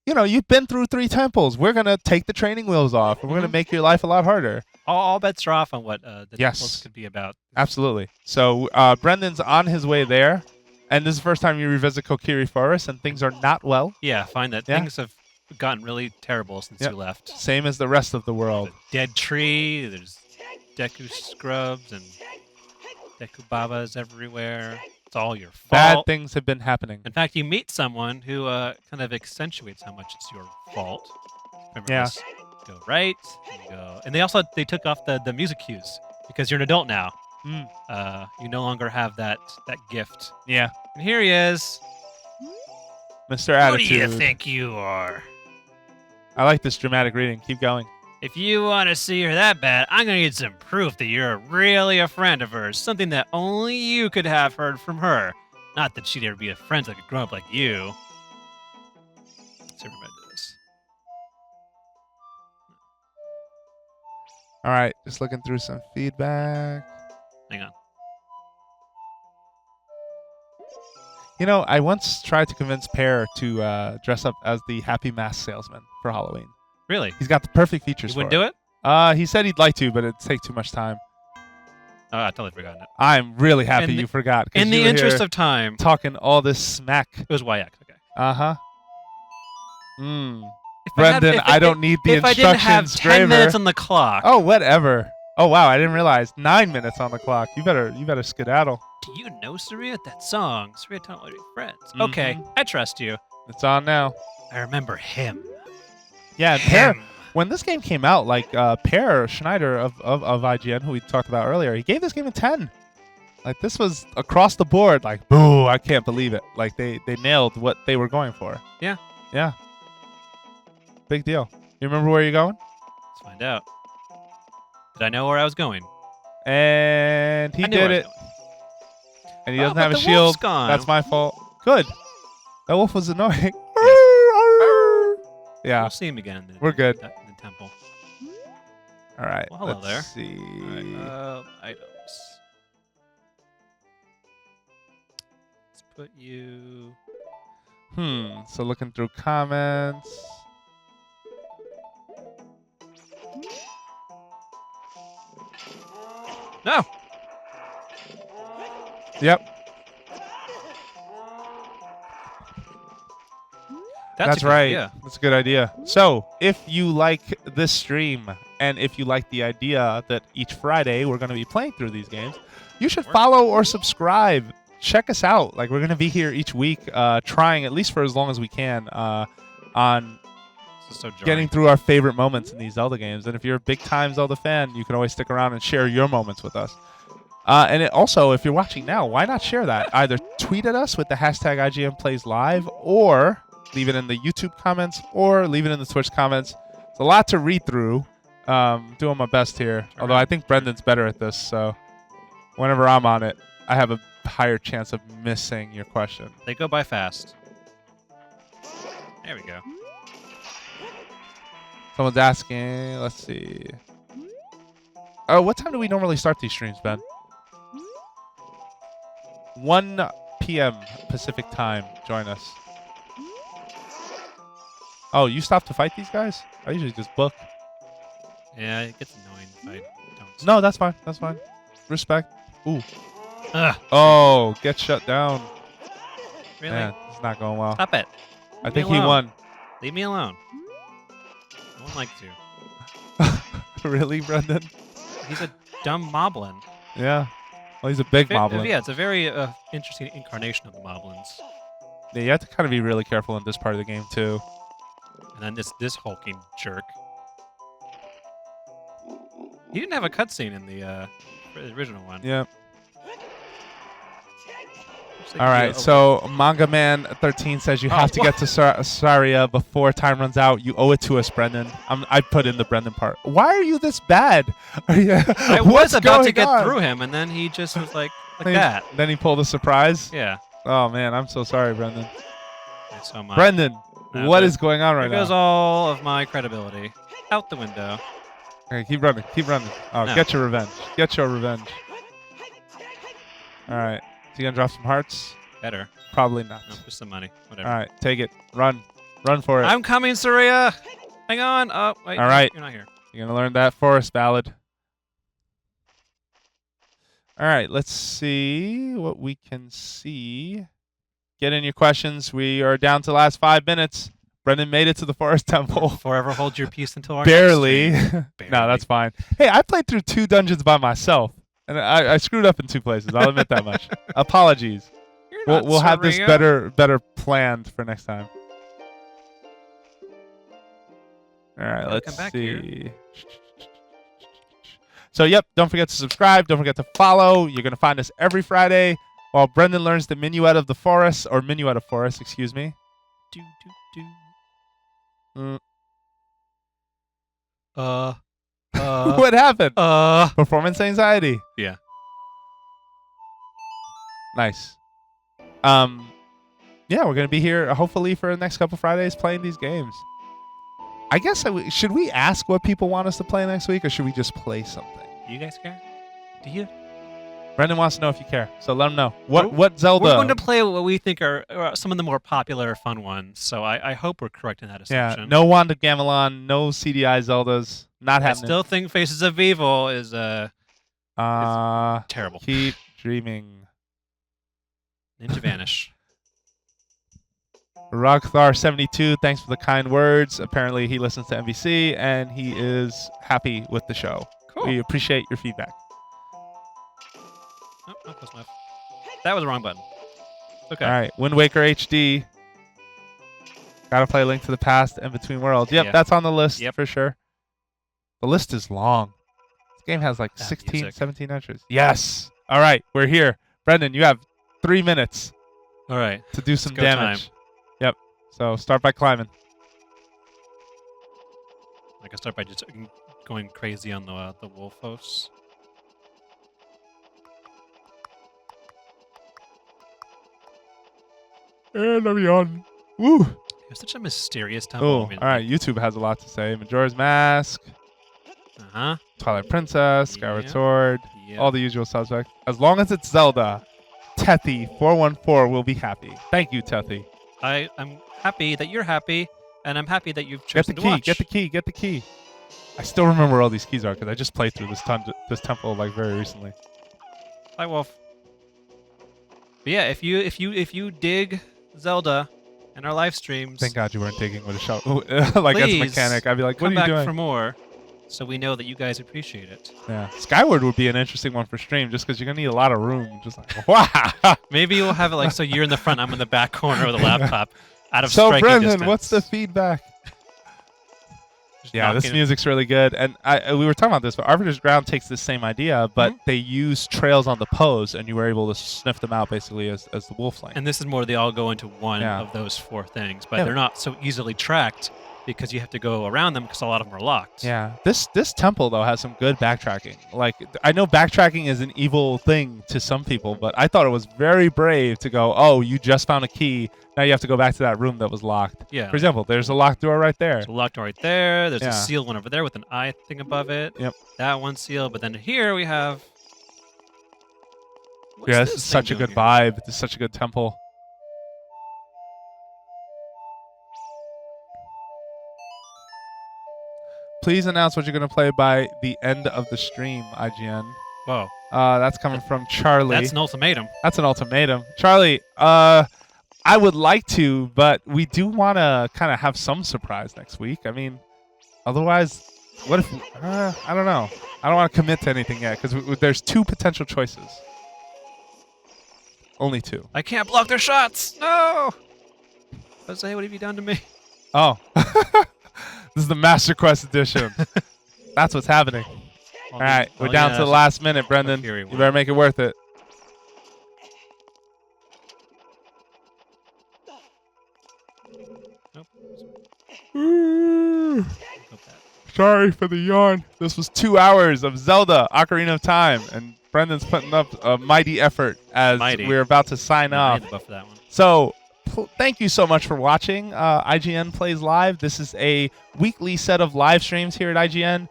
you've been through 3 temples. We're gonna take the training wheels off, and we're gonna make your life a lot harder. All bets are off on what the temples could be about. Absolutely. So Brendan's on his way there, and this is the first time you revisit Kokiri Forest, and things are not well. Yeah, I find that things have gotten really terrible since you left. Same as the rest of the world. There's a dead tree. There's Deku scrubs and Deku Babas everywhere. It's all your fault. Bad things have been happening. In fact, you meet someone who kind of accentuates how much it's your fault. Remember this? Go right, and they took off the music cues because you're an adult now. You no longer have that gift. Yeah. And here he is. Mr. Attitude. What do you think you are? I like this dramatic reading. Keep going. If you want to see her that bad, I'm going to need some proof that you're really a friend of hers. Something that only you could have heard from her. Not that she'd ever be a friend that could grow up like you. Let's see if everybody do this. All right. Just looking through some feedback. Hang on. I once tried to convince Pear to dress up as the Happy Mask salesman for Halloween. Really? He's got the perfect features You wouldn't do it? He said he'd like to, but it'd take too much time. Oh, I totally forgot it. I'm really happy you forgot. In the interest of time. Talking all this smack. It was YX, okay. Uh-huh. Brendan, I don't need the instructions. If I didn't have 10 minutes on the clock. Oh, whatever. Oh, wow, I didn't realize. 9 minutes on the clock. You better skedaddle. Do you know, Saria, that song? Saria taught all your friends. Okay, I trust you. It's on now. I remember him. Yeah, Pear, when this game came out, like Pear Schneider of IGN, who we talked about earlier, he gave this game a 10. Like, this was across the board, like, boo, I can't believe it. Like, they nailed what they were going for. Yeah. Yeah. Big deal. You remember where you're going? Let's find out. Did I know where I was going? And he did it. And he doesn't have a shield. Wolf's gone. That's my fault. Good. That wolf was annoying. Yeah. We'll see him again. We're good. In the temple. All right. Well, hello let's there. See. All right, items. Let's put you. So looking through comments. No. Yep. That's right. Idea. That's a good idea. So, if you like this stream, and if you like the idea that each Friday we're going to be playing through these games, you should follow or subscribe. Check us out. Like, we're going to be here each week, trying at least for as long as we can on getting through our favorite moments in these Zelda games. And if you're a big-time Zelda fan, you can always stick around and share your moments with us. And also, if you're watching now, why not share that? Either tweet at us with the hashtag IGNPlaysLive, or leave it in the YouTube comments, or leave it in the Twitch comments. It's a lot to read through. Doing my best here. Although I think Brendan's better at this, so whenever I'm on it, I have a higher chance of missing your question. They go by fast. There we go. Someone's asking. Let's see. Oh, what time do we normally start these streams, Ben? 1 p.m. Pacific time. Join us. Oh, you stopped to fight these guys? I usually just book. Yeah, it gets annoying if I don't. No, that's fine. That's fine. Respect. Ooh. Ugh. Oh, get shut down. Really? Man, it's not going well. Stop it. I think he won. Leave me alone. No one likes you. Really, Brendan? He's a dumb moblin. Yeah. Well, he's a big moblin. Yeah, it's a very interesting incarnation of the moblins. Yeah, you have to kind of be really careful in this part of the game, too. And then this hulking jerk. He didn't have a cutscene in the original one. Yeah. All right, so Manga Man 13 says you have to get to Saria before time runs out. You owe it to us, Brendan. I put in the Brendan part. Why are you this bad? I was about to get through him, and then he just was like that. Then he pulled a surprise? Yeah. Oh, man, I'm so sorry, Brendan. So much. Brendan, What is going on right There goes now? all of my credibility out the window. Okay, keep running. Keep running. Oh, No. get your revenge. Get your revenge. All right. Is he going to drop some hearts? Better. Probably not. No, just some money. Whatever. All right. Take it. Run. Run for it. I'm coming, Saria. Hang on. Oh, wait. All right. You're not here. You're going to learn that forest ballad. All right. Let's see what we can see. Get in your questions. We are down to the last 5 minutes. Brendan made it to the forest temple. Forever hold your peace until our Barely. next stream. Barely. No, that's fine. Hey, I played through 2 dungeons by myself, and I screwed up in 2 places. I'll admit that much. Apologies. You're not We'll have this Saria. better planned for next time. All right, Gotta let's come back see. here. So, yep, don't forget to subscribe. Don't forget to follow. You're going to find us every Friday while Brendan learns the minuet of the forest, or minuet of forest, excuse me. Do, do, Mm. do. What happened? Performance anxiety. Yeah. Nice. Yeah, we're gonna be here hopefully for the next couple Fridays playing these games. I guess should we ask what people want us to play next week, or should we just play something? You guys care? Do you? Brendan wants to know if you care, so let him know. What Zelda? We're going to play what we think are some of the more popular, fun ones. So I hope we're correct in that assumption. Yeah, no Wand of Gamelon, no CDI Zeldas, not I happening. still think Faces of Evil is terrible. Keep dreaming. Ninja Vanish. Rockthar72, thanks for the kind words. Apparently he listens to NBC and he is happy with the show. Cool. We appreciate your feedback. Oh, not close enough. That was the wrong button. Okay. All right, Wind Waker HD. Gotta play Link to the Past and Between Worlds. Yep, Yeah. that's on the list Yep. for sure. The list is long. This game has like 16, music. 17 entries. Yes. All right, we're here. Brendan, you have 3 minutes All right. to do some go damage. Yep. So start by climbing. I can start by just going crazy on the Wolfos. And I'm on. Woo. It's such a mysterious temple. Oh, all right. YouTube has a lot to say. Majora's Mask, Uh-huh. Twilight Princess, Skyward Yeah. Sword, Yeah. all the usual suspects. As long as it's Zelda, Tethy414 will be happy. Thank you, Tethy. I'm happy that you're happy, and I'm happy that you've Get the chosen to key. watch. Get the key. Get the key. I still remember where all these keys are because I just played through this temple like very recently. Hi, Wolf. But yeah, if you dig Zelda and our live streams, Thank God you weren't digging with a shovel. Like as a Please mechanic, I'd be like, "What come are you back doing?" for more, so we know that you guys appreciate it. Yeah, Skyward would be an interesting one for stream, just because you're gonna need a lot of room. Just like, wow. Maybe we'll have it like so you're in the front, I'm in the back corner of the laptop, out of So striking Brendan, distance. what's the feedback? Just Yeah, this knocking- music's really good, and we were talking about this, but Arbiter's Ground takes the same idea, but Mhm. they use trails on the pose, and you were able to sniff them out basically as the wolf lane. And this is more they all go into one Yeah. of those 4 things, but Yeah. they're not so easily tracked because you have to go around them because a lot of them are locked. Yeah, this temple though has some good backtracking. Like I know backtracking is an evil thing to some people, but I thought it was very brave to go, "Oh, you just found a key. Now you have to go back to that room that was locked." Yeah. For example, there's a locked door right there. There's a locked door right there. There's Yeah. a sealed one over there with an eye thing above it. Yep. That one's sealed. But then here we have. What's Yeah, this this is such a thing good doing here? vibe. This is such a good temple. Please announce what you're going to play by the end of the stream, IGN. Whoa. That's coming from Charlie. That's an ultimatum. That's an ultimatum. Charlie, I would like to, but we do want to kind of have some surprise next week. I mean, otherwise, what if... I don't know. I don't want to commit to anything yet because there's 2 potential choices. Only 2. I can't block their shots. No. Jose, what have you done to me? Oh. This is the Master Quest edition. That's what's happening. All right, we're down to the last minute, Brendan. Fury You one. better make it worth it. Nope. Ooh. Hope that. Sorry for the yawn. This was 2 hours of Zelda Ocarina of Time, and Brendan's putting up a mighty effort as Mighty. we're about to sign No, I off. need the buff for that one. So thank you so much for watching IGN Plays Live. This is a weekly set of live streams here at IGN.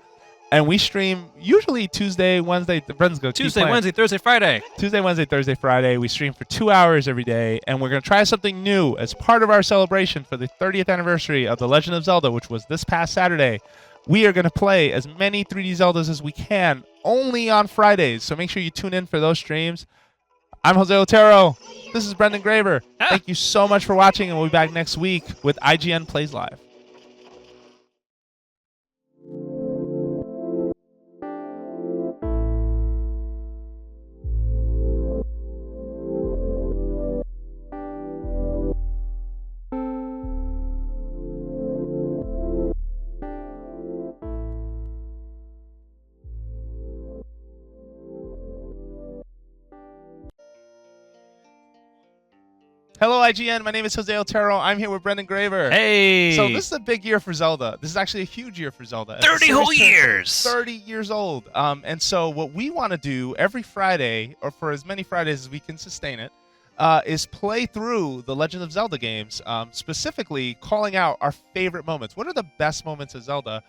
And we stream usually Tuesday, Wednesday. Brendan's go. Tuesday, Wednesday, Thursday, Friday. Tuesday, Wednesday, Thursday, Friday. We stream for 2 hours every day. And we're going to try something new as part of our celebration for the 30th anniversary of The Legend of Zelda, which was this past Saturday. We are going to play as many 3D Zeldas as we can only on Fridays. So make sure you tune in for those streams. I'm Jose Otero. This is Brendan Graver. Thank you so much for watching, and we'll be back next week with IGN Plays Live. Hello, IGN. My name is Jose Otero. I'm here with Brendan Graver. Hey! So this is a big year for Zelda. This is actually a huge year for Zelda. 30 whole years! 30 years old. And so what we want to do every Friday, or for as many Fridays as we can sustain it, is play through the Legend of Zelda games, specifically calling out our favorite moments. What are the best moments of Zelda?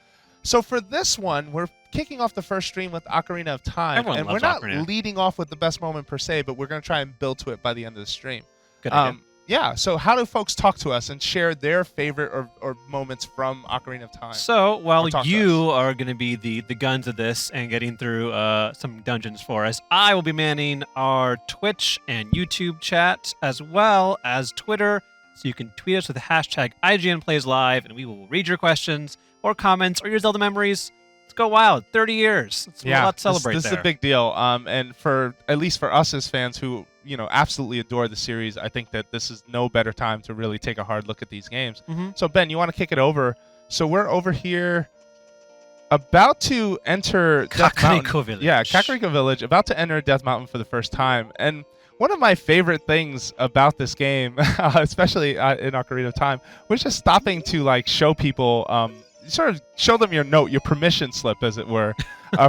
So for this one, we're kicking off the first stream with Ocarina of Time. Everyone and loves we're not Ocarina. leading off with the best moment per se, but we're going to try and build to it by the end of the stream. Good idea. Yeah, so how do folks talk to us and share their favorite or moments from Ocarina of Time? So, well, talk to you are going to be the guns of this and getting through some dungeons for us. I will be manning our Twitch and YouTube chat as well as Twitter. So you can tweet us with the hashtag IGN Plays Live, and we will read your questions or comments or your Zelda memories. Let's go wild. 30 years. It's a lot to celebrate this there. is a big deal. And for at least for us as fans who absolutely adore the series, I think that this is no better time to really take a hard look at these games. So Ben, you want to kick it over? So we're over here, about to enter Death Mountain. Kakariko Village. Yeah, Kakariko Village, about to enter Death Mountain for the first time. And one of my favorite things about this game, especially in Ocarina of Time, was just stopping to show people, sort of show them your permission slip, as it were,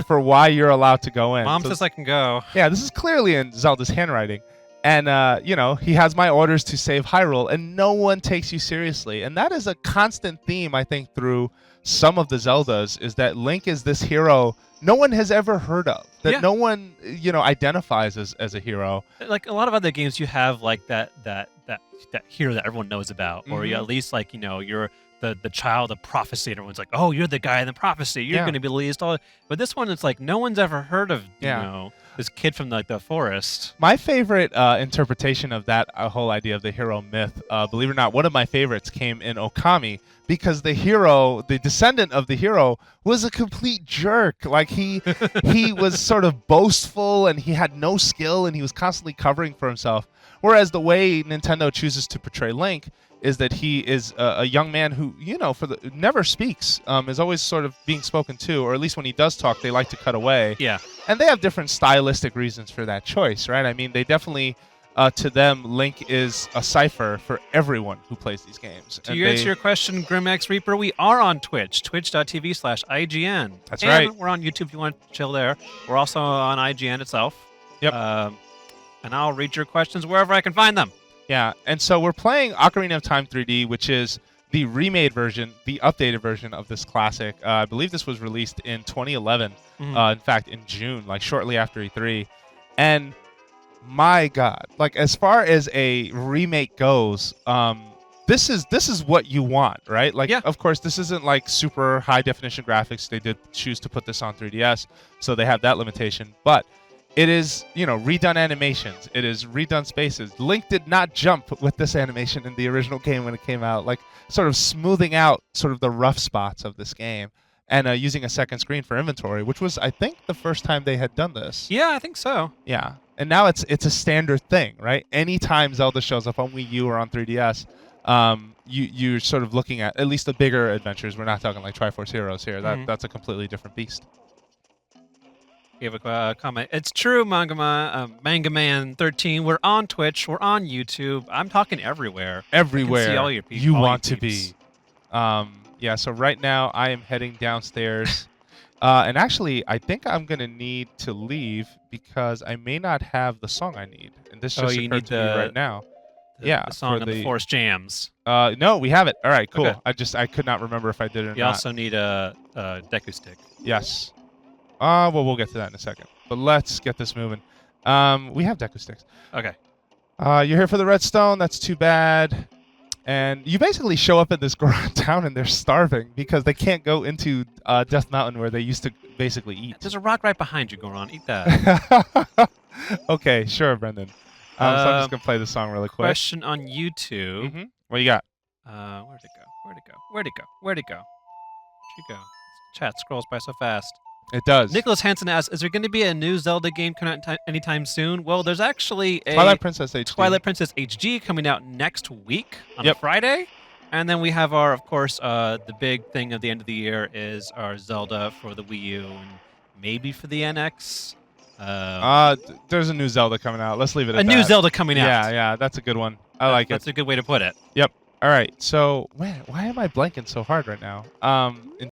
for why you're allowed to go in. Mom says I can go. Yeah, this is clearly in Zelda's handwriting. And, he has my orders to save Hyrule, and no one takes you seriously. And that is a constant theme, I think, through some of the Zeldas, is that Link is this hero no one has ever heard of, that no one, identifies as a hero. Like a lot of other games, you have that hero that everyone knows about, or you at least you're the child of prophecy, and everyone's like, oh, you're the guy in the prophecy, you're going to be released. But this one, it's like no one's ever heard of this kid from the forest. My favorite interpretation of that whole idea of the hero myth, believe it or not, one of my favorites came in Okami, because the hero, the descendant of the hero, was a complete jerk. Like he was sort of boastful, and he had no skill, and he was constantly covering for himself. Whereas the way Nintendo chooses to portray Link is that he is a young man who, never speaks, is always sort of being spoken to, or at least when he does talk, they like to cut away. Yeah. And they have different stylistic reasons for that choice, right? I mean, they definitely, to them, Link is a cipher for everyone who plays these games. To answer your question, Grimax Reaper, we are on Twitch, twitch.tv/IGN. That's right. We're on YouTube if you want to chill there. We're also on IGN itself. Yep. And I'll read your questions wherever I can find them. Yeah, and so we're playing Ocarina of Time 3D, which is the remade version, the updated version of this classic. I believe this was released in 2011, in fact, in June, shortly after E3. And my God, as far as a remake goes, this is what you want, right? Of course, this isn't super high definition graphics. They did choose to put this on 3DS, so they have that limitation. But it is, redone animations. It is redone spaces. Link did not jump with this animation in the original game when it came out, sort of smoothing out sort of the rough spots of this game, and using a second screen for inventory, which was, I think, the first time they had done this. Yeah, I think so. Yeah, and now it's a standard thing, right? Anytime Zelda shows up on Wii U or on 3DS, you're sort of looking at least the bigger adventures. We're not talking like Triforce Heroes here. That's a completely different beast. We have a comment. It's true, Manga Man 13. We're on Twitch. We're on YouTube. I'm talking everywhere. Everywhere. I can see all your people. You want to be. Yeah. So right now I am heading downstairs, and actually I think I'm gonna need to leave because I may not have the song I need, and this just occurred to me right now. Yeah, the song for of the Forest Jams. No, we have it. All right, cool. Okay. I could not remember if I did it or You not. also need a Deku stick. Yes. Well, we'll get to that in a second. But let's get this moving. We have Deku sticks. Okay. You're here for the redstone. That's too bad. And you basically show up at this Goron town and they're starving because they can't go into Death Mountain where they used to basically eat. There's a rock right behind you, Goron. Eat that. Okay, sure, Brendan. So I'm just gonna play the song really quick. Question on YouTube. Mm-hmm. What you got? Where'd it go? Where'd it go? Where'd it go? Where'd it go? Where'd it go? Chat scrolls by so fast. It does. Nicholas Hansen asks, "Is there going to be a new Zelda game coming out anytime soon?" Well, there's actually a Twilight Princess HD. Twilight Princess HD coming out next week on a Friday, and then we have our, of course, the big thing at the end of the year is our Zelda for the Wii U and maybe for the NX. There's a new Zelda coming out. Let's leave it at that. A new Zelda coming out. Yeah, that's a good one. I like it. That's a good way to put it. Yep. All right. So, why am I blanking so hard right now?